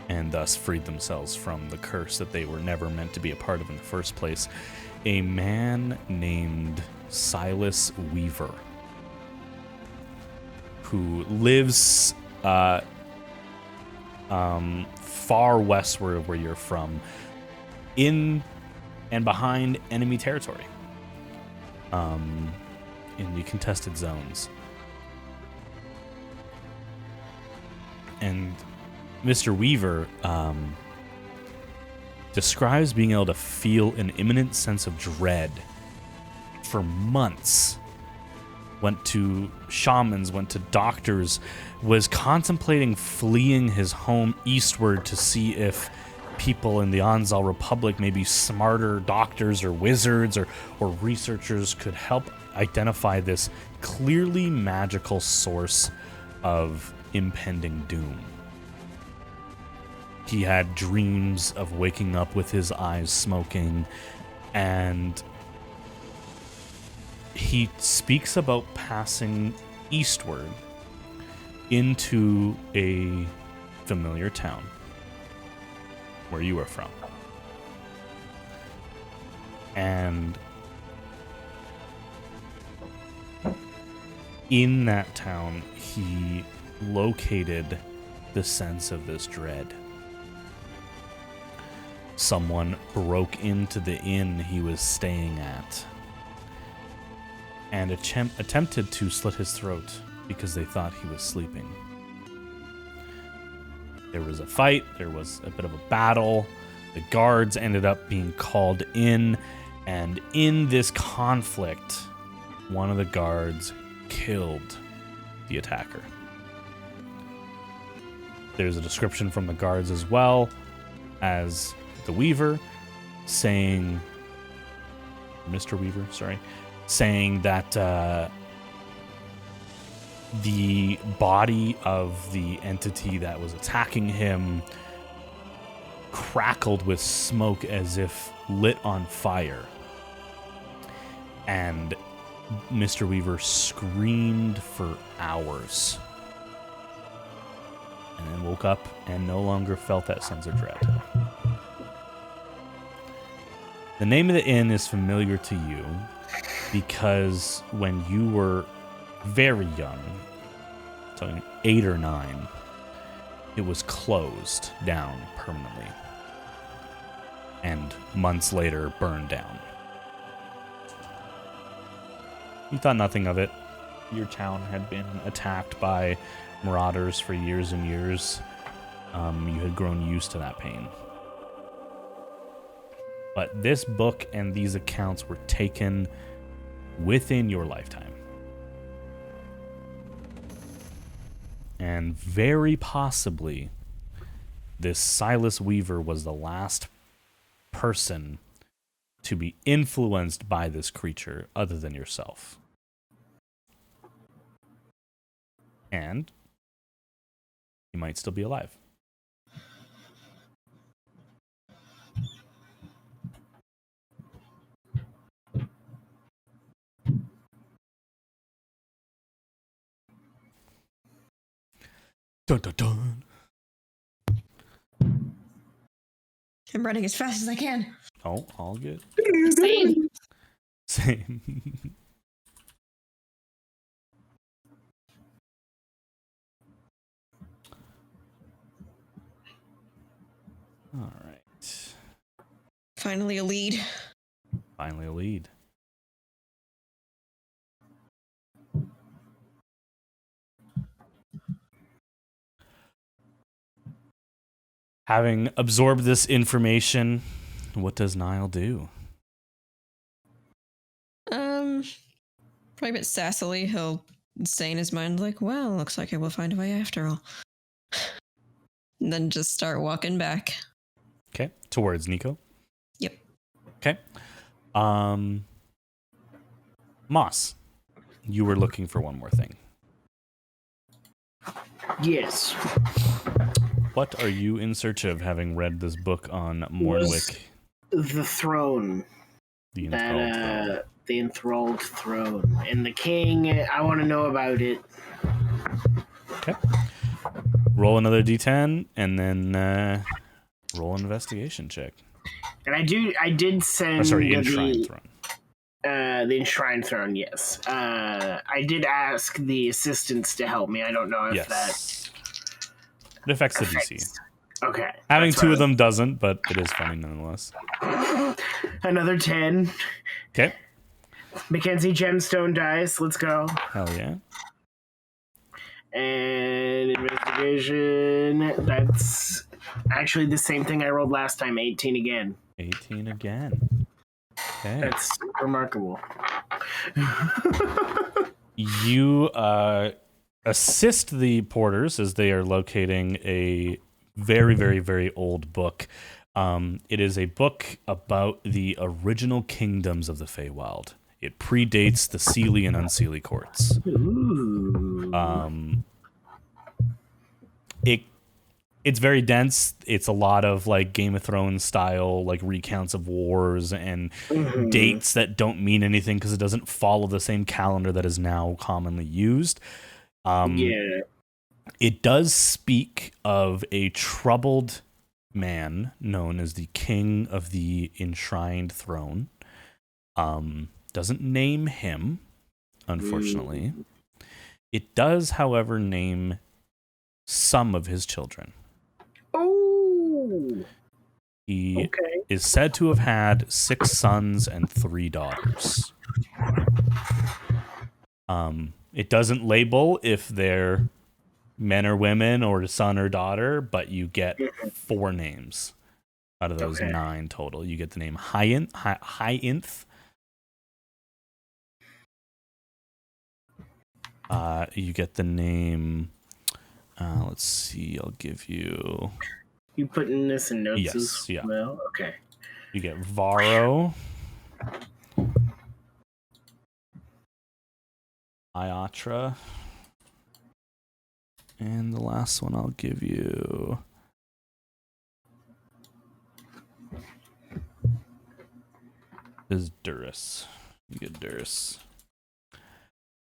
and thus freed themselves from the curse that they were never meant to be a part of in the first place. A man named Silas Weaver, who lives far westward of where you're from, in and behind enemy territory, in the contested zones. And Mr. Weaver describes being able to feel an imminent sense of dread for months. Went to shamans, went to doctors, was contemplating fleeing his home eastward to see if people in the Anzal Republic, maybe smarter doctors or wizards or researchers, could help identify this clearly magical source of impending doom. He had dreams of waking up with his eyes smoking, and he speaks about passing eastward into a familiar town where you are from. And in that town, he located the sense of this dread. Someone broke into the inn he was staying at and attempted to slit his throat because they thought he was sleeping. There was a fight, there was a bit of a battle, the guards ended up being called in, and in this conflict, one of the guards killed the attacker. There's a description from the guards as well as the Weaver saying, Mr. Weaver, sorry, saying that the body of the entity that was attacking him crackled with smoke as if lit on fire. And Mr. Weaver screamed for hours. And then woke up and no longer felt that sense of dread. The name of the inn is familiar to you because when you were very young, so 8 or 9, it was closed down permanently. And months later, burned down. You thought nothing of it. Your town had been attacked by marauders for years and years. You had grown used to that pain. But this book and these accounts were taken within your lifetime. And very possibly, this Silas Weaver was the last person to be influenced by this creature other than yourself. And he might still be alive. Dun, dun, dun. I'm running as fast as I can. Oh, all good. Same. Same. All right. Finally a lead. Finally a lead. Having absorbed this information, what does Niall do? Probably a bit sassily, he'll say in his mind, like, well, looks like I will find a way after all. And then just start walking back. Okay, towards Nico. Yep. Okay. Moss, you were looking for one more thing. Yes. What are you in search of, having read this book on Mornwick? The throne. The enthralled throne. The enthralled throne. And the king, I want to know about it. Okay. Roll another d10, and then roll an investigation check. And I did send Enshrined Throne. The Enshrined Throne, yes. I did ask the assistants to help me. I don't know if It affects the DC. Okay. Having two of them doesn't, but it is funny nonetheless. Another 10. Okay. Mackenzie gemstone dice. Let's go. Hell yeah. And investigation. That's actually the same thing I rolled last time. 18 again. 18 again. Okay. That's remarkable. You assist the porters as they are locating a very, very, very old book. It is a book about the original kingdoms of the Feywild. It predates the Seelie and Unseelie courts. Ooh. It's very dense. It's a lot of like Game of Thrones style, like recounts of wars and dates that don't mean anything because it doesn't follow the same calendar that is now commonly used. It does speak of a troubled man known as the King of the Enshrined Throne. Doesn't name him, unfortunately. It does, however, name some of his children. Oh! He is said to have had 6 sons and 3 daughters. It doesn't label if they're men or women or son or daughter, but you get 4 names out of those 9 total. You get the name Hyacinth. You get the name... let's see, I'll give you... You putting this in notes as well? Okay. You get Varro. Iatra. And the last one I'll give you is Duris. You get Duris.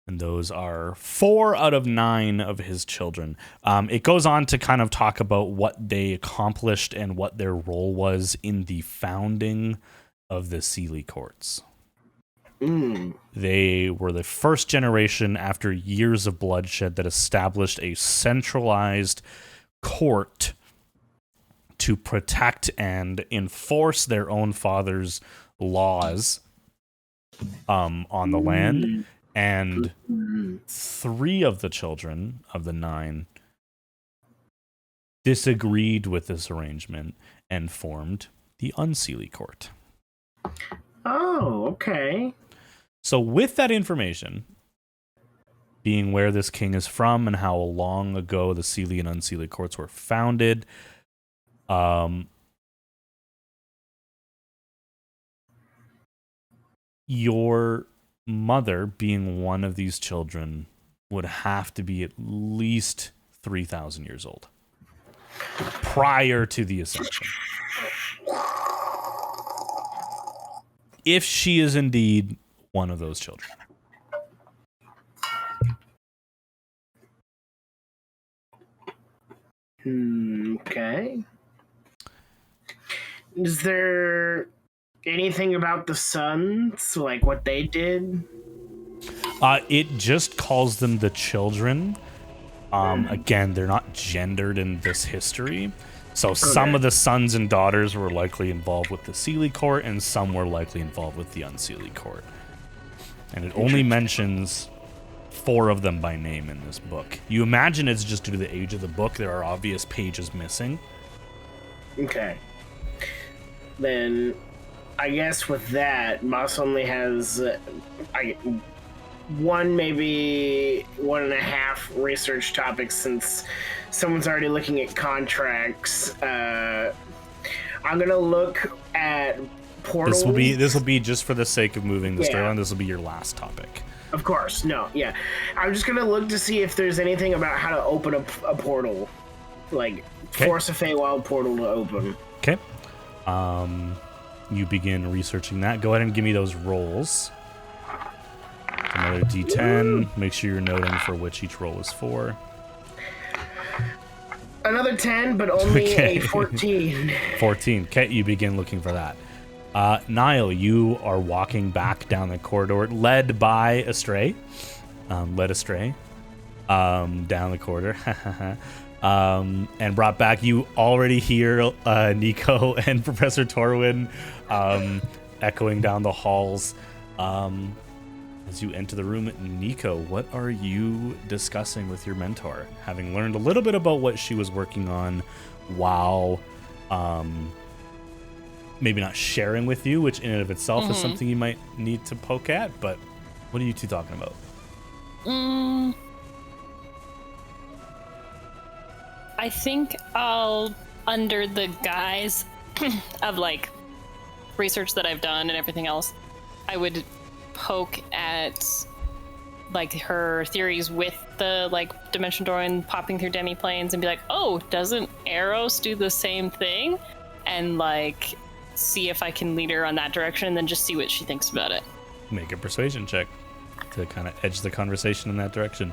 And those are 4 out of 9 of his children. It goes on to kind of talk about what they accomplished and what their role was in the founding of the Seelie courts. They were the first generation after years of bloodshed that established a centralized court to protect and enforce their own father's laws on the land. And 3 of the children of the 9 disagreed with this arrangement and formed the Unseelie court. Oh, okay. So with that information, being where this king is from and how long ago the Seelie and Unseelie courts were founded, your mother, being one of these children, would have to be at least 3,000 years old prior to the Ascension. If she is indeed one of those children. Okay. Is there anything about the sons, like what they did? It just calls them the children. Again, they're not gendered in this history. So some of the sons and daughters were likely involved with the Seelie court, and some were likely involved with the Unseelie court. And it only mentions 4 of them by name in this book. You imagine it's just due to the age of the book. There are obvious pages missing. Okay. Then, I guess with that, Moss only has maybe 1.5 research topics since someone's already looking at contracts. I'm gonna look at portals. This will be just for the sake of moving the story on. This will be your last topic. Of course, no, yeah. I'm just gonna look to see if there's anything about how to open a portal, like force a Feywild portal to open. Okay. You begin researching that. Go ahead and give me those rolls. Another D10. Make sure you're noting for which each roll is for. Another 10, but only a 14. 14. Okay, you begin looking for that. Niall, you are walking back down the corridor, led by Astraye. Led Astraye down the corridor. And brought back, you already hear Nico and Professor Torwin echoing down the halls. As you enter the room, Nico, what are you discussing with your mentor? Having learned a little bit about what she was working on while maybe not sharing with you, which in and of itself is something you might need to poke at, but what are you two talking about? I think I'll, under the guise of like research that I've done and everything else, I would poke at like her theories with the like dimension door and popping through demi-planes and be like, oh, doesn't Eros do the same thing? And like see if I can lead her on that direction and then just see what she thinks about it. Make a persuasion check to kind of edge the conversation in that direction.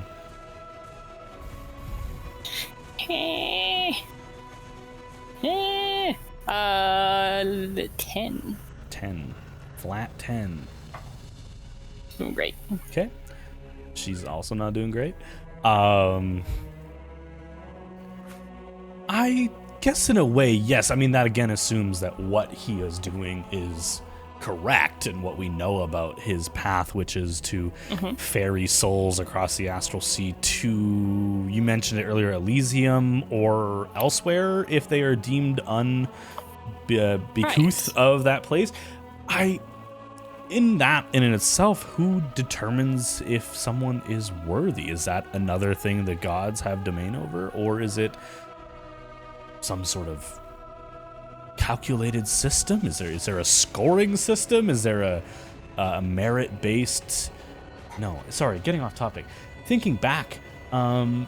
10. 10. Flat 10. Doing great. Okay. She's also not doing great. I guess in a way, yes. I mean, that again assumes that what he is doing is correct and what we know about his path, which is to ferry souls across the astral sea to, you mentioned it earlier, Elysium or elsewhere if they are deemed uncouth of that place. In itself, who determines if someone is worthy? Is that another thing the gods have domain over, or is it some sort of calculated system? Is there a scoring system? Is there a merit-based? No, sorry, getting off topic. Thinking back, I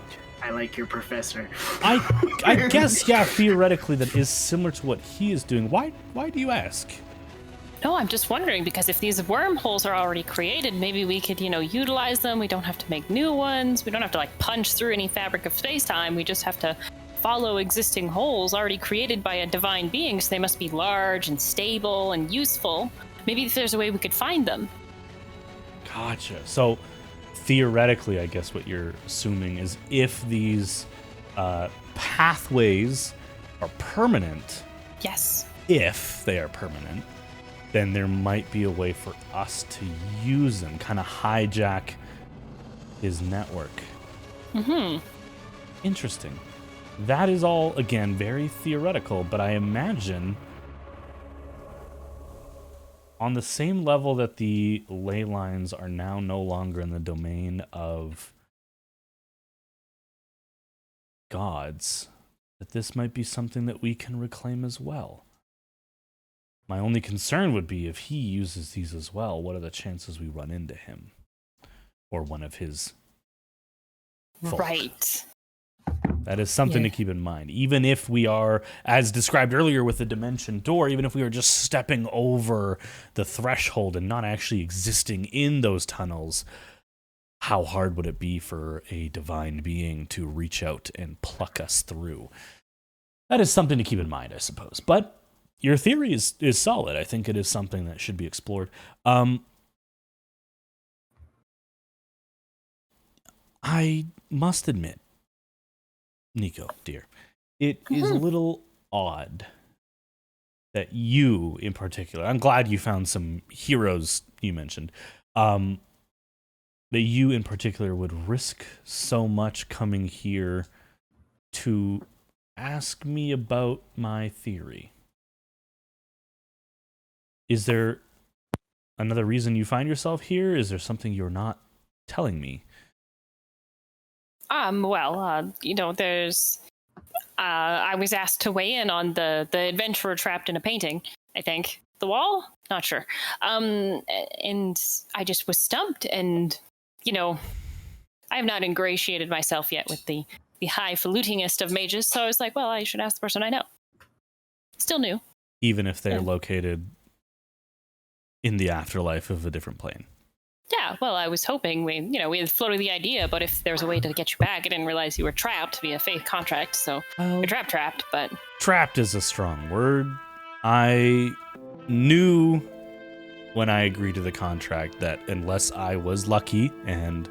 like your professor. I guess, yeah, theoretically that is similar to what he is doing. Why do you ask? No, I'm just wondering, because if these wormholes are already created, maybe we could, utilize them. We don't have to make new ones. We don't have to, punch through any fabric of space-time. We just have to follow existing holes already created by a divine being, so they must be large and stable and useful. Maybe if there's a way we could find them. Gotcha. So, theoretically, I guess what you're assuming is if these pathways are permanent... Yes. If they are permanent... then there might be a way for us to use them, kind of hijack his network. Interesting. That is all, again, very theoretical, but I imagine on the same level that the ley lines are now no longer in the domain of gods, that this might be something that we can reclaim as well. My only concern would be if he uses these as well, what are the chances we run into him? Or one of his folk? Right. That is something to keep in mind. Even if we are, as described earlier with the dimension door, even if we are just stepping over the threshold and not actually existing in those tunnels, how hard would it be for a divine being to reach out and pluck us through? That is something to keep in mind, I suppose. But your theory is solid. I think it is something that should be explored. I must admit, Nico, dear, it is a little odd that you, in particular, I'm glad you found some heroes you mentioned, that you, in particular, would risk so much coming here to ask me about my theory. Is there another reason you find yourself here? Is there something you're not telling me? There's... I was asked to weigh in on the adventurer trapped in a painting, I think. The wall? Not sure. And I just was stumped, and, I have not ingratiated myself yet with the highfalutinist of mages, so I was like, well, I should ask the person I know. Still new. Even if they're located in the afterlife of a different plane. Yeah, well, I was hoping we had floated the idea, but if there's a way to get you back, I didn't realize you were trapped via fake contract, so you're trapped, but... Trapped is a strong word. I knew when I agreed to the contract that unless I was lucky and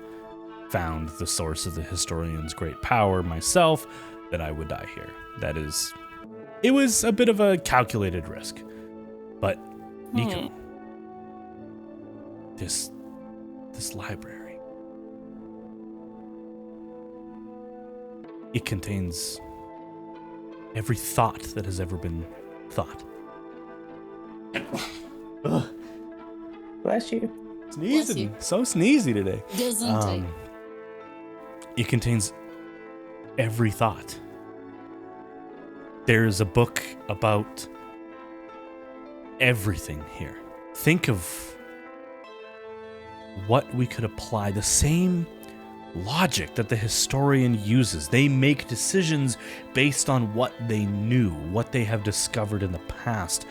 found the source of the historian's great power myself, that I would die here. It was a bit of a calculated risk. But, Nico, this library, it contains every thought that has ever been thought. Ugh. Bless you. Sneezing. So sneezy today. It contains every thought. There's a book about everything here. Think of what we could apply, the same logic that the historian uses. They make decisions based on what they knew, what they have discovered in the past.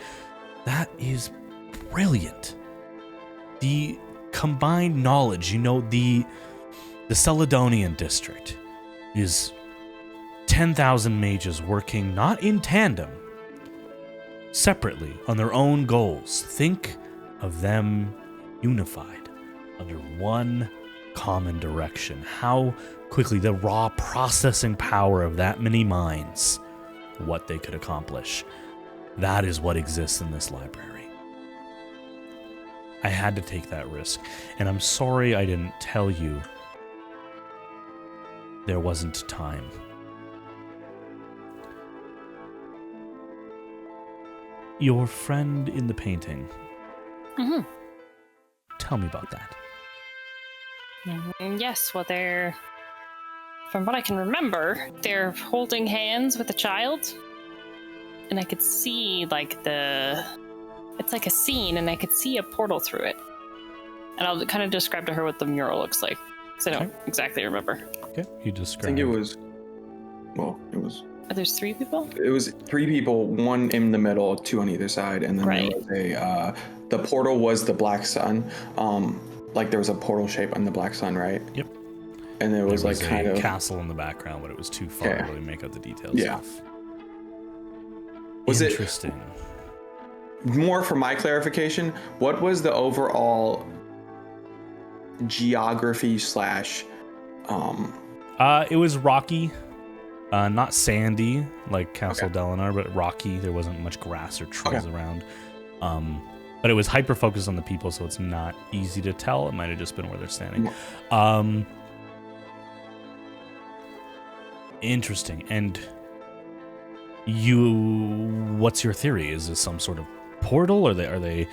That is brilliant. The combined knowledge, the Celadonian district is 10,000 mages working not in tandem, separately on their own goals. Think of them unified under one common direction. How quickly the raw processing power of that many minds, what they could accomplish. That is what exists in this library. I had to take that risk, and I'm sorry I didn't tell you. There wasn't time. Your friend in the painting. Mm-hmm. Tell me about that. Yes, well, from what I can remember, they're holding hands with a child. And I could see, it's like a scene, and I could see a portal through it. And I'll kind of describe to her what the mural looks like, because I don't exactly remember. Okay, you describe. I think it was... There's 3 people? It was 3 people, 1 in the middle, 2 on either side, and then there was the portal was the black sun. There was a portal shape on the black sun, right? Yep. And there was kind of castle in the background, but it was too far to really make out the details. Yeah. Was interesting. More for my clarification, what was the overall geography / it was rocky. Not sandy like Castle Delinar, but rocky. There wasn't much grass or trees around. But it was hyper-focused on the people, so it's not easy to tell. It might have just been where they're standing. Interesting. And what's your theory? Is this some sort of portal? Are they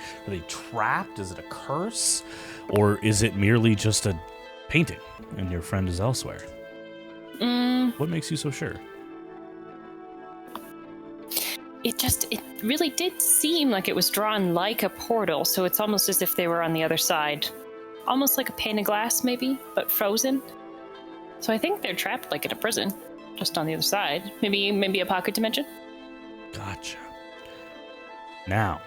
trapped? Is it a curse? Or is it merely just a painting and your friend is elsewhere? What makes you so sure? It really did seem like it was drawn like a portal, so it's almost as if they were on the other side. Almost like a pane of glass, maybe, but frozen. So I think they're trapped like in a prison, just on the other side. Maybe a pocket dimension? Gotcha. Now,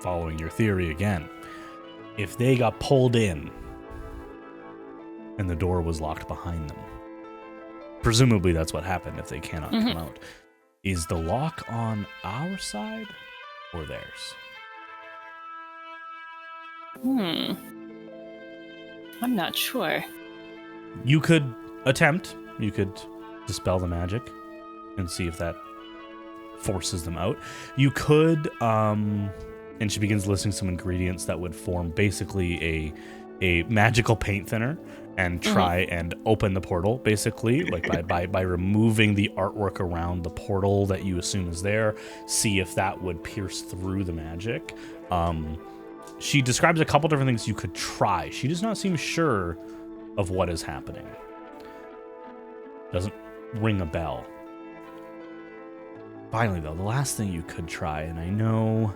following your theory again, if they got pulled in and the door was locked behind them, presumably that's what happened if they cannot come out. Is the lock on our side or theirs? I'm not sure. You could attempt. You could dispel the magic and see if that forces them out. You could, and she begins listing some ingredients that would form basically a magical paint thinner and try and open the portal, basically, like by removing the artwork around the portal that you assume is there, see if that would pierce through the magic. She describes a couple different things you could try. She does not seem sure of what is happening. Doesn't ring a bell. Finally, though, the last thing you could try, and I know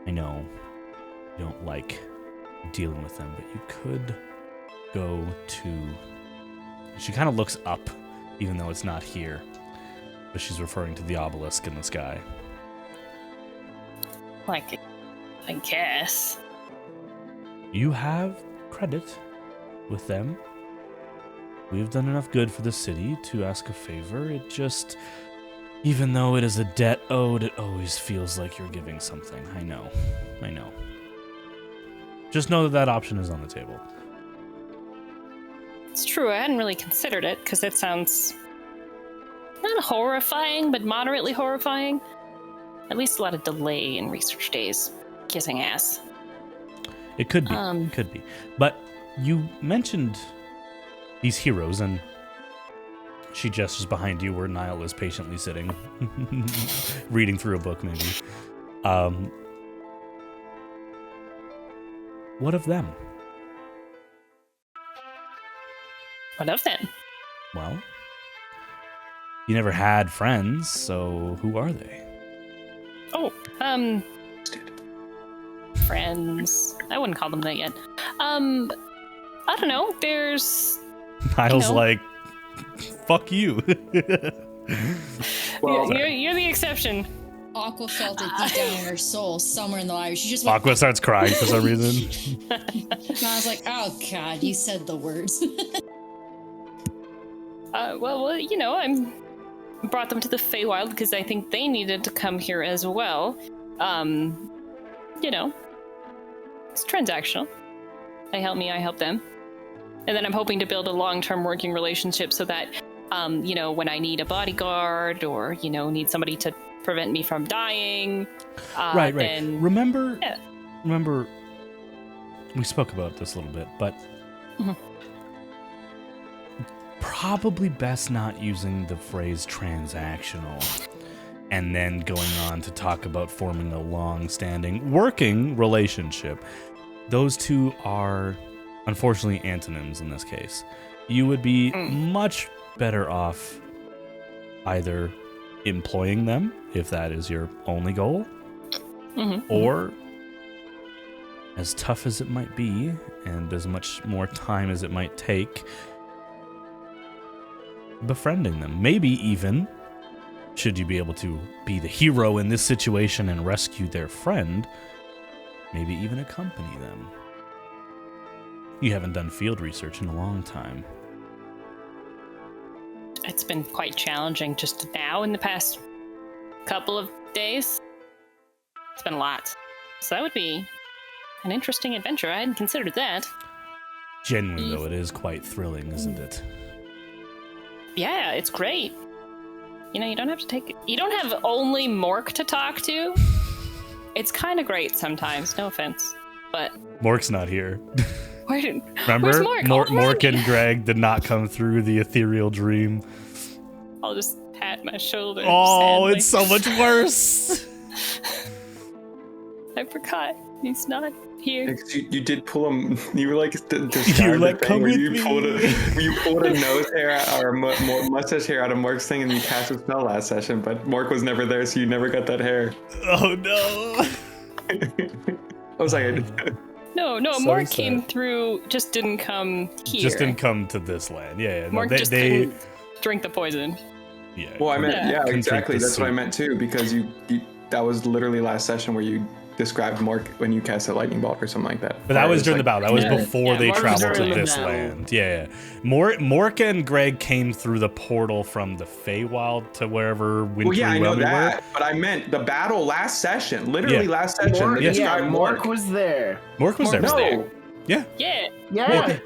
you don't like dealing with them, but you could go to... She kind of looks up, even though it's not here, but she's referring to the obelisk in the sky. Like, I guess. You have credit with them. We've done enough good for the city to ask a favor. It just... Even though it is a debt owed, it always feels like you're giving something. I know. Just know that option is on the table. It's true, I hadn't really considered it, because it sounds not horrifying, but moderately horrifying. At least a lot of delay in research days. Kissing ass. It could be. But you mentioned these heroes, and she gestures behind you where Niall is patiently sitting, reading through a book, maybe. What of them? What of them? Well, you never had friends, so who are they? Oh, friends. I wouldn't call them that yet. I don't know. There's... Niall's like, fuck you. Well, you're the exception. Aqua felt it deep down in her soul, somewhere in the library. She just went, Aqua starts crying for some reason. and I was like, oh god, you said the words. Well, I brought them to the Feywild because I think they needed to come here as well. It's transactional. They help me, I help them. And then I'm hoping to build a long-term working relationship so that, when I need a bodyguard or, need somebody to prevent me from dying. Right. Then, Remember, we spoke about this a little bit, but probably best not using the phrase transactional and then going on to talk about forming a long-standing working relationship. Those two are, unfortunately, antonyms in this case. You would be much better off either employing them, if that is your only goal, or, as tough as it might be, and as much more time as it might take, befriending them. Maybe even, should you be able to be the hero in this situation and rescue their friend, maybe even accompany them. You haven't done field research in a long time. It's been quite challenging just now in the past couple of days. It's been a lot. So that would be an interesting adventure. I hadn't considered that. Genuinely, though, it is quite thrilling, isn't it? Yeah, it's great. You don't have to take it. You don't have only Mork to talk to. It's kind of great sometimes, no offense. But Mork's not here. Remember? Where's Mork? Mork and Greg did not come through the ethereal dream. I'll just pat my shoulder. Oh, sadly. it's so much worse. I forgot. He's not here. You did pull him. You were like, You were like, come with me. You pulled a nose hair or mustache hair out of Mork's thing, and you cast a spell last session. But Mork was never there, so you never got that hair. Oh no! I was like, No, So Mork sad. came through. Just didn't come here. Just didn't come to this land. Yeah. No, Mork just couldn't drink the poison. Yeah. well, I meant, yeah, Couldn't exactly. drink the That's what I soup. meant too, because you that was literally last session where you described Mork when you cast a lightning bolt or something like that. But that was during like, the battle. That was Yeah. before Yeah, they Mork was traveled to during the this battle. land. Yeah. Mork and Greg came through the portal from the Feywild to wherever Wintry Well, yeah, I know Realm we that, were. but I meant the battle last session. Literally Yeah. last session. Mork, They yeah, described Mork was there. Mork was there. No, there. Yeah. Well,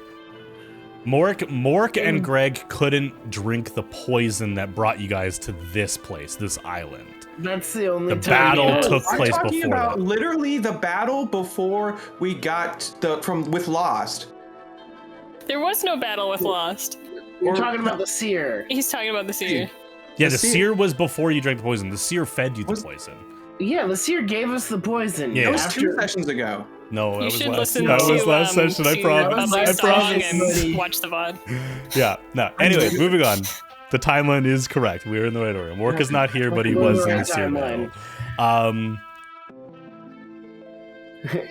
Mork and Greg couldn't drink the poison that brought you guys to this place, this island. That's the only The time battle took I'm place talking before about that. literally the battle before we got with Lost. There was no battle with Lost. You're talking about the seer. He's talking about the seer. Yeah, the seer was before you drank the poison. The seer fed you the poison. Yeah, the seer gave us the poison. Yeah. That was 2 sessions ago. No, that You was should last. listen That to was last session. I promise. my I song promise. and watch the VOD. Yeah. No. Anyway, moving on. The timeline is correct. We are in the right order. Mork is not here, but he was in the seer battle.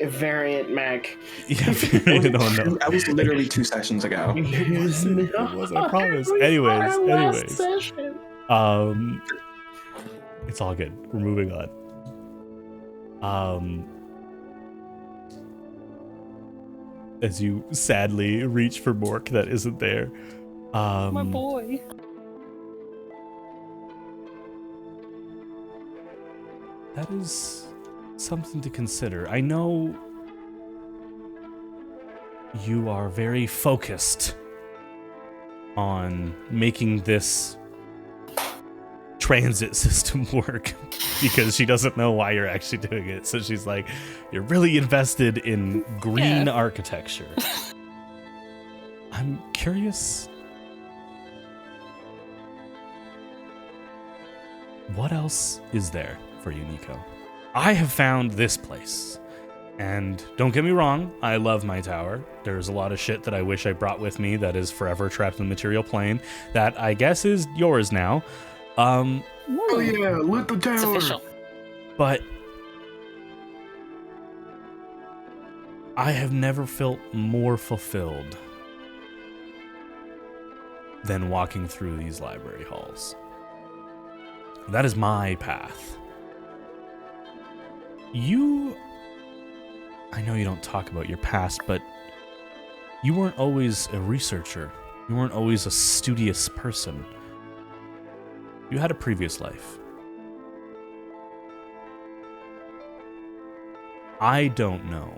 Variant Mac. Yeah, variant. Oh no. That was literally 2 sessions ago. It was, I promise. Anyways. It's all good. We're moving on. As you sadly reach for Mork that isn't there. My boy. That is something to consider. I know you are very focused on making this transit system work because she doesn't know why you're actually doing it. So she's like, you're really invested in green architecture. I'm curious, what else is there for you, Nico? I have found this place. And don't get me wrong, I love my tower. There's a lot of shit that I wish I brought with me that is forever trapped in the material plane that I guess is yours now. Oh yeah, lit the tower. It's official. But I have never felt more fulfilled than walking through these library halls. That is my path. I know you don't talk about your past, but you weren't always a researcher. You weren't always a studious person. You had a previous life. I don't know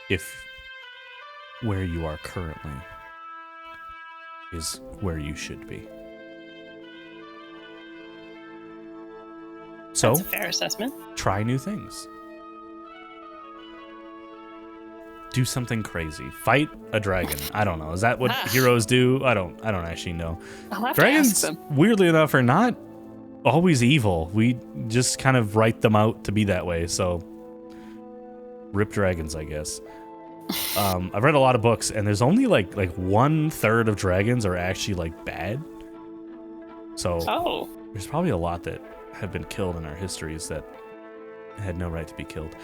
if where you are currently is where you should be. So, That's a fair assessment. try new things. Do something crazy. Fight a dragon. I don't know. Is that what heroes do? I don't actually know. I'll have Dragons, to ask them. weirdly enough, are not always evil. We just kind of write them out to be that way. So, rip dragons, I guess. I've read a lot of books, and there's only like 1/3 of dragons are actually like bad. So, there's probably a lot that have been killed in our histories that had no right to be killed.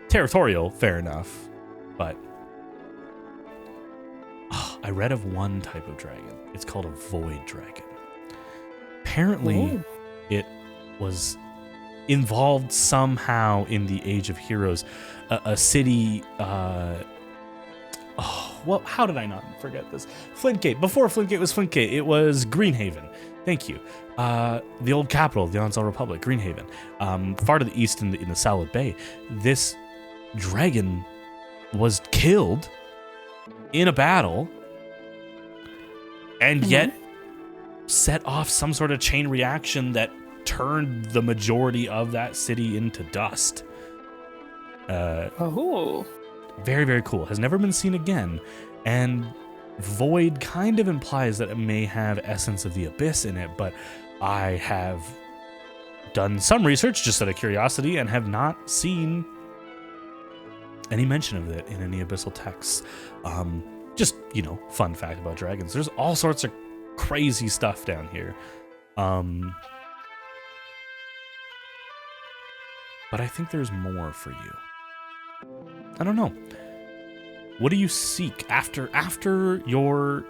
Territorial, fair enough, but I read of one type of dragon. It's called a void dragon. Apparently, it was involved somehow in the Age of Heroes. A city, how did I not forget this? Flintgate. Before Flintgate was Flintgate, it was Greenhaven. Thank you. The old capital of the Onsal Republic, Greenhaven. Far to the east in the Salad Bay. This dragon was killed in a battle and yet set off some sort of chain reaction that turned the majority of that city into dust. Very, very cool. Has never been seen again. And void kind of implies that it may have essence of the abyss in it, but I have done some research just out of curiosity and have not seen any mention of it in any abyssal texts. Just, fun fact about dragons. There's all sorts of crazy stuff down here. But I think there's more for you. I don't know. What do you seek after your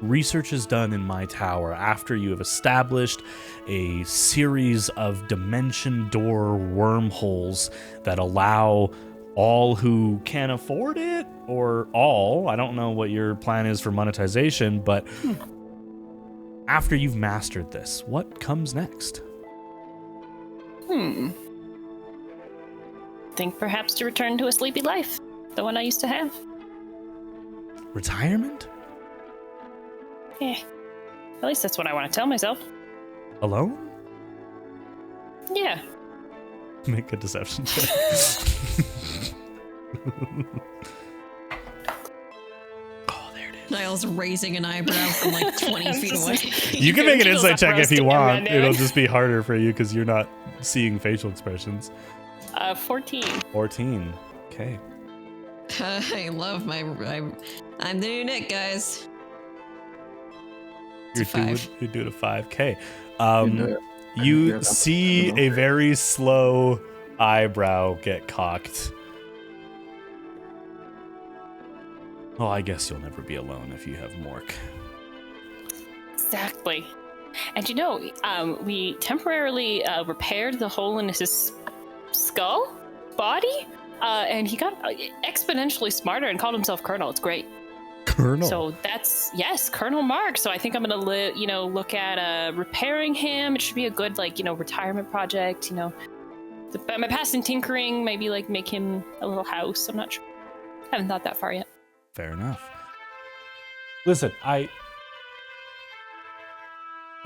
research is done in my tower, after you have established a series of dimension door wormholes that allow all who can afford it, or all, I don't know what your plan is for monetization, but after you've mastered this, what comes next? Think perhaps to return to a sleepy life, the one I used to have. Retirement? Yeah. At least that's what I want to tell myself. Alone? Yeah. Make a deception check. Oh, there it is. Niall's raising an eyebrow from like 20 feet away. You can make an insight check if you want. man. It'll just be harder for you because you're not seeing facial expressions. 14. 14. Okay. I love I'm the new Nick, guys. You're It's a 5. doing a 5K. Yeah, You see a very slow eyebrow get cocked. Oh, I guess you'll never be alone if you have Mork. Exactly. And we temporarily repaired the hole in his body, and he got exponentially smarter and called himself Colonel. It's great. Colonel. So that's, yes, Colonel Mark. So I think I'm going to, look at repairing him. It should be a good, retirement project, my past in tinkering, maybe, make him a little house. I'm not sure. Haven't thought that far yet. Fair enough. Listen, I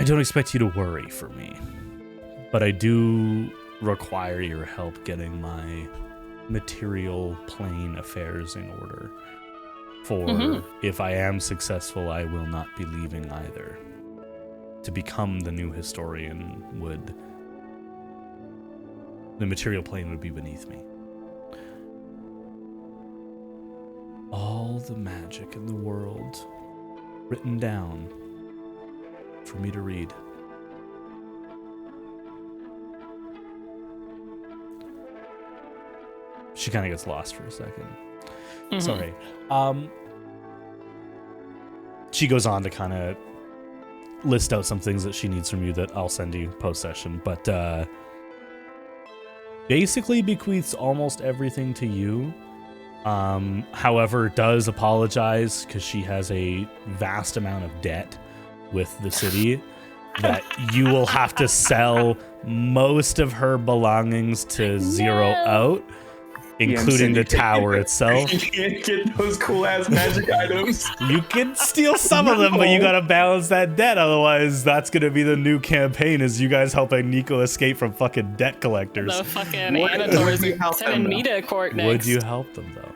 don't expect you to worry for me, but I do require your help getting my material plane affairs in order. For if I am successful, I will not be leaving either. To become the new historian the material plane would be beneath me. All the magic in the world written down for me to read. She kind of gets lost for a second. Sorry. She goes on to kind of list out some things that she needs from you that I'll send you post-session, but basically bequeaths almost everything to you. However, does apologize because she has a vast amount of debt with the city that you will have to sell most of her belongings to zero out. Including the tower itself. You can't get those cool ass magic items. You can steal some of them, but you gotta balance that debt. Otherwise, that's gonna be the new campaign: is you guys helping Nico escape from fucking debt collectors. The fucking Anators sending me to court next. Would you help them though?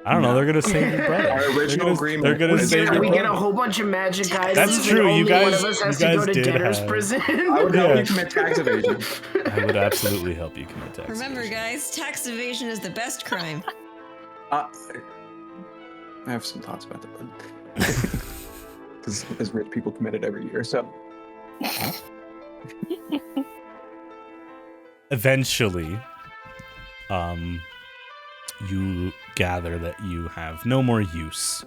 I don't know. They're gonna save your brother. Our original agreement. They're gonna save your We brother. get a whole bunch of magic items. That's true. And You only guys, one of us has to go to did debtor's have. prison. I would help you commit tax evasion. I would absolutely help you commit tax. Remember, evasion. guys, tax evasion is the best crime. I have some thoughts about that, because as rich people commit it every year. So eventually, you gather that you have no more use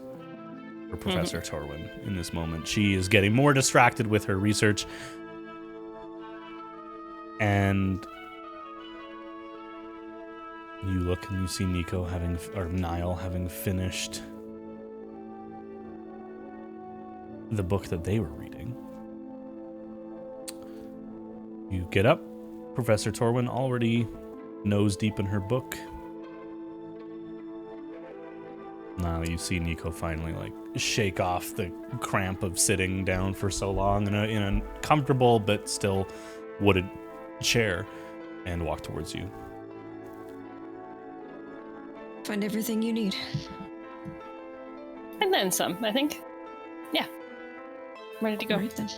for Professor Torwin in this moment. She is getting more distracted with her research, and you look and you see Niall having finished the book that they were reading. You get up. Professor Torwin already nose deep in her book. Now you see Nico finally shake off the cramp of sitting down for so long in a comfortable but still wooded chair and walk towards you. Find everything you need. And then some, I think. Yeah. I'm ready to go. All right, then.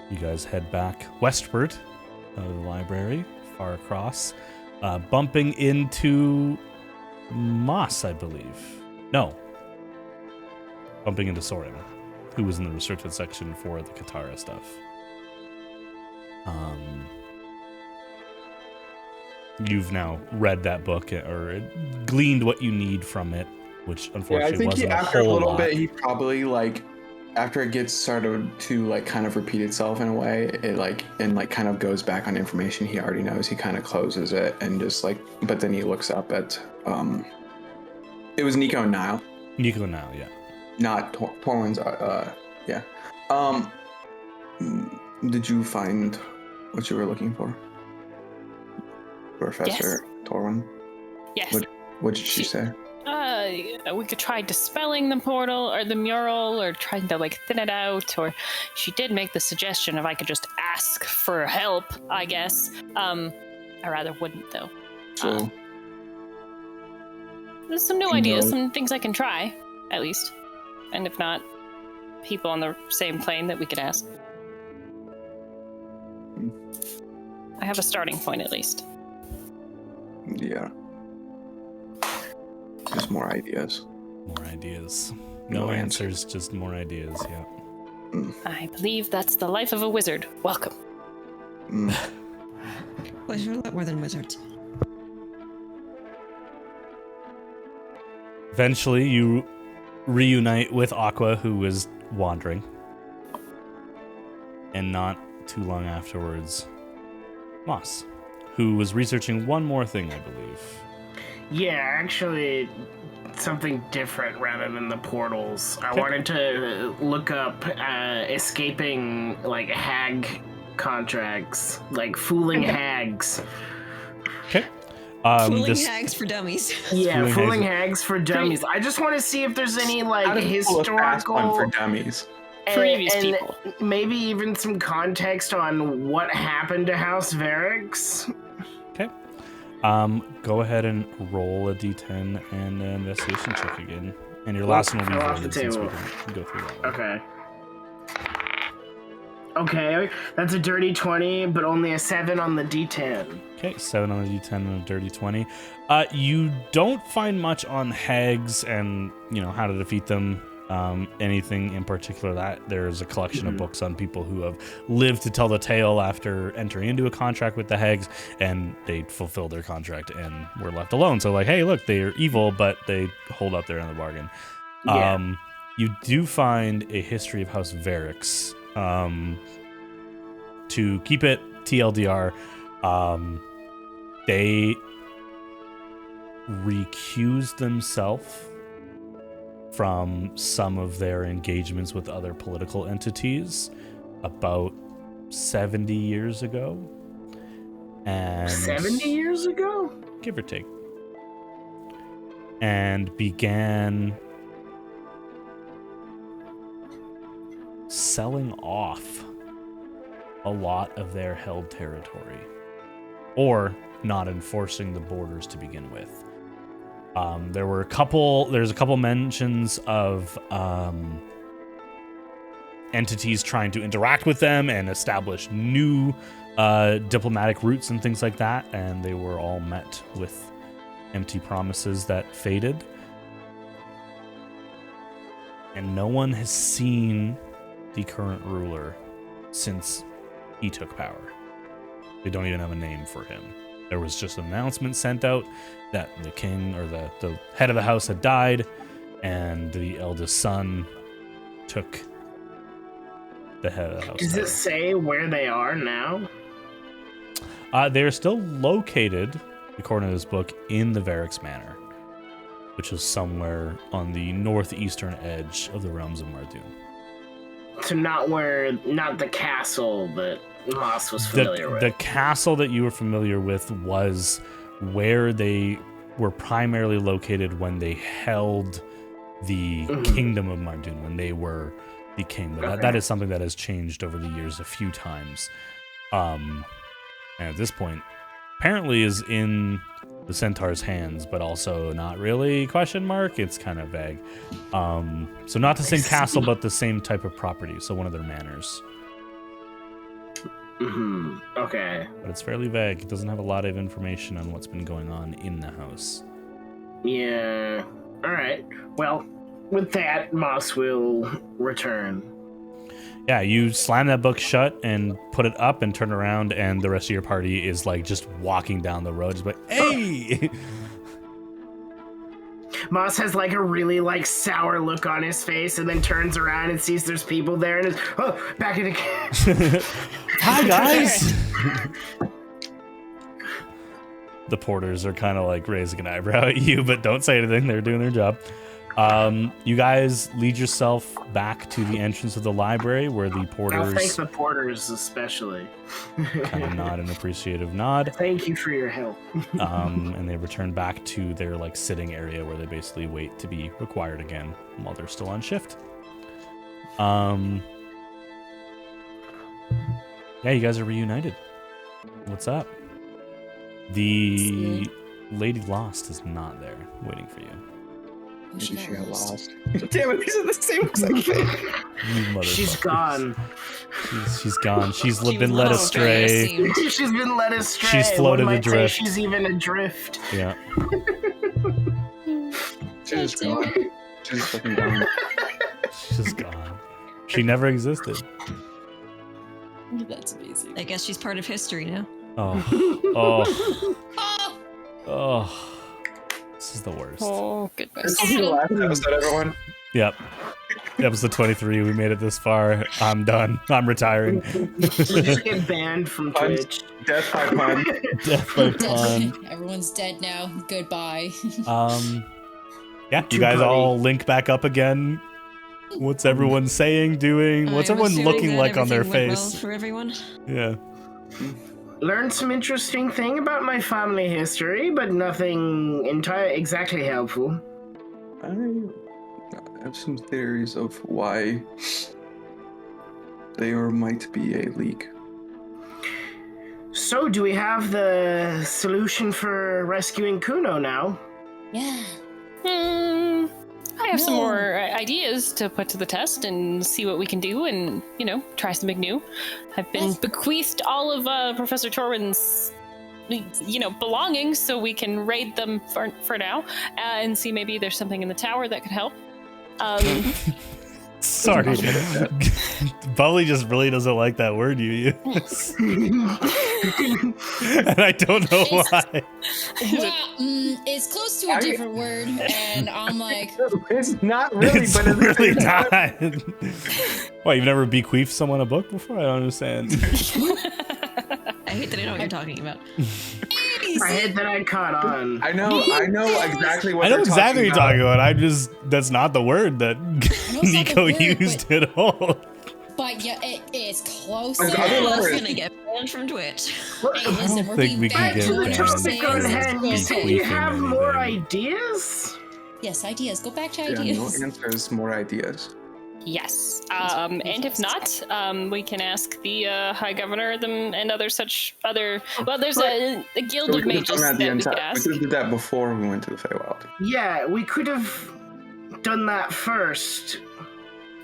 You guys head back westward out of the library, far across, bumping into Moss, I believe. No. Bumping into Soren, who was in the research section for the Katara stuff. You've now read that book or gleaned what you need from it, which unfortunately wasn't a whole lot. After a little bit, he probably after it gets started to kind of repeat itself in a way, it kind of goes back on information he already knows. He kind of closes it and just but then he looks up at it was Nico and Niall. Nico and Niall, yeah. Not Torwin's. Yeah. Did you find what you were looking for, Professor Torwin? Yes. What did she say? we could try dispelling the portal or the mural or trying to like thin it out. Or she did make the suggestion if I could just ask for help, I guess. I rather wouldn't though. So There's some new ideas, some things I can try, at least. And if not, people on the same plane that we could ask. I have a starting point, at least. yeah, just more ideas. More ideas. No answers, just more ideas, yeah. I believe that's the life of a wizard. Welcome. Well, you're a lot more than wizards. Eventually, you reunite with Aqua, who was wandering. And not too long afterwards, Moss, who was researching one more thing, I believe. Yeah, actually, something different rather than the portals. I wanted to look up escaping, like, hag contracts, like fooling hags. Okay. Fooling hags for dummies. Yeah, fooling hags for dummies. I just want to see if there's any, like, historical... one for dummies. Previous people. Maybe even some context on what happened to House Varix. Okay. Go ahead and roll a d10 and an investigation check again. And your last one will be voided since we can go through that one. Okay. Okay, that's a dirty 20, but only a 7 on the d10. Okay, 7 on the d10 and a dirty 20. You don't find much on hags and, how to defeat them. Anything in particular that there's a collection of books on people who have lived to tell the tale after entering into a contract with the hags, and they fulfilled their contract and were left alone. So like, hey, look, they're evil, but they hold up their end of the bargain. Yeah. You do find a history of House Varix. To keep it TLDR, they recused themselves from some of their engagements with other political entities about 70 years ago. And 70 years ago? Give or take. And began selling off a lot of their held territory, or not enforcing the borders to begin with. There's a couple mentions of entities trying to interact with them and establish new diplomatic routes and things like that, and they were all met with empty promises that faded. And no one has seen the current ruler since he took power. They don't even have a name for him. There was just an announcement sent out that the king or the head of the house had died, and the eldest son took the head of the house. Does it say where they are now? They're still located, according to this book, in the Varix Manor, which is somewhere on the northeastern edge of the realms of Mardoon. So not the castle that Moss was familiar with. The castle that you were familiar with was where they were primarily located when they held the kingdom of Mardoon, when they were the king. But that is something that has changed over the years a few times. And at this point, apparently is in the Centaur's hands, but also not really, question mark. It's kind of vague. So not the same castle, but the same type of property. So one of their manors. Okay. But it's fairly vague. It doesn't have a lot of information on what's been going on in the house. Yeah. All right. Well, with that, Moss will return. Yeah, you slam that book shut and put it up and turn around, and the rest of your party is like just walking down the road, just like, hey! Moss has like a really like sour look on his face, and then turns around and sees there's people there, and is back in the Hi guys. The porters are kind of like raising an eyebrow at you, but don't say anything. They're doing their job. You guys lead yourself back to the entrance of the library where the I'll porters thank the porters especially. kind of nod an appreciative nod. Thank you for your help. And they return back to their like sitting area where they basically wait to be required again while they're still on shift. Yeah, you guys are reunited. What's up? The Lady Lost is not there waiting for you. Maybe she got lost. Damn it, we said the same exact thing. You She's motherfucker. gone. She's gone. She's She been was led very astray. assumed. She's been led astray. She's floated One might say adrift. she's even adrift. Yeah. She's just gone. She's just fucking gone. She's gone. She never existed. That's amazing. I guess she's part of history now. Oh. Oh. This is the worst. Oh, goodness. This is the last episode, everyone. Yep. Episode 23. We made it this far. I'm done. I'm retiring. We just get banned from Twitch. Death by pun. Death by pun. Everyone's dead now. Goodbye. Yeah, you guys all link back up again. What's everyone saying, doing? What's I'm everyone assuming looking that like on their everything went face? well for everyone. Yeah. Learned some interesting thing about my family history, but nothing exactly helpful. I have some theories of why there might be a leak. So, do we have the solution for rescuing Kuno now? Yeah. I have some No. more ideas to put to the test and see what we can do and, try something new. I've been bequeathed all of Professor Torwin's, belongings so we can raid them for now and see maybe there's something in the tower that could help. Sorry. Bully just really doesn't like that word you use. And I don't know why. Well, it's close to a different word, and I'm like, It's not really, It's but it's really not. Why, you've never bequeathed someone a book before? I don't understand. I hate that I know what you're talking about. I hate that I caught on. I know exactly what I know they're exactly what you're talking about. about. That's not the word that it's not the Nico word, used at all. but yeah, it is close. Other We're words. gonna get banned from Twitch. Hey, listen, we're think being we can Back get to the banned topic for on hand. You say you bequeathing have more anything. ideas? Yes, ideas. Go back to Yeah, no ideas. answers, more ideas. Yes. And if not, we can ask the High Governor and other such other... Well, there's a guild So we of could have mages done that that the we could entire. We ask. could have did that before we went to the Feywild. Yeah, we could have done that first.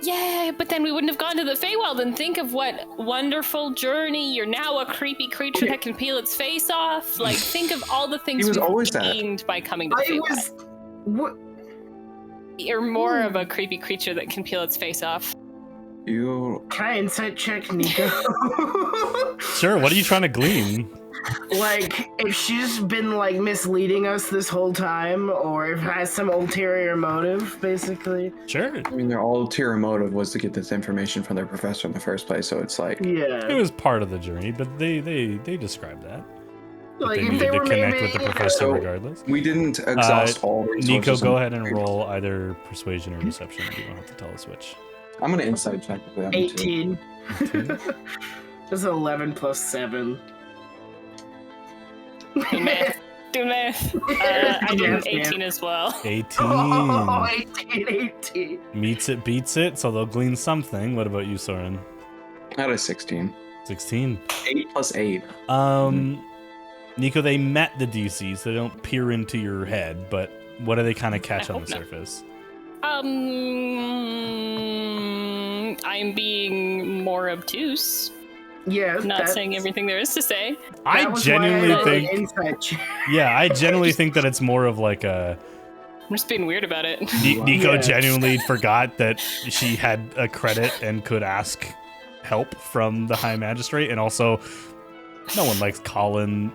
Yeah, but then we wouldn't have gone to the Feywild, and think of what wonderful journey. You're now a creepy creature that can peel its face off. Like, think of all the things He was we've always that. gained by coming to the I Feywild. was. What? You're more of a creepy creature that can peel its face off. You. Can I insight check Nico? Sure, what are you trying to glean? Like, if she's been, like, misleading us this whole time, or if it has some ulterior motive, basically. Sure. I mean, their ulterior motive was to get this information from their professor in the first place. So it's like, It Yeah. was part of the journey, but they described that. Like, They if needed they to were connect maybe. with the professor So- regardless. we didn't exhaust all resources. Nico, go on- ahead and roll either persuasion or deception. You don't have to tell us which. I'm gonna insight check with them too. 18. That's 11 plus 7. Do math. Do math. I did an Yes, 18 man. as well. 18. Oh, 18. Meets it, beats it, so they'll glean something. What about you, Soren? I had a 16. 16. 8 plus 8. Nico, they met the DCs, so they don't peer into your head, but what do they kind of catch I on the hope not. surface? I'm being more obtuse. Yeah, Not saying everything there is to say. I that was why genuinely I think, insight check. yeah, I genuinely think that it's more of like a I'm just being weird about it. Nico Yeah. genuinely forgot that she had a credit and could ask help from the High Magistrate, and also no one likes calling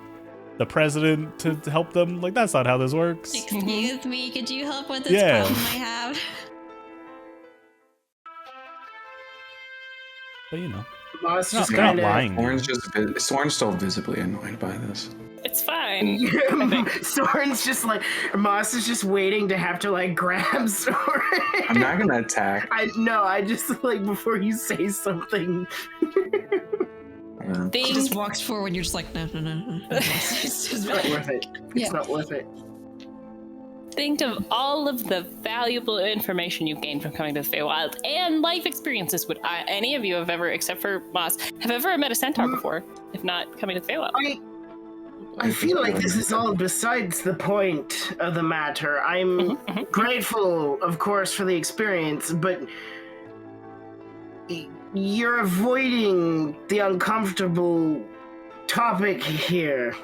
the president to help them. Like, that's not how this works. Excuse me, could you help with this Yeah. problem I have? But you know, Well, it's no, just they're not kind of. lying. to you. Soren's still visibly annoyed by this. It's fine. I think. Soren's just like, Moss is just waiting to have to like grab Soren. I'm not gonna attack. I just like before you say something. He just walks forward. You're just like, no. It's just Not worth it. It's not worth it. Think of all of the valuable information you've gained from coming to the Feywild and life experiences. Would any of you have ever, except for Moss, have ever met a centaur before? If not coming to the Feywild. I feel like this is all besides the point of the matter. I'm grateful, of course, for the experience, but you're avoiding the uncomfortable topic here.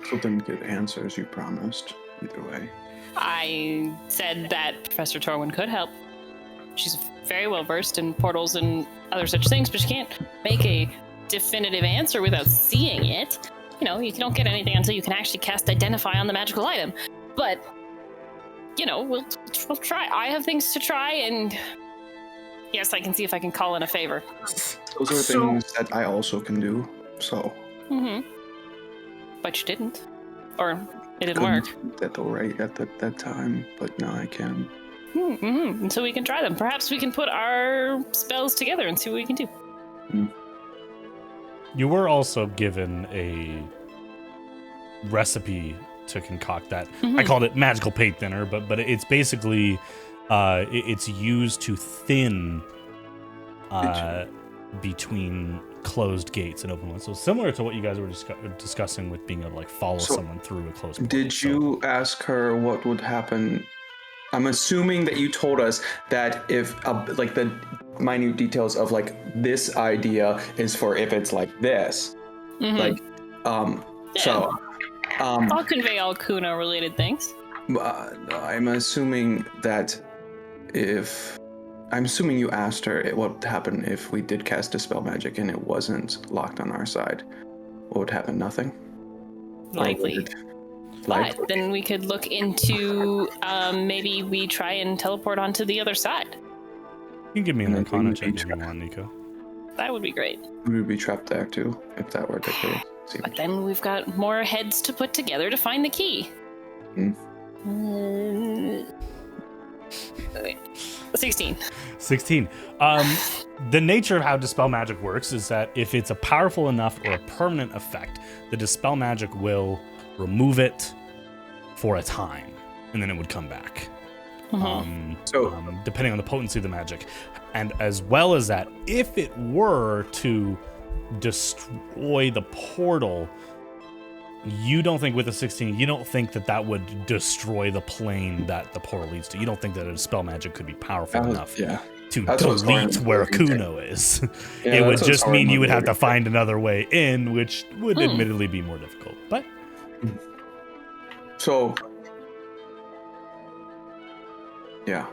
So didn't get answers you promised, either way. I said that Professor Torwin could help. She's very well versed in portals and other such things, but she can't make a definitive answer without seeing it. You know, you don't get anything until you can actually cast Identify on the magical item. But, you know, we'll try. I have things to try, and yes, I can see if I can call in a favor. Those are things that I also can do, so. But you didn't. Or it didn't work. That right at that time, but now I can. And so we can try them. Perhaps we can put our spells together and see what we can do. You were also given a recipe to concoct that. I called it magical paint thinner, but it's basically it's used to thin between closed gates and open ones. So similar to what you guys were discussing with being able to like follow someone through a closed portal. Did you ask her what would happen? I'm assuming that you told us that if like the minute details of like this idea is for if it's like this, like so I'll convey all Kuno related things. I'm assuming you asked her what would happen if we did cast Dispel Magic and it wasn't locked on our side. What would happen? Nothing? Likely. But then we could look into maybe we try and teleport onto the other side. You can give me an Arcana check if you want, Nico. That would be great. We would be trapped there too, if that were the case. But then we've got more heads to put together to find the key. 16. 16. The nature of how Dispel Magic works is that if it's a powerful enough or a permanent effect, the Dispel Magic will remove it for a time, and then it would come back. Depending on the potency of the magic. And as well as that, if it were to destroy the portal, you don't think with a 16, you don't think that would destroy the plane that the portal leads to. You don't think that a Dispel Magic could be powerful enough to delete where Kuno is. It would just mean you would have to find another way in, which would admittedly be more difficult. But so yeah.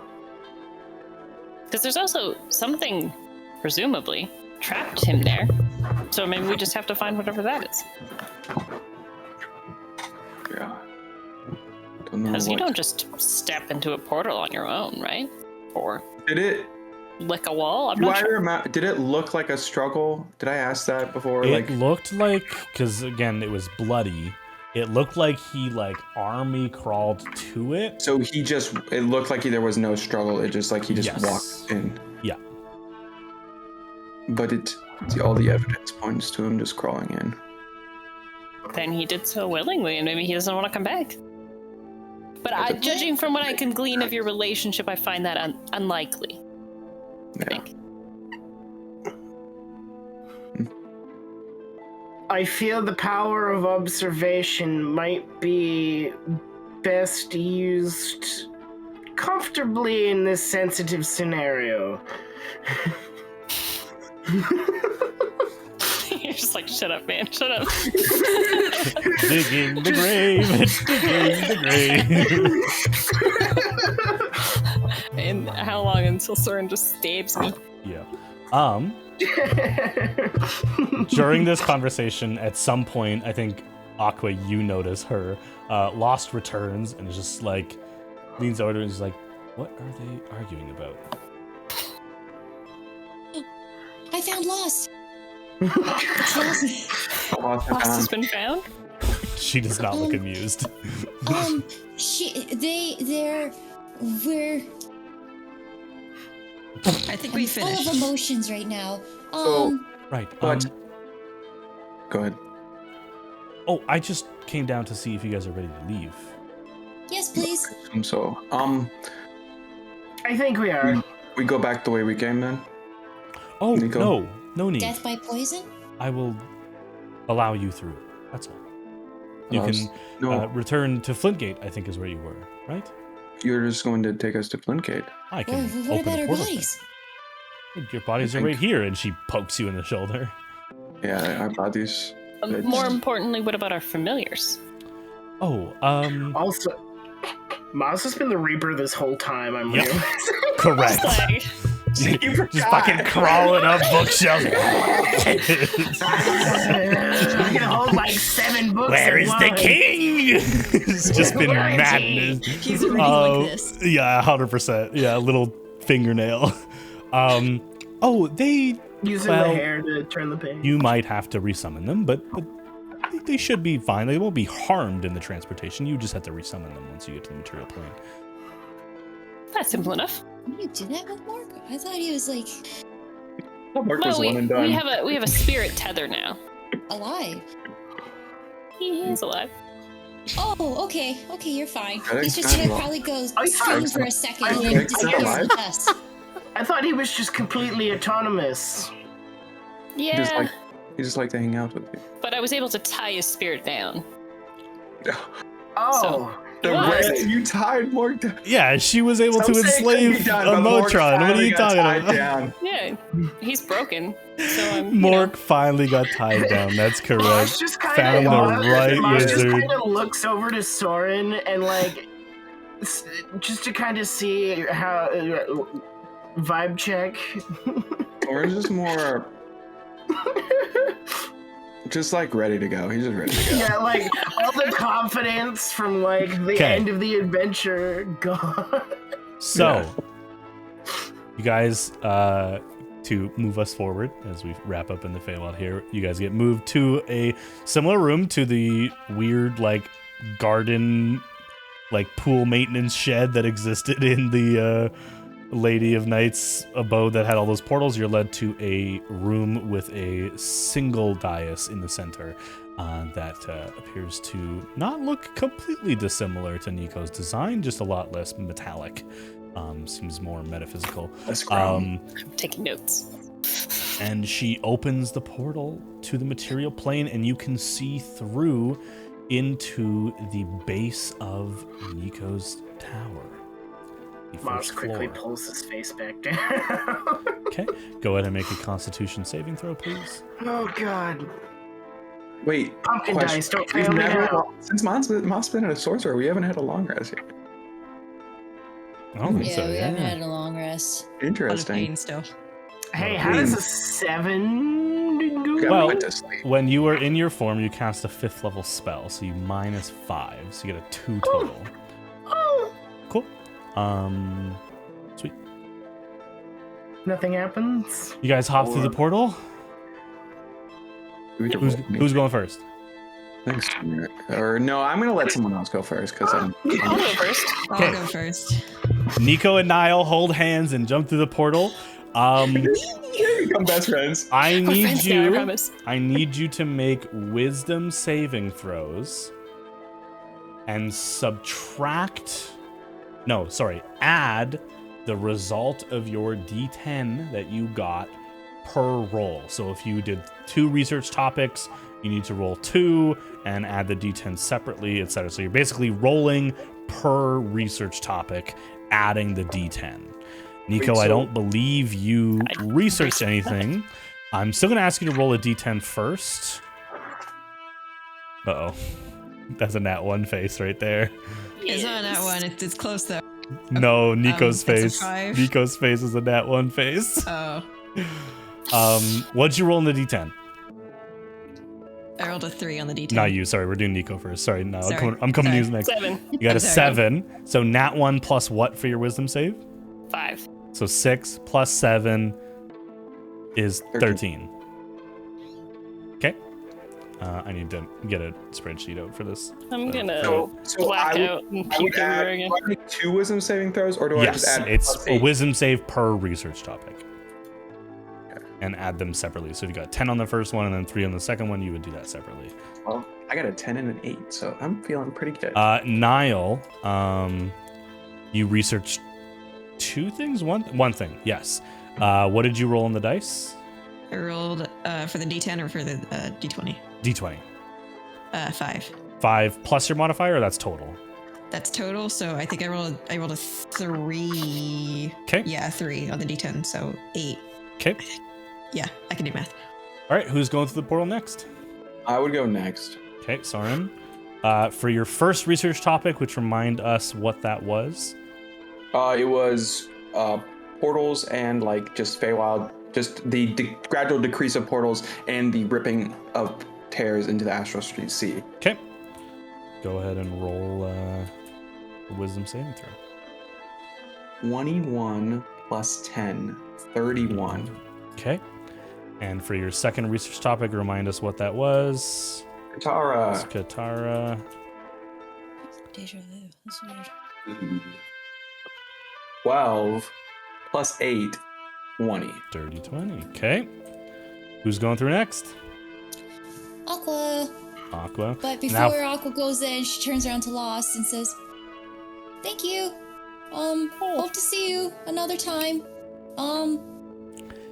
Because there's also something, presumably, trapped him there. So maybe we just have to find whatever that is. Yeah. Because you don't just step into a portal on your own, right? Or did it lick a wall? I'm not sure. Did it look like a struggle? Did I ask that before? It looked like, because again, it was bloody. It looked like he army crawled to it. So it looked like there was no struggle. It just like he just walked in. Yeah. But all the evidence points to him just crawling in. Then he did so willingly, and maybe he doesn't want to come back. But judging from what I can glean of your relationship, I find that unlikely. I think. I feel the power of observation might be best used comfortably in this sensitive scenario. You're just like, shut up, man, shut up. Digging the grave, digging the grave. And how long until Soren just stabs me? Yeah. During this conversation, at some point, I think, Aqua, you notice her, Lost returns and is just like, leans over and is like, what are they arguing about? I found Lost. Lost Lost has been found? She does not look amused. We're I think we finished. full of emotions right now. Right. What? Go ahead. Oh, I just came down to see if you guys are ready to leave. Yes, please. So, I think we are. we go back the way we came then? Oh, Nico? no need. Death by poison? I will allow you through. That's all. You can return to Flintgate, I think is where you were, right? You're just going to take us to Flintgate. I can What open about a our portal bodies? thing. Your bodies are right here, and she pokes you in the shoulder. Yeah, our bodies. More importantly, what about our familiars? Oh, Also, Moss has been the Reaper this whole time. I'm Yep. realizing. correct. Like, Just fucking crawling up bookshelves. I can hold like 7 books. Where at is the once. king? It's just been Where is madness. He's reading like this. Yeah, 100%. Yeah, little fingernail. They Using Well, the hair to turn the page. you might have to resummon them, but they should be fine. They won't be harmed in the transportation. You just have to resummon them once you get to the material plane. that's simple enough. Can you do that with Mark? I thought he was like Mark Well, was one and done. we have a spirit tether now. alive. He is alive. Oh, okay, you're fine. I He's think just gonna so. probably go I scream thought- for a second I and then think so. disappear Alive? with us. I thought he was just completely autonomous. Yeah, He just like to hang out with you. but I was able to tie his spirit down. Oh. So- The What? way you tied Morg down. Yeah, she was able Some to say it could enslave be done, a but Morg Motron. What are finally you got talking tied about? down. Yeah, he's broken. So I'm. Mork finally got tied down. That's Moss correct. just kind Found of the right just wizard. kind of looks over to Soren and like just to kind of see how vibe check. Or is just more just like ready to go. He's just ready to go. Yeah, like all the confidence from like the Okay. end of the adventure gone. So, you guys, to move us forward as we wrap up in the Feywild here, you guys get moved to a similar room to the weird, like, garden, like, pool maintenance shed that existed in the Lady of Night's abode that had all those portals. You're led to a room with a single dais in the center that appears to not look completely dissimilar to Nico's design, just a lot less metallic. Seems more metaphysical. That's chrome. I'm taking notes. And she opens the portal to the material plane, and you can see through into the base of Nico's tower. The Moss first quickly floor. pulls his face back down. Okay, go ahead and make a Constitution saving throw, please. Oh god. Wait, Pumpkin question. dice, don't We've fail me never, now. since Moss been a sorcerer, we haven't had a long rest yet. I don't think Yeah, so. we haven't Yeah. had a long rest. A lot of Interesting. pain still. Hey, how does a 7 do? Got Well- went to sleep. When you are in your form, you cast a 5th level spell, so you -5, so you get a 2 total. Oh, Cool. Sweet. nothing happens. You guys hop through the portal. Who's going first? Thanks. Or no, I'm gonna let someone else go first because I'll go first. Okay. I'll go first. Nico and Niall hold hands and jump through the portal. become best friends. I We're need friends now, I you. promise. I need you to make wisdom saving throws and add the result of your D10 that you got per roll. So if you did 2 research topics, you need to roll 2 and add the D10 separately, etc. So you're basically rolling per research topic, adding the D10. Nico, Wait, I so- don't believe you researched anything. I'm still going to ask you to roll a D10 first. Uh-oh. That's a nat 1 face right there. It's not that one. It's close though. No, Nico's that's a face. 5. Nico's face is a nat 1 face. Oh, What'd you roll in the D10? I rolled a 3 on the D10. Not you, sorry. We're doing Nico first. Sorry, no. Sorry. I'm coming to you Sorry. next. 7, You got I'm a sorry. 7. So nat 1 plus what for your wisdom save? 5. So 6 plus 7 is 13. Okay. I need to get a spreadsheet out for this. I'm gonna So black I out and would keep add, everywhere again. do I make 2 wisdom saving throws, or do I just Yes, add it's plus a 8? wisdom save per research topic. And add them separately. So if you got 10 on the first one and then 3 on the second one, you would do that separately. Well, I got a 10 and an 8, so I'm feeling pretty good. Niall, you researched 2 things? One thing, yes. What did you roll on the dice? I rolled for the D10 or for the D20? D20. 5. 5 plus your modifier, or that's total? That's total. So I think I rolled a 3. Okay. Yeah, 3 on the D10. So 8. Okay. Yeah, I can do math. All right, who's going through the portal next? I would go next. Okay, Soren. For your first research topic, which remind us what that was. It was portals and like just Feywild, just the gradual decrease of portals and the ripping of tears into the Astral Street Sea. Okay. Go ahead and roll a wisdom saving throw. 21 plus 10, 31. Okay. And for your second research topic, remind us what that was. Katara. It's Katara. Deja vu. That's weird. 12 plus 8, 20. Dirty 20. Okay. Who's going through next? Aqua. Aqua. But before Aqua goes in, she turns around to Lost and says, "Thank you. Hope to see you another time.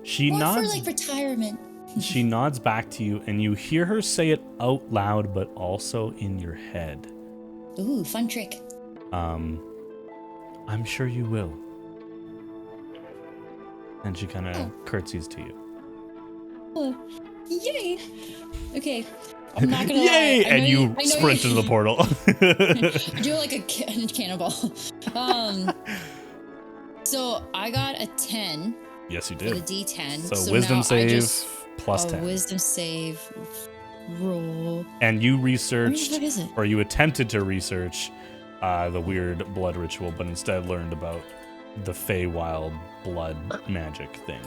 She More nods. for like retirement." She nods back to you, and you hear her say it out loud, but also in your head. Ooh, fun trick. I'm sure you will. And she kind of curtsies to you. Oh, yay! Okay, I'm not gonna Yay! lie. And you sprint into the portal. I do like a cannonball. So I got a 10 Yes, you for did. the D10. So wisdom now save plus 10. Wisdom save roll. And you Where the researched, fuck is it? or you attempted to research the weird blood ritual, but instead learned about the Feywild blood magic thing.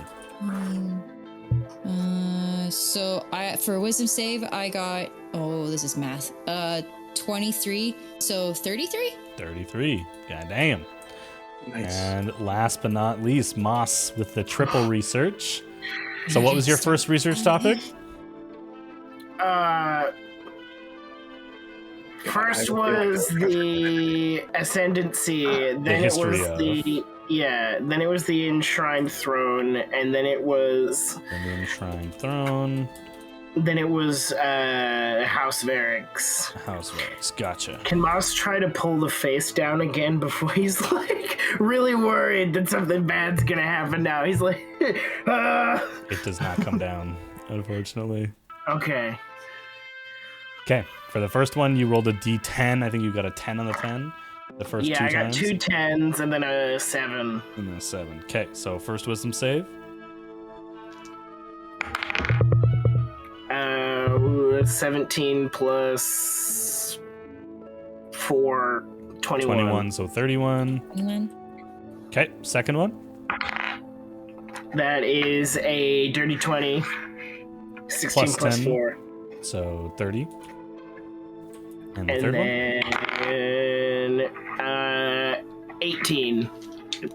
So for wisdom save I got, oh, this is math. 23. So 33. 33. Goddamn. Nice. And last but not least, Moss with the triple research. So what was your first research topic? First was the ascendancy, then it was then it was the enshrined throne, and then it was The enshrined throne. then it was House Varix. House Rex. Gotcha. Can Moss try to pull the face down again before he's like really worried that something bad's gonna happen now? He's like, It does not come down, unfortunately. Okay. Okay, for the first one, you rolled a d10. I think you got a 10 on the 10. The first Yeah, two I got times. 2 10s and then a 7. And then a 7. Okay, so first wisdom save. 17 plus 4, 21. 21, so 31. Okay, second one. That is a dirty 20. 16 plus 10. 4. So 30. And the And third then 18.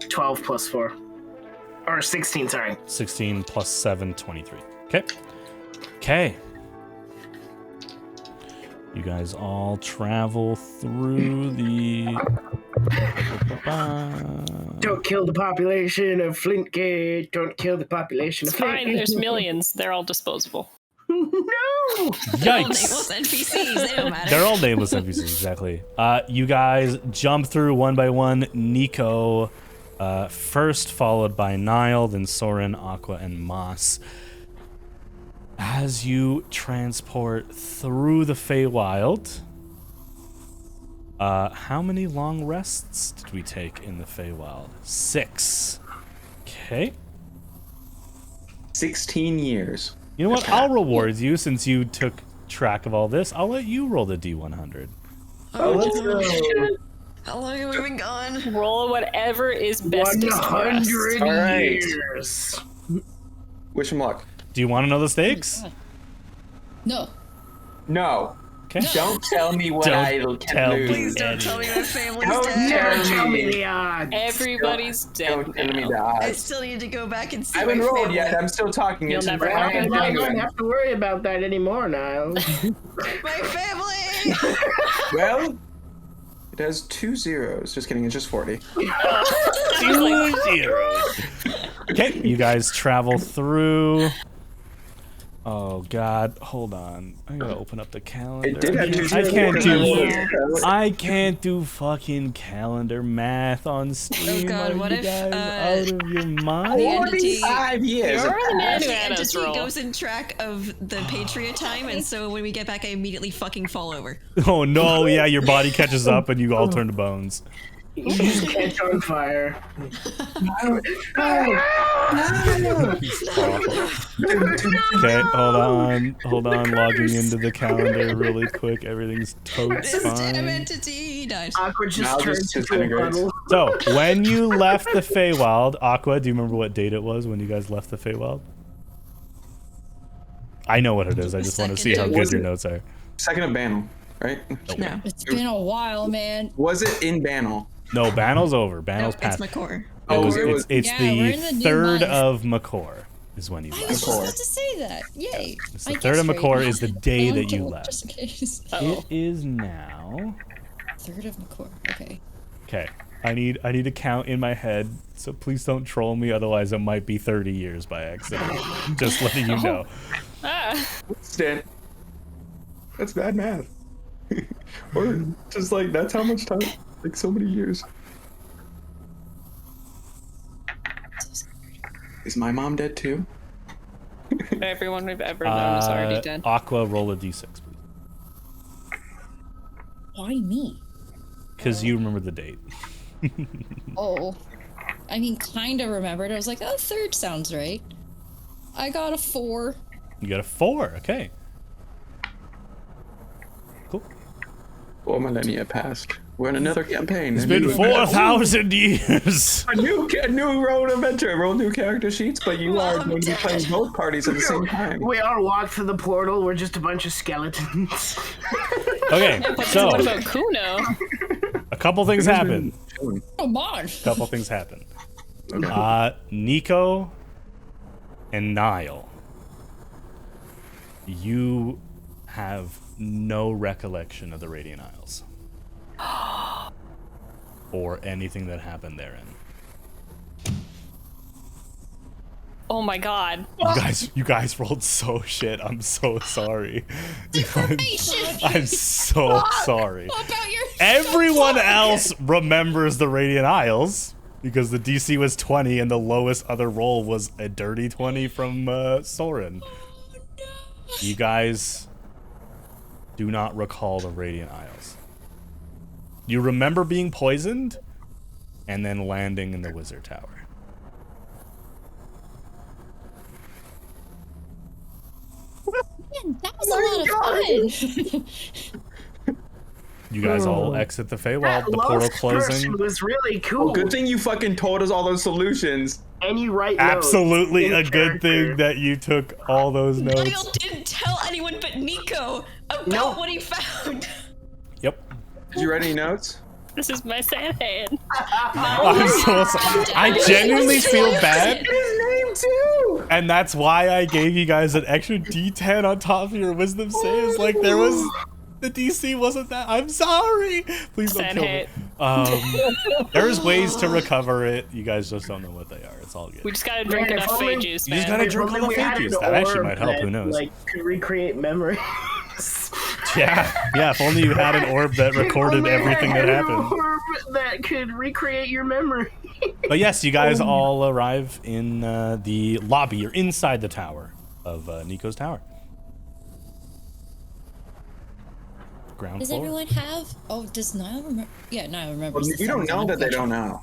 12 plus 4. Or 16, sorry. one. 16 plus 7, 23. Okay. Okay. You guys all travel through the... Don't kill the population of Flintgate. Don't kill the population It's of fine. Flintgate. There's millions. They're all disposable. No! Yikes! Nameless NPCs, they don't matter. They're all nameless NPCs, exactly. You guys jump through one by one. Nico first, followed by Niall, then Soren, Aqua, and Moss. As you transport through the Feywild, how many long rests did we take in the Feywild? 6. Okay. 16 years. You know what? I'll reward you since you took track of all this. I'll let you roll the D100. Oh, let's go. How long have we been gone? Roll whatever is bestest for us. 100 All right. years. Wish him luck. Do you want to know the stakes? No. No. Okay. Don't tell me what I Don't can tell lose. me. Please don't tell me my family's Don't dead. Tell me the odds. Everybody's dead. Don't tell me now. the I odds. still need to go back and see I haven't my rolled family. yet. I'm still talking. You'll It's never in have my I hand don't anyway. have to worry about that anymore, Niles. My family! Well, it has 2 zeros. Just kidding. It's just 40. 2 zeros. Okay, you guys travel through. Oh God, hold on. I gotta open up the calendar. It did have 2 I zeros. can't because I rolled a do. zero. I can't do fucking calendar math on stream. Oh, God, Are what you if, guys out of your mind? the entity- 45 years. You're the man who The had us entity roll. goes in track of the Patria time, and so when we get back, I immediately fucking fall over. Oh no, yeah, your body catches up and you all turn to bones. You just catch on fire. Okay, hold on, logging into the calendar really quick. Everything's totes This damn fine. entity died. Aqua just Now turns just into a disintegrates. puddle. So, when you left the Feywild, Aqua, do you remember what date it was when you guys left the Feywild? I know what it is. I just want to see how good your notes are. Second of Banal, right? No. It's been a while, man. Was it in Banal? No, Banal's over. Banal's It's past. Makor. It's Yeah, we're in the the new 3rd month. of Makor is when you I was left. just about to say that. Yay. It's I the 3rd of guessed right. Makor is the day I that you told- left. Just in case. It is now. 3rd of McCoy. Okay. Okay. I need to count in my head, so please don't troll me, otherwise it might be 30 years by accident. Just letting you know. Stan. That's bad math. Or just like, that's how much time, like so many years. Is my mom dead too? Everyone we've ever known is already dead. Aqua, roll a d6, please. Why me? Because you remember the date. Oh. I mean, kind of remembered. I was like, oh, 3rd sounds right. I got a 4. You got a 4, okay. Cool. Well, millennia passed. We're in another campaign. It's been 4,000 years! A new road adventure. Roll new character sheets, but you are going to be playing both parties at the same time. We all walk through the portal. We're just a bunch of skeletons. Okay, so, What about Kuno? a couple things happen. Come on. Couple things happen. Nico and Niall, you have no recollection of the Radiant Isles. Or anything that happened therein. Oh my god. You guys rolled so shit. I'm so sorry. Information. I'm so sorry. What about your Everyone else remembers the Radiant Isles because the DC was 20 and the lowest other roll was a dirty 20 from Soren. You guys do not recall the Radiant Isles. You remember being poisoned and then landing in the Wizard Tower. Man, that was a lot of fun. You guys all exit the Feywild, That the portal lost person closing. was really cool. Well, good thing you fucking told us all those solutions. And you write notes Absolutely in a good character. thing that you took all those Niall notes. didn't tell anyone but Nico about Nope. what he found. Yep. Did you write any notes? This is my sad hand. I'm so sorry. I genuinely feel bad, His name too. and that's why I gave you guys an extra D10 on top of your wisdom saves. Like there was, the DC wasn't that. I'm sorry. Please don't Sad kill hate. me. There's ways to recover it. You guys just don't know what they are. It's all good. We just gotta drink Man, if enough only- fake juice, You just man. gotta If drink only all the we fake had juice. an That actually orb might help. Who that, knows? Like, could recreate memories. Yeah. If only you had an orb that recorded Only I everything had that an happened. orb that could recreate your memory. But yes, you guys all arrive in the lobby. You're inside the tower of Nico's tower. Ground Does floor. everyone have? Oh, does Niall remember? Yeah, Niall remembers. Well, the you don't sounds know of that they the don't know.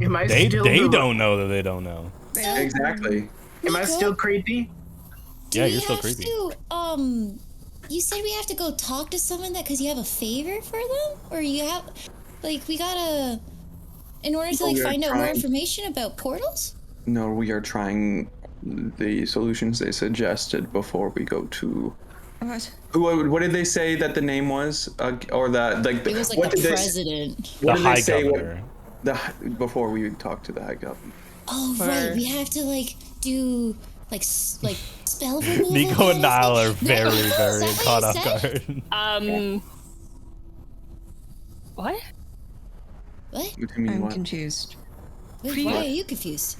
Am I They still don't know that they don't know. Exactly. Am I still creepy? Yeah, Do you're we still have creepy. To, you said we have to go talk to someone that because you have a favor for them, or you have, like, we gotta, in order to like we are find out more trying- information about portals. No, we are trying the solutions they suggested before we go to What did they say that the name was? Or the like? It was like what the did president. What The did high they say? governor. Before we talked to the high governor. Oh right, we have to like do like spell removal. Nico and Niall are No, very, is very that what caught you off said? guard. What? What? What do you mean? I'm What? confused. Wait, why are you confused?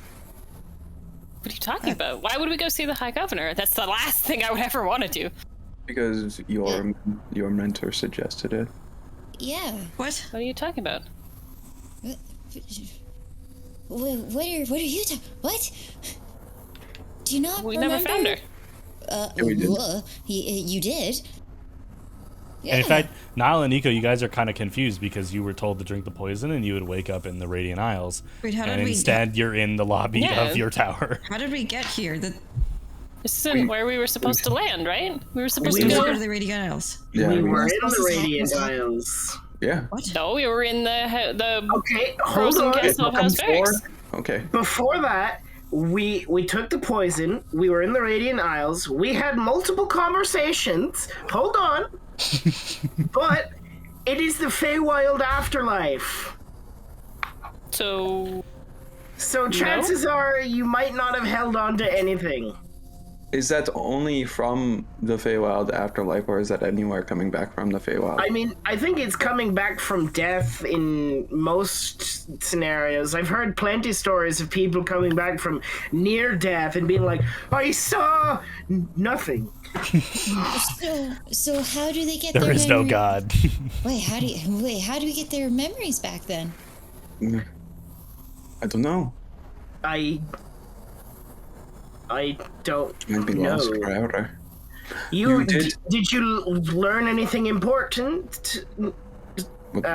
What are you talking about? Why would we go see the High Governor? That's the last thing I would ever want to do. Because your mentor suggested it. Yeah. What? What are you talking about? What are you what? Do you not We remember? never found her. Yeah, we did. You did? Yeah. And in fact, Niall and Nico, you guys are kind of confused because you were told to drink the poison and you would wake up in the Radiant Isles. Wait, how did and we instead, you're in the lobby Yeah. of your tower. How did we get here? This isn't where we were supposed to land, right? We were supposed We to go go. to the Radiant Isles. Yeah. We were in supposed the to Radiant happen. Isles. Yeah. What? No, we were in the Okay, hold frozen on. castle of House Ferrex. Okay. Before that, we took the poison. We were in the Radiant Isles. We had multiple conversations. Hold on. But it is the Feywild afterlife. So So chances are you might not have held on to anything. Is that only from the Feywild afterlife, or is that anywhere coming back from the Feywild? I mean, I think it's coming back from death in most scenarios. I've heard plenty stories of people coming back from near death and being like, I saw nothing. So how do they get There their is no memory- God. Wait, how do we get their memories back then? I don't know. I don't Might be know. lost forever. You did- did you learn anything important? But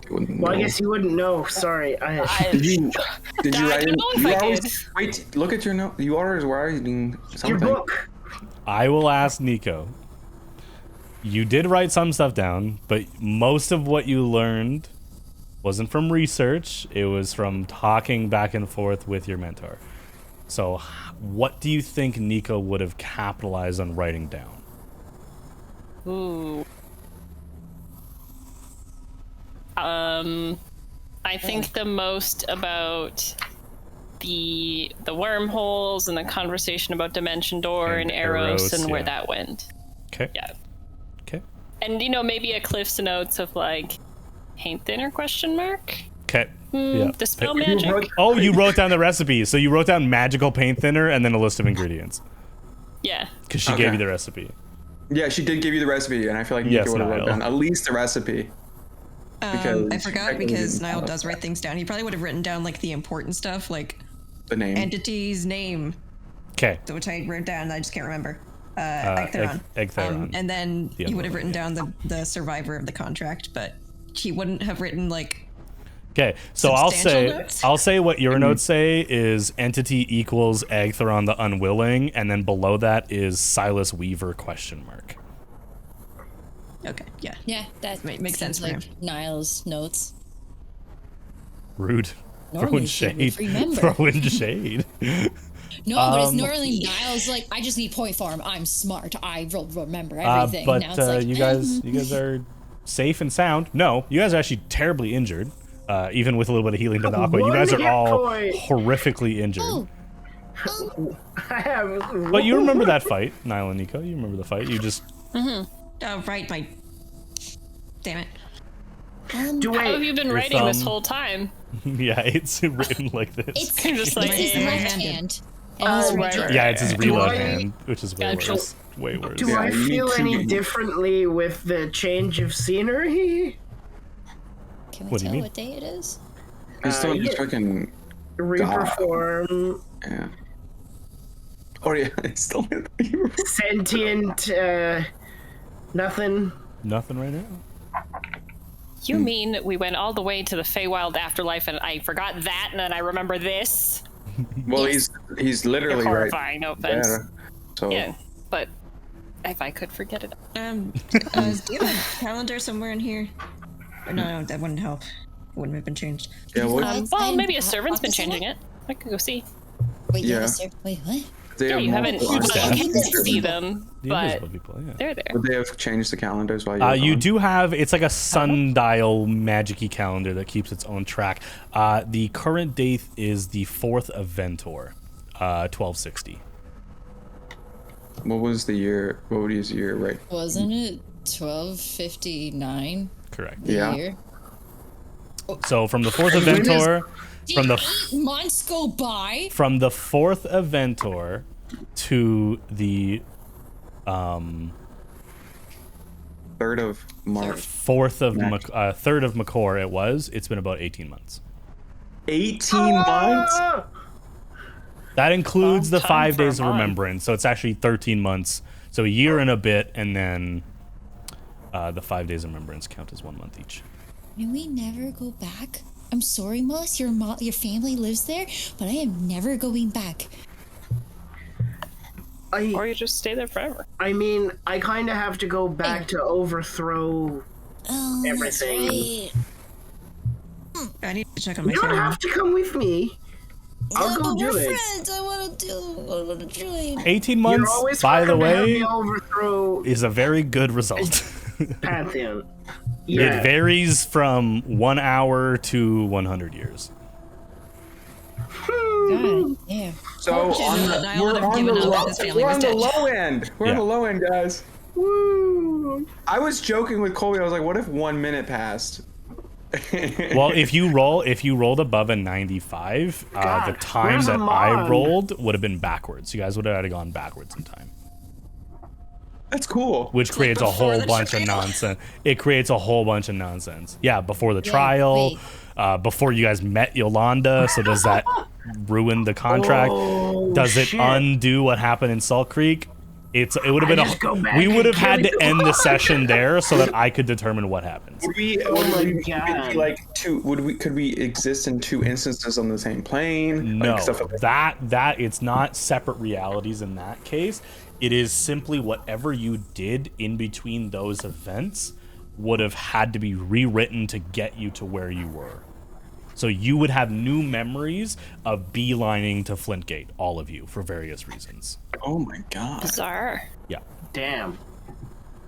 you wouldn't Well, I know. guess you wouldn't know. Sorry. Did you I write don't in? know if You I always did. wait. Look at your note. You always writing Your something. book. I will ask Nico. You did write some stuff down, but most of what you learned wasn't from research. It was from talking back and forth with your mentor. So, what do you think Nico would have capitalized on writing down? Ooh. I think the most about the wormholes and the conversation about Dimension Door And and Eros Eros, and where yeah. that went. Okay. Yeah. Okay. And maybe a Cliff's Notes of like paint thinner question mark? Okay. Yeah. Dispel Hey, magic. Oh, you wrote down the recipe. So you wrote down magical paint thinner and then a list of ingredients. Yeah. Because she Okay. gave you the recipe. Yeah, she did give you the recipe, and I feel like Nico Yes, would have wrote Niall. down at least the recipe. Because I forgot technically because didn't Niall follow does write things down. He probably would have written down like the important stuff, like the name. entity's name, Okay. which I wrote down. I just can't remember. Ectheron. Ectheron. And then The he would have Unwilling, written down the survivor of the contract, but he wouldn't have written like. Okay, so Substantial notes? I'll say what your notes say is entity equals Ectheron the Unwilling, and then below that is Silas Weaver question mark. Okay, yeah. Yeah, that Makes sense seems for like him. Niall's notes. Rude. Normally Throwing he would shade. remember. Throwing shade. No, but it's normally Niall's like, I just need point form. I'm smart. I will remember everything. But now it's like, you guys are safe and sound. No, you guys are actually terribly injured. Even with a little bit of healing to the aqua, you guys are hit all point. horrifically injured. oh, I have. But you remember that fight, Niall and Nico. You remember the fight. You just Oh, right, my. Damn it. Do How have wait. you been Your writing this thumb. whole time? yeah, it's written like this. it's, Just like, it's his eh. left hand. And he's right, right. Yeah, it's his reload I- hand, which is way Gotcha. worse. Way worse. Do Yeah, I you need feel two any games. differently with the change of scenery? Can we What do you tell mean? what day it is? It's still yeah. just fucking Reperform, yeah. Oh yeah, it's still sentient, nothing. Nothing right now. You mean we went all the way to the Feywild afterlife and I forgot that and then I remember this? Well, Yes. he's You're literally right horrifying, no offense. there. So Yeah, but if I could forget it. Do you have a calendar somewhere in here? Or no, that wouldn't help. It wouldn't have been changed. yeah, what? Well, maybe a Office servant's been of changing it? it. I could go see. Wait, Yeah. Wait, what? They Yeah, have you haven't multiple artists. you can't see them, The but invisible people, yeah. they're there. Would they have changed the calendars while you were You gone? do have, it's like a sundial magic-y calendar that keeps its own track. The current date is the 4th of Ventor, 1260. What was the year? What was the year, right? Wasn't it 1259? Correct. The Yeah. year? So from the 4th of Ventor, from the 8 months go by? from the 4th of Ventor to the 3rd of March. 4th of 3rd of Makor, it's been about 18 months. 18 months? That includes the Long time 5 for a days of month. remembrance, so it's actually 13 months. So a year and a bit, and then the 5 days of remembrance count as 1 month each. Can we never go back? I'm sorry, Moss. Your family lives there, but I am never going back. Or you just stay there forever. I mean, I kind of have to go back to overthrow. Oh, Everything. That's right. I need to check on my You don't phone. have to come with me. I'll No, go but do we're it. friends. I want to join. 18 You're months, always by the welcome to help way, me overthrow is a very good result. Pantheon. It Yeah. varies from 1 hour to 100 years. God, yeah. So Fortunate, I would have given up and his family we're was on the dead. low end. We're on Yeah. the low end, guys. Woo. I was joking with Colby. I was like, what if 1 minute passed? Well, if you rolled above a 95, God, the time where's that I Amon? rolled would have been backwards. You guys would have had to gone backwards in time, That's cool. which creates a before whole the bunch of trial. nonsense. It creates a whole bunch of nonsense. Yeah, before the trial, before you guys met Yolanda. So does that ruin the contract? Oh, Does it shit. undo what happened in Salt Creek? It would have been just go back we would have and had kill to end the session there so that I could determine what happens. Would we, Oh would my we God. be like two? Could we exist in 2 instances on the same plane? No, Like stuff like that. that it's not separate realities in that case. It is simply whatever you did in between those events would have had to be rewritten to get you to where you were. So you would have new memories of beelining to Flintgate, all of you, for various reasons. Oh my god! Bizarre. Yeah. Damn.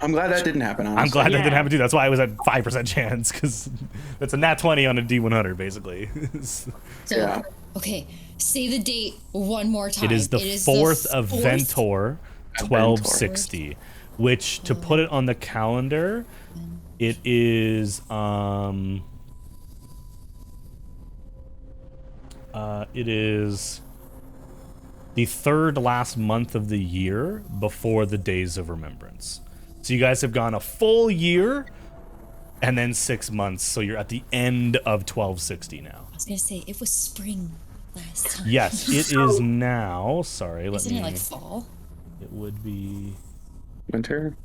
I'm glad that didn't happen. Honestly. I'm glad that Yeah. didn't happen too. That's why I was at 5% chance, because that's a nat 20 on a D100, basically. So, Yeah. okay, say the date one more time. It is the 4th of Ventor, 1260, which, to put it on the calendar, it is the 3rd last month of the year before the Days of Remembrance. So you guys have gone a full year and then 6 months, so you're at the end of 1260 now. I was gonna say it was spring last time. Yes, it is now. Sorry, let Isn't me. it like fall? It would be. Winter.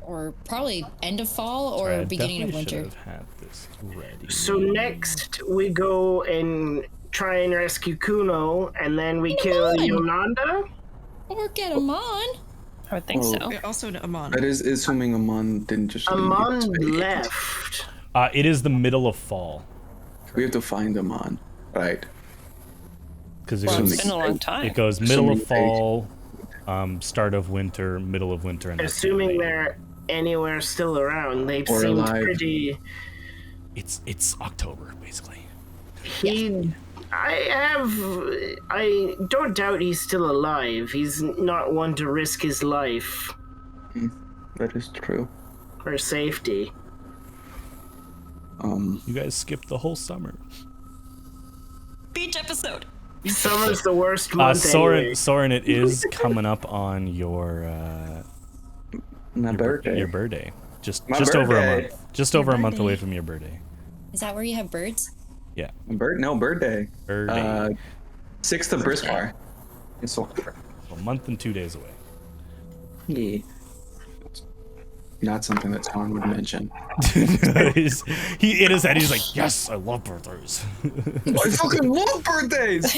Or probably end of fall or Sorry, I beginning of definitely winter. should have had this ready. So next we go and try and rescue Kuno, and then we kill on. Yolanda. Or get them on. I would think so. We're also Amon. That is assuming Amon didn't just. leave. Amon left. It is the middle of fall We have to find Amon, right? because Well, it's Assuming- been a long time. it goes middle of Assuming fall, start of winter, middle of winter, and that's Assuming May. they're anywhere still around, they Or seemed alive. pretty. It's October basically. I don't doubt he's still alive. He's not one to risk his life That is true. for safety. You guys skipped the whole summer. Beach episode. Summer's the worst month anyway. Soren, it is coming up on your My birthday. your birthday. Just My over a birthday. month. Just over a month birthday. away from your birthday. Is that where you have birds? Yeah. Birthday. Birthday. 6th of Briscar. It's so A month and 2 days away. yeah. Not something that Tom would mention. He in his head, he's like, yes, I love birthdays. I fucking love birthdays.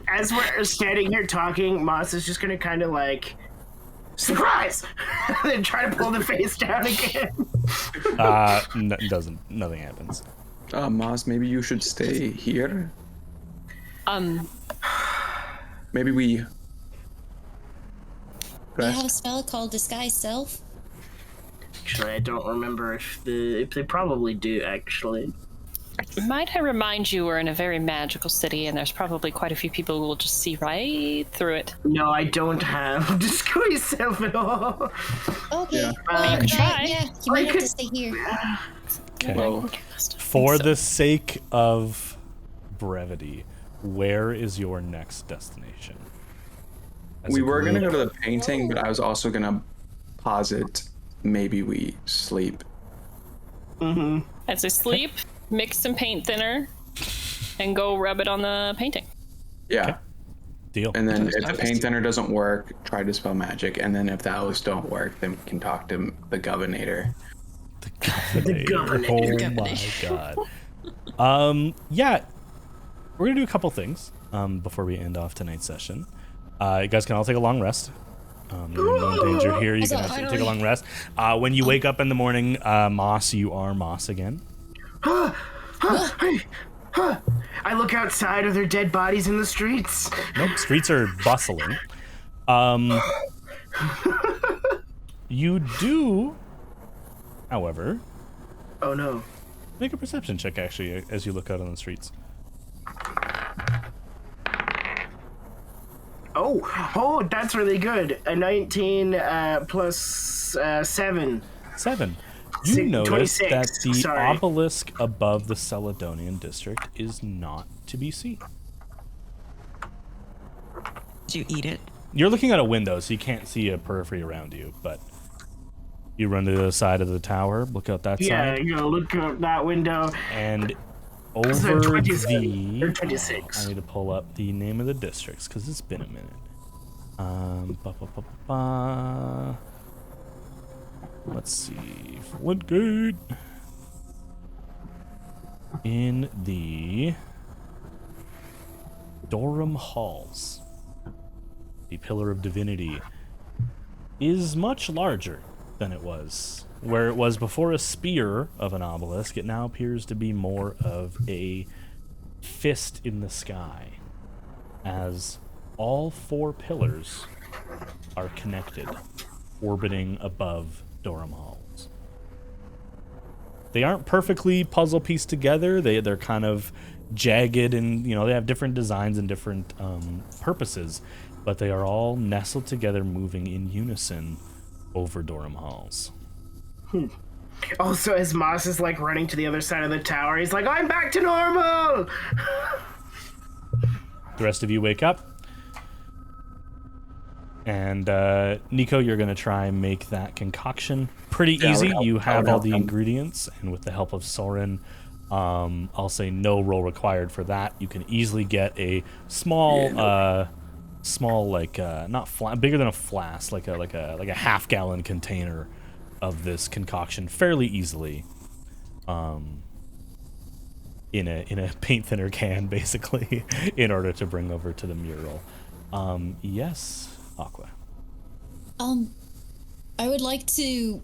As we're standing here talking, Moss is just gonna kind of like, surprise! and then try to pull the face down again. Nothing happens. Moss, maybe you should stay here. maybe we. They have a spell called Disguise Self. Actually, I don't remember if they probably do, actually. Might I remind you we're in a very magical city, and there's probably quite a few people who will just see right through it. No, I don't have Disguise Self at all. Okay. Yeah. You could try. Yeah, you might have to stay here. Okay. Well, For the sake of brevity, where is your next destination? As we a were gonna go group? to the painting, but I was also gonna posit maybe we sleep. As I sleep, mix some paint thinner, and go rub it on the painting. Yeah. Deal. And then if the paint thinner doesn't work, try dispel magic. And then if those don't work, then we can talk to the governor. The governor. Oh my god. Yeah, we're gonna do a couple things before we end off tonight's session. You guys can all take a long rest. You're in no danger here. You can actually take a long rest. When you wake up in the morning, Moss, you are Moss again. I look outside. Are there dead bodies in the streets? Nope, streets are bustling. You do, however, Oh no. make a perception check actually as you look out on the streets. Oh, that's really good. A 19 plus 7. 7. You notice 26, that the sorry. obelisk above the Celadonian district is not to be seen. Did you eat it? You're looking at a window, so you can't see a periphery around you, but you run to the side of the tower, look out that Yeah, side, you know, look out that window. and So over 27 or the... 26. I need to pull up the name of the districts, because it's been a minute. Let's see. Flintgate. In the Durham Halls, the Pillar of Divinity is much larger than it was. Where it was before a spear of an obelisk, it now appears to be more of a fist in the sky, as all 4 pillars are connected, orbiting above Durham Halls. They aren't perfectly puzzle pieced together. They're kind of jagged, and they have different designs and different purposes, but they are all nestled together, moving in unison over Durham Halls. Also, as Moss is like running to the other side of the tower, he's like, I'm back to normal! The rest of you wake up. And Nico, you're going to try and make that concoction pretty easy. You have all the ingredients, and with the help of Soren, I'll say no roll required for that. You can easily get a small, like not bigger than a flask, like a half-gallon container of this concoction fairly easily. In a paint thinner can, basically, in order to bring over to the mural. Yes. Aqua. I would like to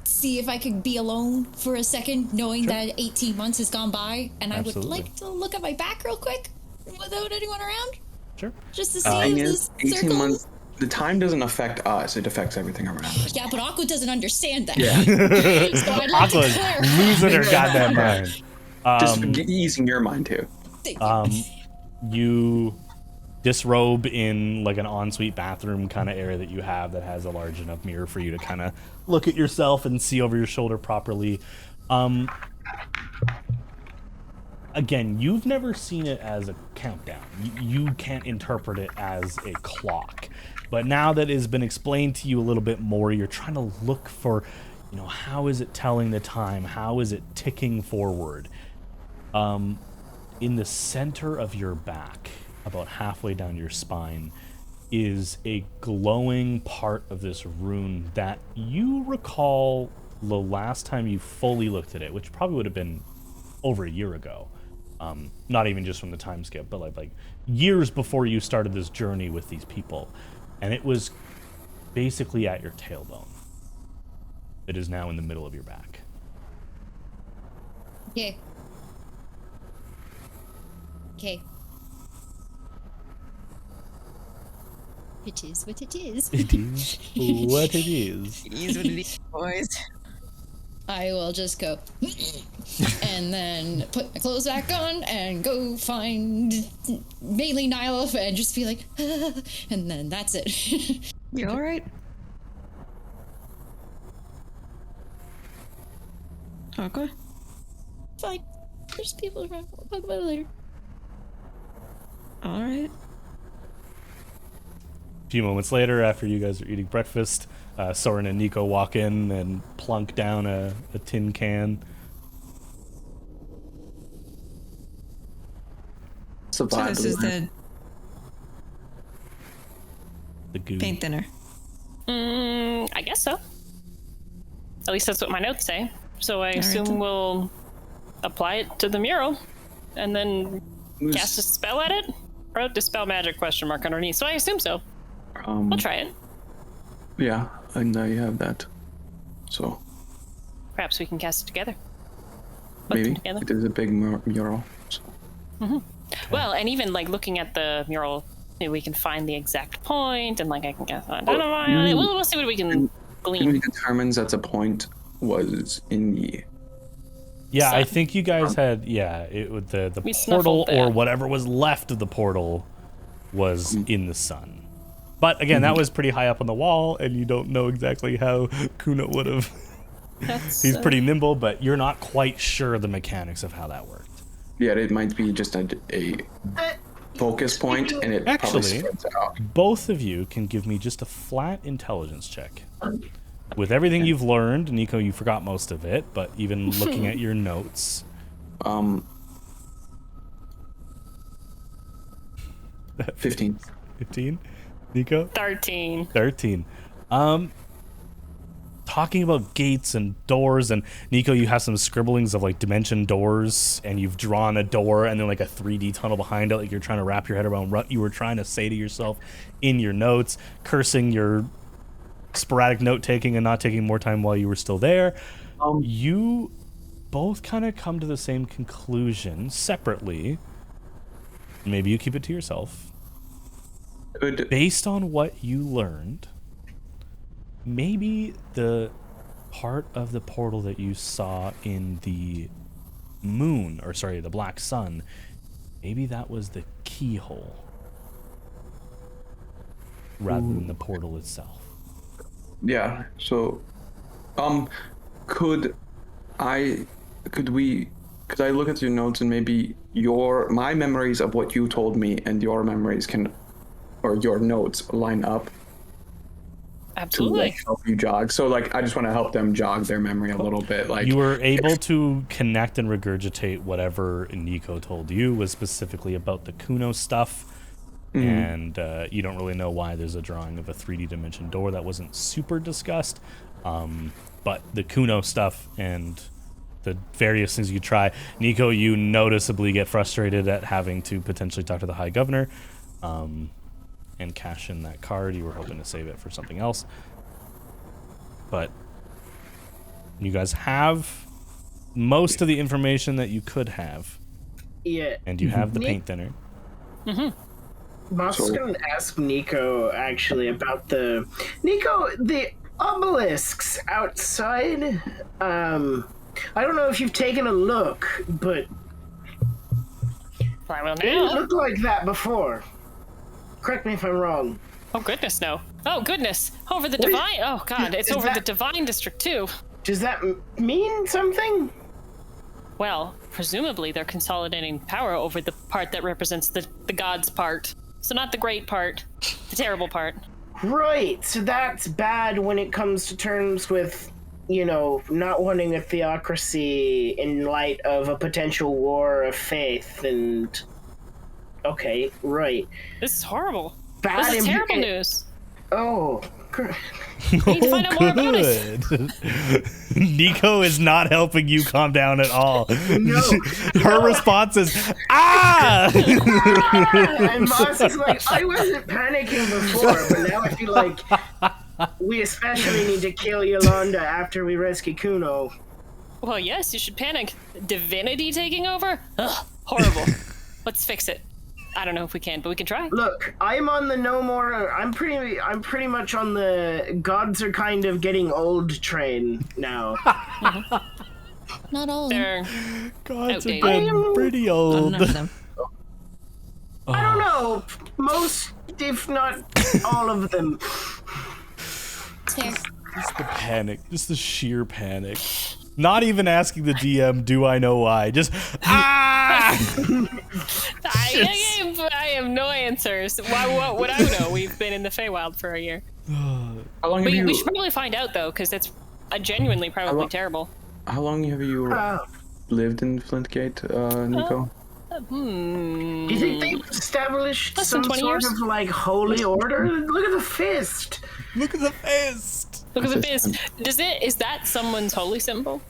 see if I could be alone for a second, knowing that 18 months has gone by, and Absolutely. I would like to look at my back real quick without anyone around, Sure. just to see if this 18 circle... months. The time doesn't affect us; it affects everything around us. Yeah, but Aqua doesn't understand that. Yeah. So I'd like to Aqua's clarify. losing her goddamn mind. Just easing your mind too. You disrobe in like an ensuite bathroom kind of area that you have that has a large enough mirror for you to kind of look at yourself and see over your shoulder properly. Again, you've never seen it as a countdown. You can't interpret it as a clock. But now that it has been explained to you a little bit more, you're trying to look for, how is it telling the time? How is it ticking forward? In the center of your back, about halfway down your spine, is a glowing part of this rune that you recall the last time you fully looked at it, which probably would have been over a year ago. Not even just from the time skip, but like years before you started this journey with these people. And it was basically at your tailbone. It is now in the middle of your back. Okay. It is what it is. It is what it is. It is what it is, boys. I will just go and then put my clothes back on and go find mainly Nyla and just be like, and then that's it. You all right? Okay. Fine. There's people around. We'll talk about it later. All right. A few moments later, after you guys are eating breakfast, Soren and Nico walk in and plunk down a tin can. So this is the goo. paint thinner. I guess so. At least that's what my notes say. So I assume then. we'll apply it to the mural and then cast a spell at it? Or dispel magic question mark underneath. So I assume so. We'll try it. Yeah, and now you have that. So Perhaps we can cast it together. Put them maybe together. it is a big mural. So. Well, and even like looking at the mural, maybe we can find the exact point and like I can guess identify on it. We'll see what we can glean. It determines that the point was in the. Yeah, I think you guys had the We portal snuffled or that. whatever was left of the portal was in the sun. But again, that was pretty high up on the wall, and you don't know exactly how Kuna would have. He's pretty nimble, but you're not quite sure the mechanics of how that worked. Yeah, it might be just a focus point, and it probably Actually, spreads out. both of you can give me just a flat intelligence check. With everything you've learned, Nico, you forgot most of it, but even looking at your notes. 15. 15? Nico? 13. 13. Talking about gates and doors, and Nico, you have some scribblings of like dimension doors, and you've drawn a door and then like a 3D tunnel behind it, like you're trying to wrap your head around what you were trying to say to yourself in your notes, cursing your sporadic note taking and not taking more time while you were still there. You both kind of come to the same conclusion separately. Maybe you keep it to yourself. Based on what you learned, maybe the part of the portal that you saw in the the black sun, maybe that was the keyhole rather than the portal itself. Yeah. So, could I look at your notes and maybe my memories of what you told me and your memories or your notes line up Absolutely. to like, help you jog? So like, I just want to help them jog their memory a little bit. Like You were able to connect and regurgitate whatever Nico told you was specifically about the Kuno stuff. And you don't really know why there's a drawing of a 3D dimension door. That wasn't super discussed. But the Kuno stuff and the various things you try. Nico, you noticeably get frustrated at having to potentially talk to the High Governor and cash in that card. You were hoping to save it for something else. But you guys have most of the information that you could have. Yeah. And you have the paint thinner. Moss is going to ask Nico, actually, about the obelisks outside. I don't know if you've taken a look, but I will they didn't now. look like that before. Correct me if I'm wrong. Oh, goodness, no. Oh, goodness. Over the divine. Oh, God. It's is over that- the divine district, too. Does that mean something? Well, presumably they're consolidating power over the part that represents the god's part. So not the great part, the terrible part. Right, so that's bad when it comes to terms with, not wanting a theocracy in light of a potential war of faith and... Okay, right. This is horrible. Bad This is terrible implica- news. Oh, We need to find out more about it. Good. Nico is not helping you calm down at all. No. Her response is, ah! and Moss is like, I wasn't panicking before, but now I feel like we especially need to kill Yolanda after we rescue Kuno. Well, yes, you should panic. Divinity taking over? Ugh, horrible. Let's fix it. I don't know if we can, but we can try. Look, I'm on the no more. I'm pretty much on the gods are kind of getting old train now. Not all. They're Gods are outdated. getting pretty old. None of them. I don't know. Most, if not all of them. Fair. Just the panic, just the sheer panic. Not even asking the DM, do I know why? Just I have no answers. What would I know? We've been in the Feywild for a year. How long have We you? should probably find out though, because it's genuinely probably terrible. How long have you lived in Flintgate, Nico? Do you think they've established Less than some 20 sort years? of like holy order? Look at the fist. look at the fist. Look at the biz. Is that someone's holy symbol?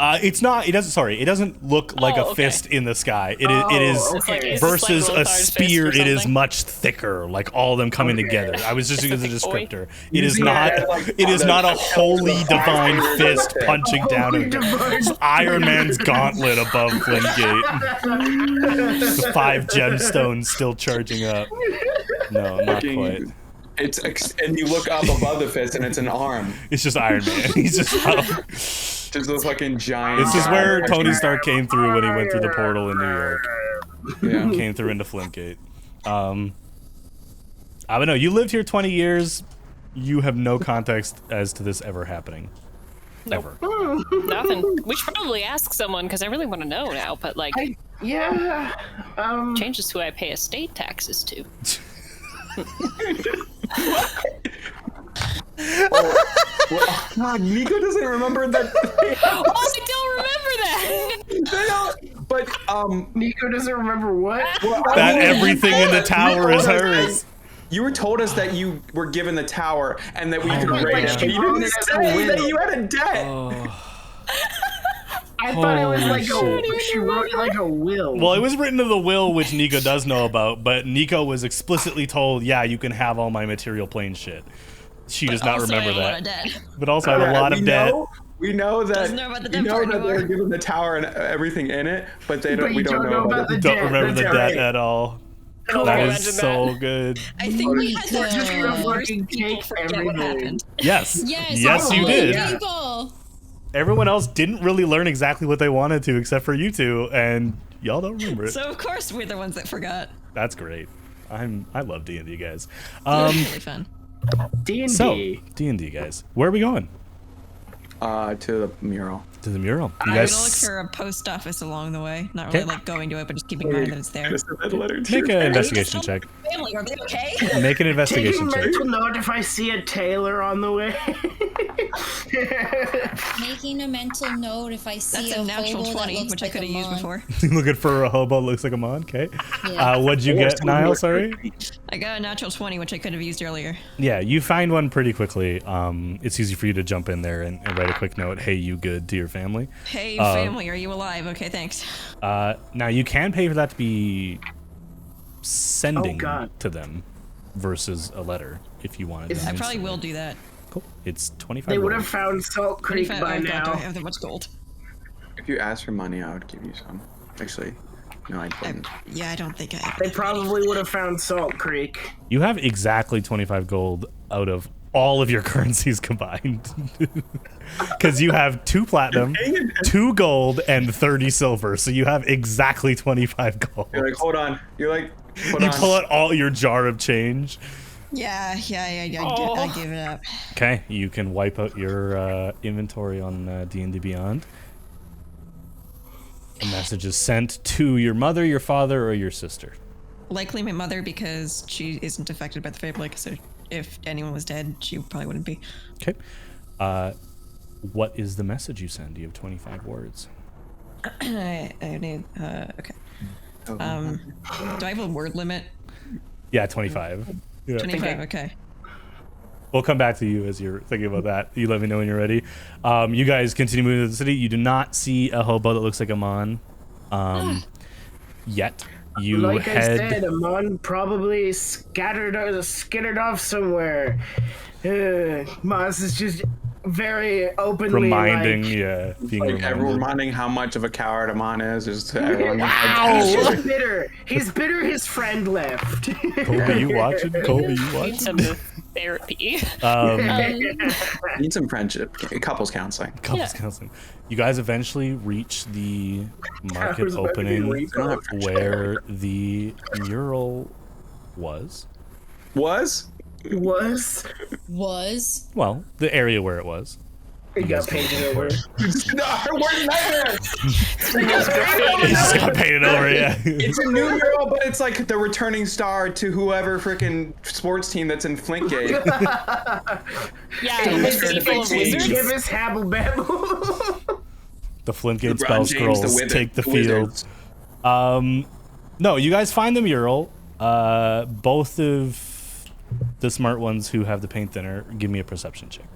It's not. It doesn't. Sorry, it doesn't look like a okay. fist in the sky. It is It's like, is this versus like a Lothar's fist spear. or It is something? much thicker. Like all of them coming together. I was just using the It's like, descriptor. It is Yeah, not. like, It is the- not a holy divine fist punching down. Holy At divine It's Iron Man's gauntlet above Flintgate. The 5 gemstones still charging up. No, not quite. And you look up above the fist, and it's an arm. It's just Iron Man. He's just. Just a fucking giant. This is where guy. Tony Stark came through when he went through the portal in New York. Yeah. Came through into Flintgate. I don't know. You lived here 20 years. You have no context as to this ever happening. Ever. Nothing. We should probably ask someone because I really want to know now. But like, Yeah. changes who I pay estate taxes to. God, Nico doesn't remember that. Oh, I don't remember that. But Nico doesn't remember what? That everything in the tower is hers. You were told us that you were given the tower and that we could my raid. God. But you didn't say that you had a debt. I thought it was Holy like she wrote it like a will. Well, it was written to the will, which Nico does know about, but Nico was explicitly told, yeah, you can have all my material plane shit. She does not remember that. But also, I have a lot of debt. We know that. Doesn't know about the We debt know part that they were anymore. given the tower and everything in it, but they don't. But We you don't know about the. debt. Don't remember the That's debt right. at all. Oh, That imagine is so good. I think we had We're just gonna the worst fucking people take forget what everything. happened. Yes. Yes, Yes, you holy did. Yeah. people. Everyone else didn't really learn exactly what they wanted to, except for you two, and y'all don't remember it. So of course we're the ones that forgot. That's great. I love D&D, guys. It was really fun. D&D. So D&D, guys, where are we going? To the mural. To the mural. You I'm gonna look guys for a post office along the way. Not really Okay. like going to it, but just keeping in mind that it's there. Just a red letter to make your an face. investigation check. Family, are they okay? Make an Taking investigation check. mental note if I see a tailor on the way. Making a mental note if I see That's a natural hobo 20, that looks which like I could have a used mon. before. Looking for a hobo looks like a mon. Okay. Yeah. What'd you get, Niall? Sorry. I got a natural 20, which I could have used earlier. Yeah, you find one pretty quickly. It's easy for you to jump in there and write a quick note. Hey, you good to your family. Hey, family, are you alive? Okay, thanks. Now you can pay for that to be sending God. to them versus a letter if you wanted. It's- them I probably instantly. will do that. Cool. It's 25. They would have gold. found Salt Creek 25 by oh God, do I now. have that much gold? If you asked for money, I would give you some. Actually, no, I wouldn't. Yeah, I don't think I have. They probably would have found Salt Creek. You have exactly 25 gold out of all of your currencies combined. Because you have 2 platinum, 2 gold, and 30 silver. So you have exactly 25 gold. You're like, hold on. You're like, hold You on. pull out all your jar of change. Yeah, I give it up. Okay, you can wipe out your inventory on D&D Beyond. A message is sent to your mother, your father, or your sister. Likely my mother, because she isn't affected by the Fey Plague, so if anyone was dead, she probably wouldn't be. Okay. What is the message you send? You have 25 words. I need, okay. Do I have a word limit? Yeah, 25. Yeah. 25, okay. We'll come back to you as you're thinking about that. You let me know when you're ready. You guys continue moving to the city. You do not see a hobo that looks like a mon yet. You Like I head. said, Amon probably skittered off somewhere. Moss is just very openly reminding, being Like reminded. reminding how much of a coward Amon is to everyone. He's bitter. He's bitter his friend left. Kobe, you watching? Kobe, you Need watching? some therapy. Need some friendship, couples counseling. Couples counseling. You guys eventually reach the market opening where the mural was. Was? Well, the area where it was. It got painted over. No, we're nightmares. It just got painted over, yeah. It's a new mural, but it's like the returning star to whoever freaking sports team that's in Flintgate. Yeah, the city full of wizards. Give us Habble Babble. The Flintgate LeBron spell James, scrolls take the field. Wizards. No, you guys find the mural. Both of the smart ones who have the paint thinner, give me a perception check.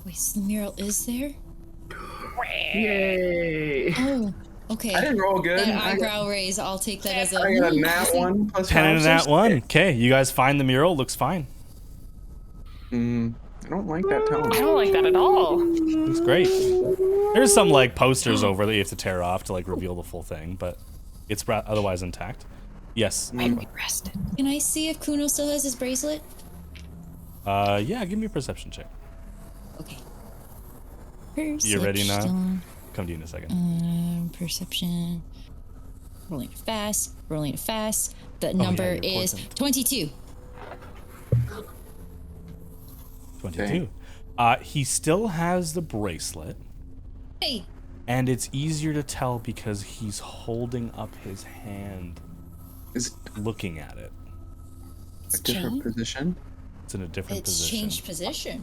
Wait, so the mural is there? Yay. Oh, okay. I didn't roll good. That eyebrow raise, I'll take that as a... I got a nat 1 plus 10 and a 5, nat 1. Okay, you guys find the mural. Looks fine. I don't like that tone. I don't like that at all. Looks great. There's some like posters over that you have to tear off to like reveal the full thing, but it's otherwise intact. Yes. I'm rested. Can I see if Kuno still has his bracelet? Yeah, give me a perception check. Okay. You ready now? Perception. Come to you in a second. Perception. Rolling it fast. The number you're is important. 22. 22. He still has the bracelet, Hey, and it's easier to tell because he's holding up his hand, Is looking at it. it a different position? It's in a different it's position. changed position.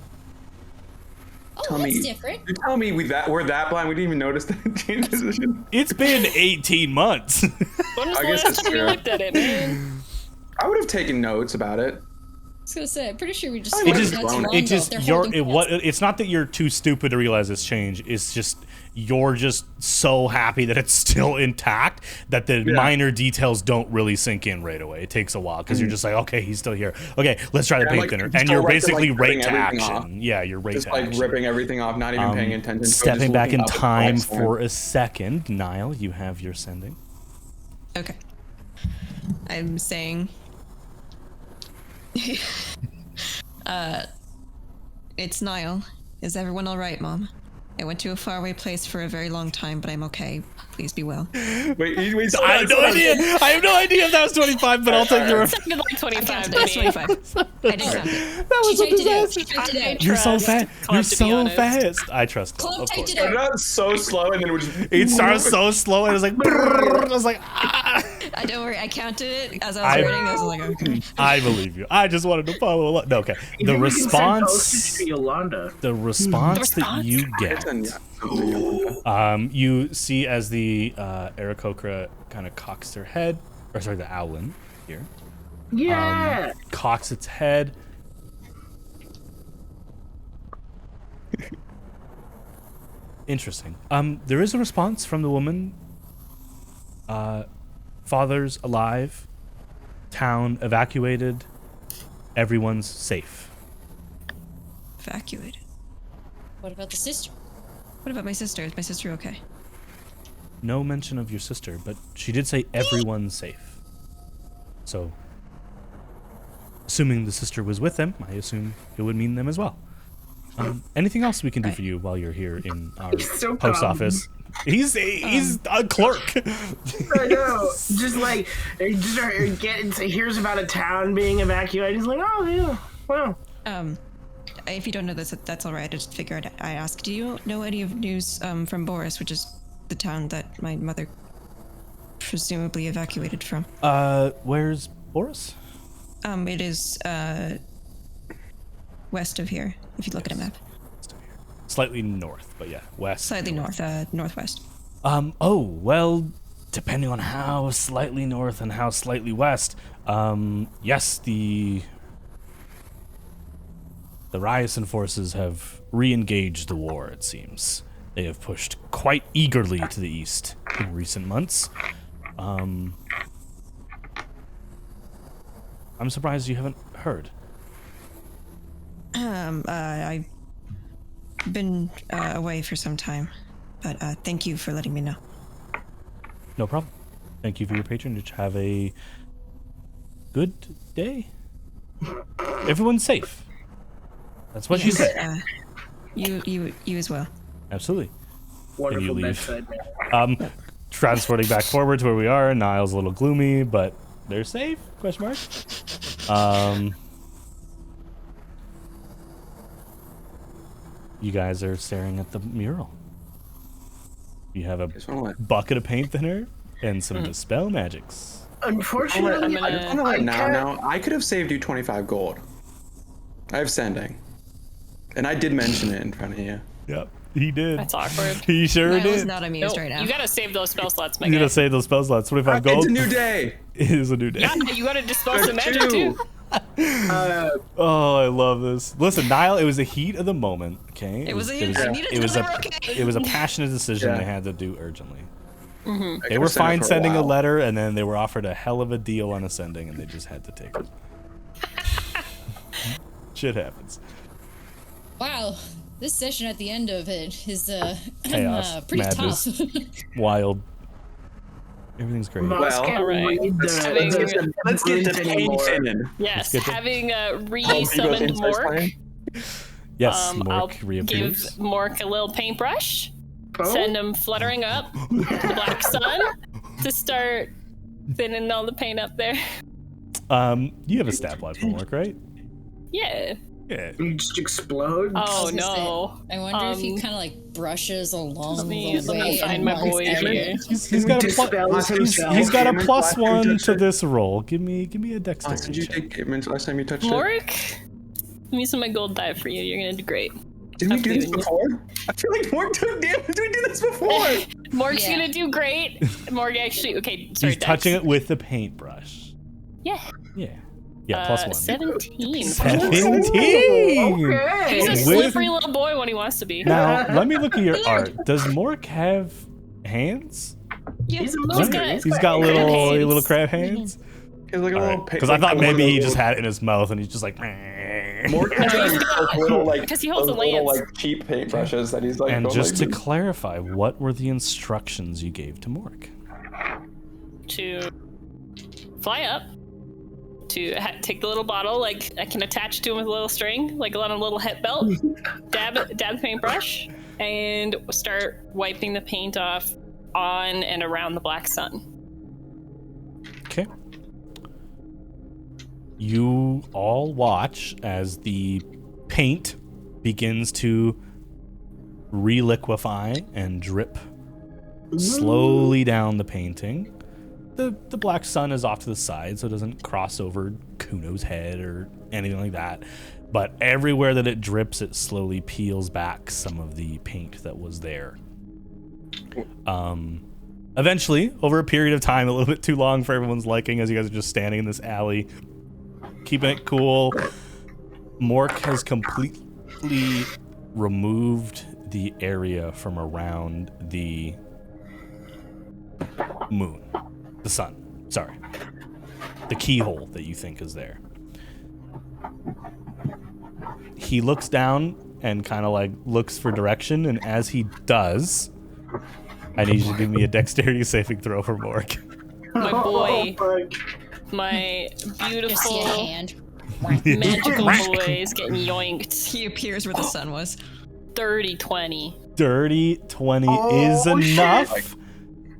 Oh, Tell that's me- different. You're telling me we're that blind? We didn't even notice that it changed position? It's been 18 months. When was I the guess last that's time you true. looked at it, man? I would have taken notes about it. I was gonna say, I'm pretty sure we just. It It What just, is not too long it ago. just, They're you're, holding it, what, hands. it's not that you're too stupid to realize this change. It's just, you're just so happy that it's still intact that the minor details don't really sink in right away. It takes a while because you're just like, okay, he's still here. Okay, let's try the Yeah, paint like, thinner. just And you're go right to, basically like, right ripping to everything action. off. Yeah, you're right Just to like action. ripping everything off, not even paying attention. to it, Stepping just back in looking up at the time price for point. a second, Niall, you have your sending. Okay. I'm saying. It's Niall. Is everyone all right, Mom? I went to a faraway place for a very long time, but I'm okay. Please be well. Wait, I have no idea. I have no idea if that was 25, but I'll take your. It sounded like 25 That's to me. 25. I didn't count it. That was a She typed it out. disaster. She typed it out. You're so Trust fast. Club, You're to be so honest. fast. I trust Club, Club of typed course. it Started out. out so slow and then it was just. It started so slow, and it was like. brrrr. I was like, ah. Don't worry. I counted it as I was writing. I was like, okay. I believe you. I just wanted to follow along. No, okay. The Maybe we can send response. postage to Yolanda. The response that you get. You see as the Aarakocra kind of cocks her head, or sorry, the Owlin here Yeah. cocks its head. Interesting. There is a response from the woman. Father's alive. Town evacuated. Everyone's safe. Evacuated. What about the sister? What about my sister? Is my sister okay? No mention of your sister, but she did say everyone's safe. So, assuming the sister was with them, I assume it would mean them as well. Anything else we can do for you while you're here in our so post calm. office? He's a clerk. I know. Just like, hears about a town being evacuated. He's like, oh, yeah. Well. If you don't know this, that's all right. I just figured I asked. Do you know any of news from Boris, which is the town that my mother presumably evacuated from? Where's Boris? It is west of here. If you look at a map, Slightly north, but yeah, west. slightly north, northwest. Oh, well, depending on how slightly north and how slightly west, yes, the Ryerson forces have re-engaged the war, it seems. They have pushed quite eagerly to the east in recent months. I'm surprised you haven't heard. I've been away for some time, but thank you for letting me know. No problem. Thank you for your patronage. Have a good day. Everyone's safe. That's what she said. You as well. Absolutely. Wonderful you leave? bedside. Transporting back forward to where we are. Niall's a little gloomy, but they're safe? Question mark. You guys are staring at the mural. You have a bucket of paint thinner and some dispel magics. Unfortunately, I could have saved you 25 gold. I have sending. And I did mention it in front of you. Yep, he did. That's awkward. He sure Niall's did. not amused right now. You gotta save those spell slots, my You guy. gotta save those spell slots. 25 gold. It's a new day. It is a new day. Yeah, you gotta dispel some magic too. Oh, I love this. Listen, Niall, it was the heat of the moment. Okay, It was a passionate decision they had to do urgently. Mm-hmm. They were fine sending a letter, and then they were offered a hell of a deal on a sending, and they just had to take it. Shit happens. Wow, this session at the end of it is Chaos, pretty madness, tough. Wild. Everything's great. Well, alright. let's get the paint in. Yes, get to- having re-summoned Mork. Yes, I'll Mork reappears. give Mork a little paintbrush, Oh. send him fluttering up the black sun to start thinning all the paint up there. You have a stat line for Mork, right? Yeah. Yeah. You just explode. Oh was gonna no. I wonder if he kind of like brushes along Let me the way. find my boy here. He's got a plus one to this roll. Give me a dexterity Did you check. take damage last time you touched it? Mork, let me use my gold die for you. You're gonna do great. Did we do this before? I feel like Mork took damage. Did we do this before? Mork's Yeah. gonna do great. Mork actually, okay, sorry. He's touching it with the paintbrush. Yeah. Yeah, plus one. 17. 17! Okay. He's a With- slippery little boy when he wants to be. Now, let me look at your art. Does Mork have hands? He's a He's got little hands. crab hands? It's like a little Because I thought maybe he just had it in his mouth and he's just like... Mork has little like Because he holds those the little lance. like cheap paintbrushes that he's like. And going just to like, clarify, what were the instructions you gave to Mork? To fly up, to take the little bottle, like I can attach to him with a little string, like on a little hip belt, dab the paintbrush, and start wiping the paint off on and around the black sun. Okay. You all watch as the paint begins to reliquefy and drip slowly down the painting. The black sun is off to the side, so it doesn't cross over Kuno's head or anything like that. But everywhere that it drips, it slowly peels back some of the paint that was there. Eventually, over a period of time, a little bit too long for everyone's liking, as you guys are just standing in this alley, keeping it cool, Mork has completely removed the area from around the moon. The sun, sorry. The keyhole that you think is there. He looks down and kind of like looks for direction, and as he does, I need you to give me a dexterity saving throw for Mork. My boy, my Just see a beautiful hand. magical boy is getting yoinked. He appears where the sun was. 30-20. Dirty 20 is enough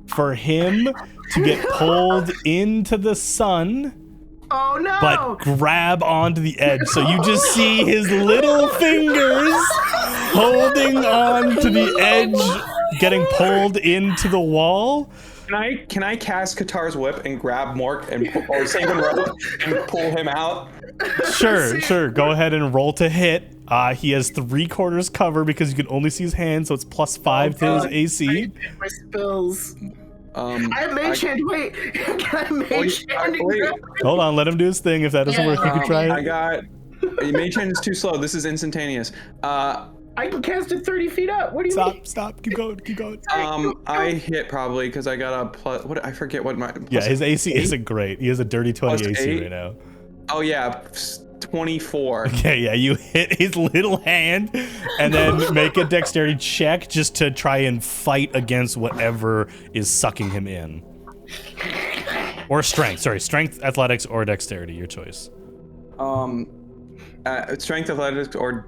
for him to get pulled into the sun, Oh no! but grab onto the edge. So you just see his little fingers holding on to the edge, getting pulled into the wall. Can I cast Qatar's whip and grab Mork or save him rope and pull him out? Sure. Go ahead and roll to hit. He has 3/4 cover because you can only see his hand, so it's +5 to his AC. My spells. I have mage hand. Wait, can I mage hand? Hold on, let him do his thing. If that doesn't work, you can try I it. got. Mage hand is too slow. This is instantaneous. I can cast it 30 feet up. What do you mean? Stop. Keep going. I hit probably because I got a plus. What I forget what my. Yeah, his AC isn't great. He has a dirty 20 Plus AC 8? right now. Oh yeah, 24. Okay, yeah, you hit his little hand and then make a dexterity check just to try and fight against whatever is sucking him in. Or strength, sorry, strength, athletics, or dexterity, your choice. Strength, athletics, or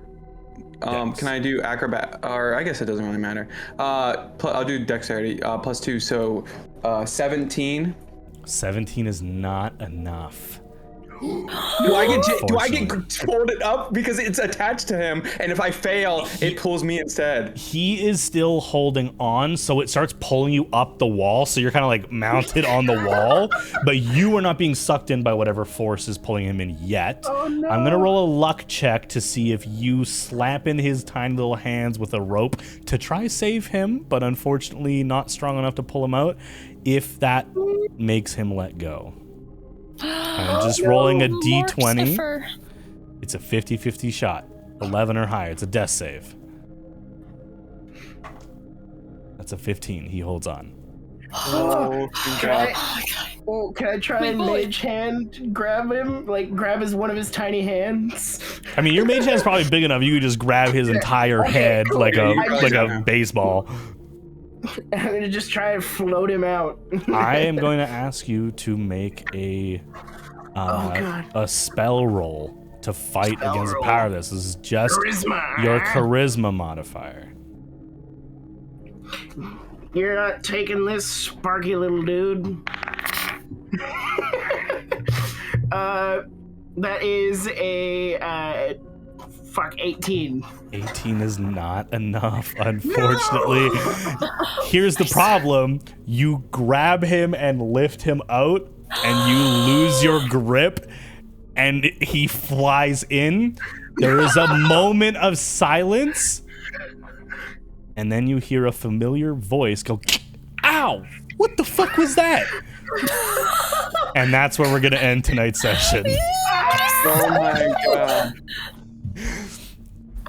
can I do acrobat? Or I guess it doesn't really matter. I'll do dexterity +2, so 17. 17 is not enough. Do I get folded up because it's attached to him, and if I fail, it pulls me instead? He is still holding on, so it starts pulling you up the wall, so you're kind of like mounted on the wall, but you are not being sucked in by whatever force is pulling him in yet. Oh, no. I'm gonna roll a luck check to see if you slap in his tiny little hands with a rope to try save him, but unfortunately not strong enough to pull him out, if that makes him let go. I'm just rolling a d20. It's a 50-50 shot. 11 or higher. It's a death save. That's a 15. He holds on. Oh, God. Can I try and mage hand grab him? Like, grab one of his tiny hands? I mean, your mage hand's probably big enough. You could just grab his entire head like a baseball. I'm gonna just try and float him out. I am going to ask you to make a spell roll to fight against the power of this. This is just your charisma modifier. You're not taking this, sparky little dude. That is a 18. 18 is not enough, unfortunately. No! Here's the problem. You grab him and lift him out, and you lose your grip, and he flies in. There is a moment of silence, and then you hear a familiar voice go, "Ow! What the fuck was that?" And that's where we're going to end tonight's session. Oh my God.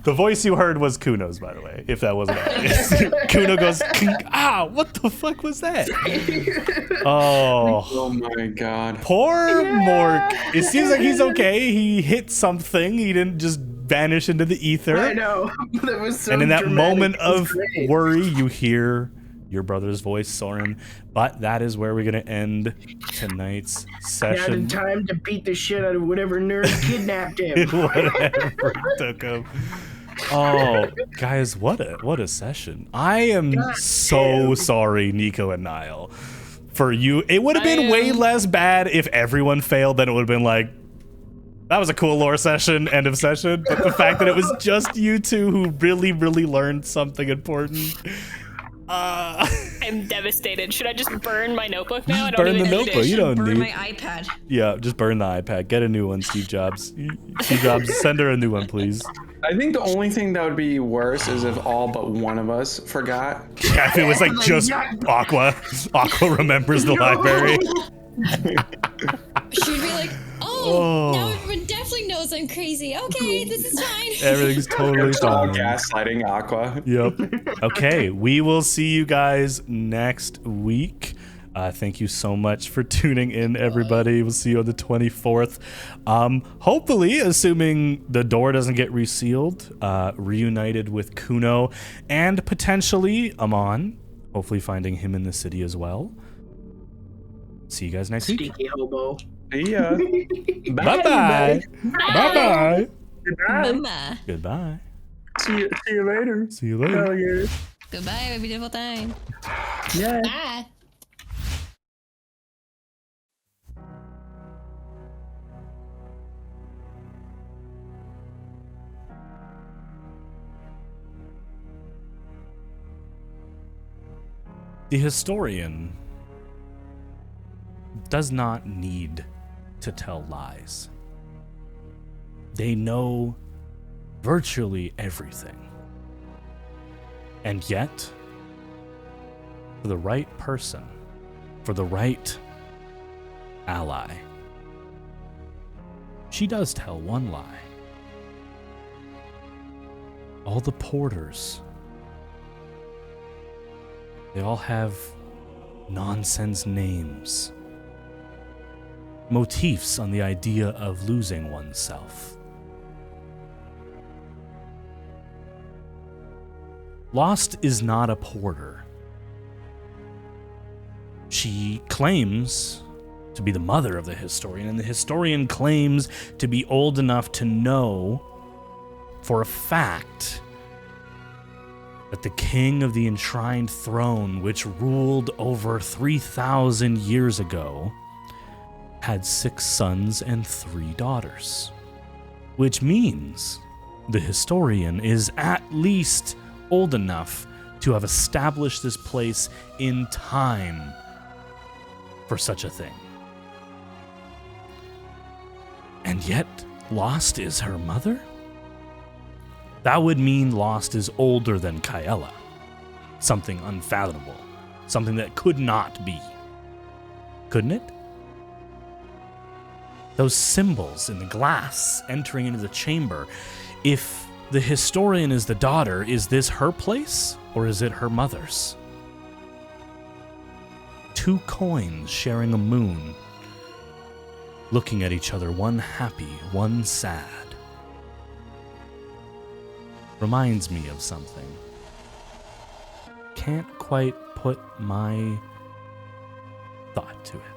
The voice you heard was Kuno's, by the way, if that wasn't obvious. Kuno goes, what the fuck was that? Oh my God. Poor Mork. It seems like he's okay. He hit something. He didn't just vanish into the ether. I know. That was so And in that dramatic. moment of worry, you hear your brother's voice, Soren. But that is where we're going to end tonight's session. He had time to beat the shit out of whatever nerd kidnapped him. Whatever took him. Oh, guys, what a session. I am so sorry, Nico and Niall, for you. It would have been way less bad if everyone failed, then it would have been like, that was a cool lore session, end of session. But the fact that it was just you two who really, really learned something important. I'm devastated. Should I just burn my notebook now? Just burn the notebook. You don't burn need. my iPad. Yeah, just burn the iPad. Get a new one, Steve Jobs. Steve Jobs, send her a new one, please. I think the only thing that would be worse is if all but one of us forgot. Yeah, if it was like just Aqua. Aqua remembers the library. She'd be like, now everyone definitely knows I'm crazy. Okay, this is fine. Everything's totally fine. Gaslighting Aqua. Yep. Okay, we will see you guys next week. Thank you so much for tuning in, everybody. We'll see you on the 24th. Hopefully, assuming the door doesn't get resealed, reunited with Kuno and potentially Amon. Hopefully finding him in the city as well. See you guys next week. Stinky hobo. See ya. Bye-bye. Bye-bye. Mama. Goodbye. See you later. See you later. Oh, yeah. Goodbye, have a beautiful time. Yeah. Bye. The historian does not need to tell lies. They know virtually everything. And yet, for the right person, for the right ally, she does tell one lie. All the porters, they all have nonsense names. Motifs on the idea of losing oneself. Lost is not a porter. She claims to be the mother of the historian, and the historian claims to be old enough to know for a fact that the king of the enshrined throne, which ruled over 3,000 years ago, had 6 sons and 3 daughters. Which means the historian is at least old enough to have established this place in time for such a thing. And yet, Lost is her mother? That would mean Lost is older than Kaela. Something unfathomable. Something that could not be. Couldn't it? Those symbols in the glass entering into the chamber. If the historian is the daughter, is this her place or is it her mother's? 2 coins sharing a moon, looking at each other, one happy, one sad. Reminds me of something. Can't quite put my thought to it.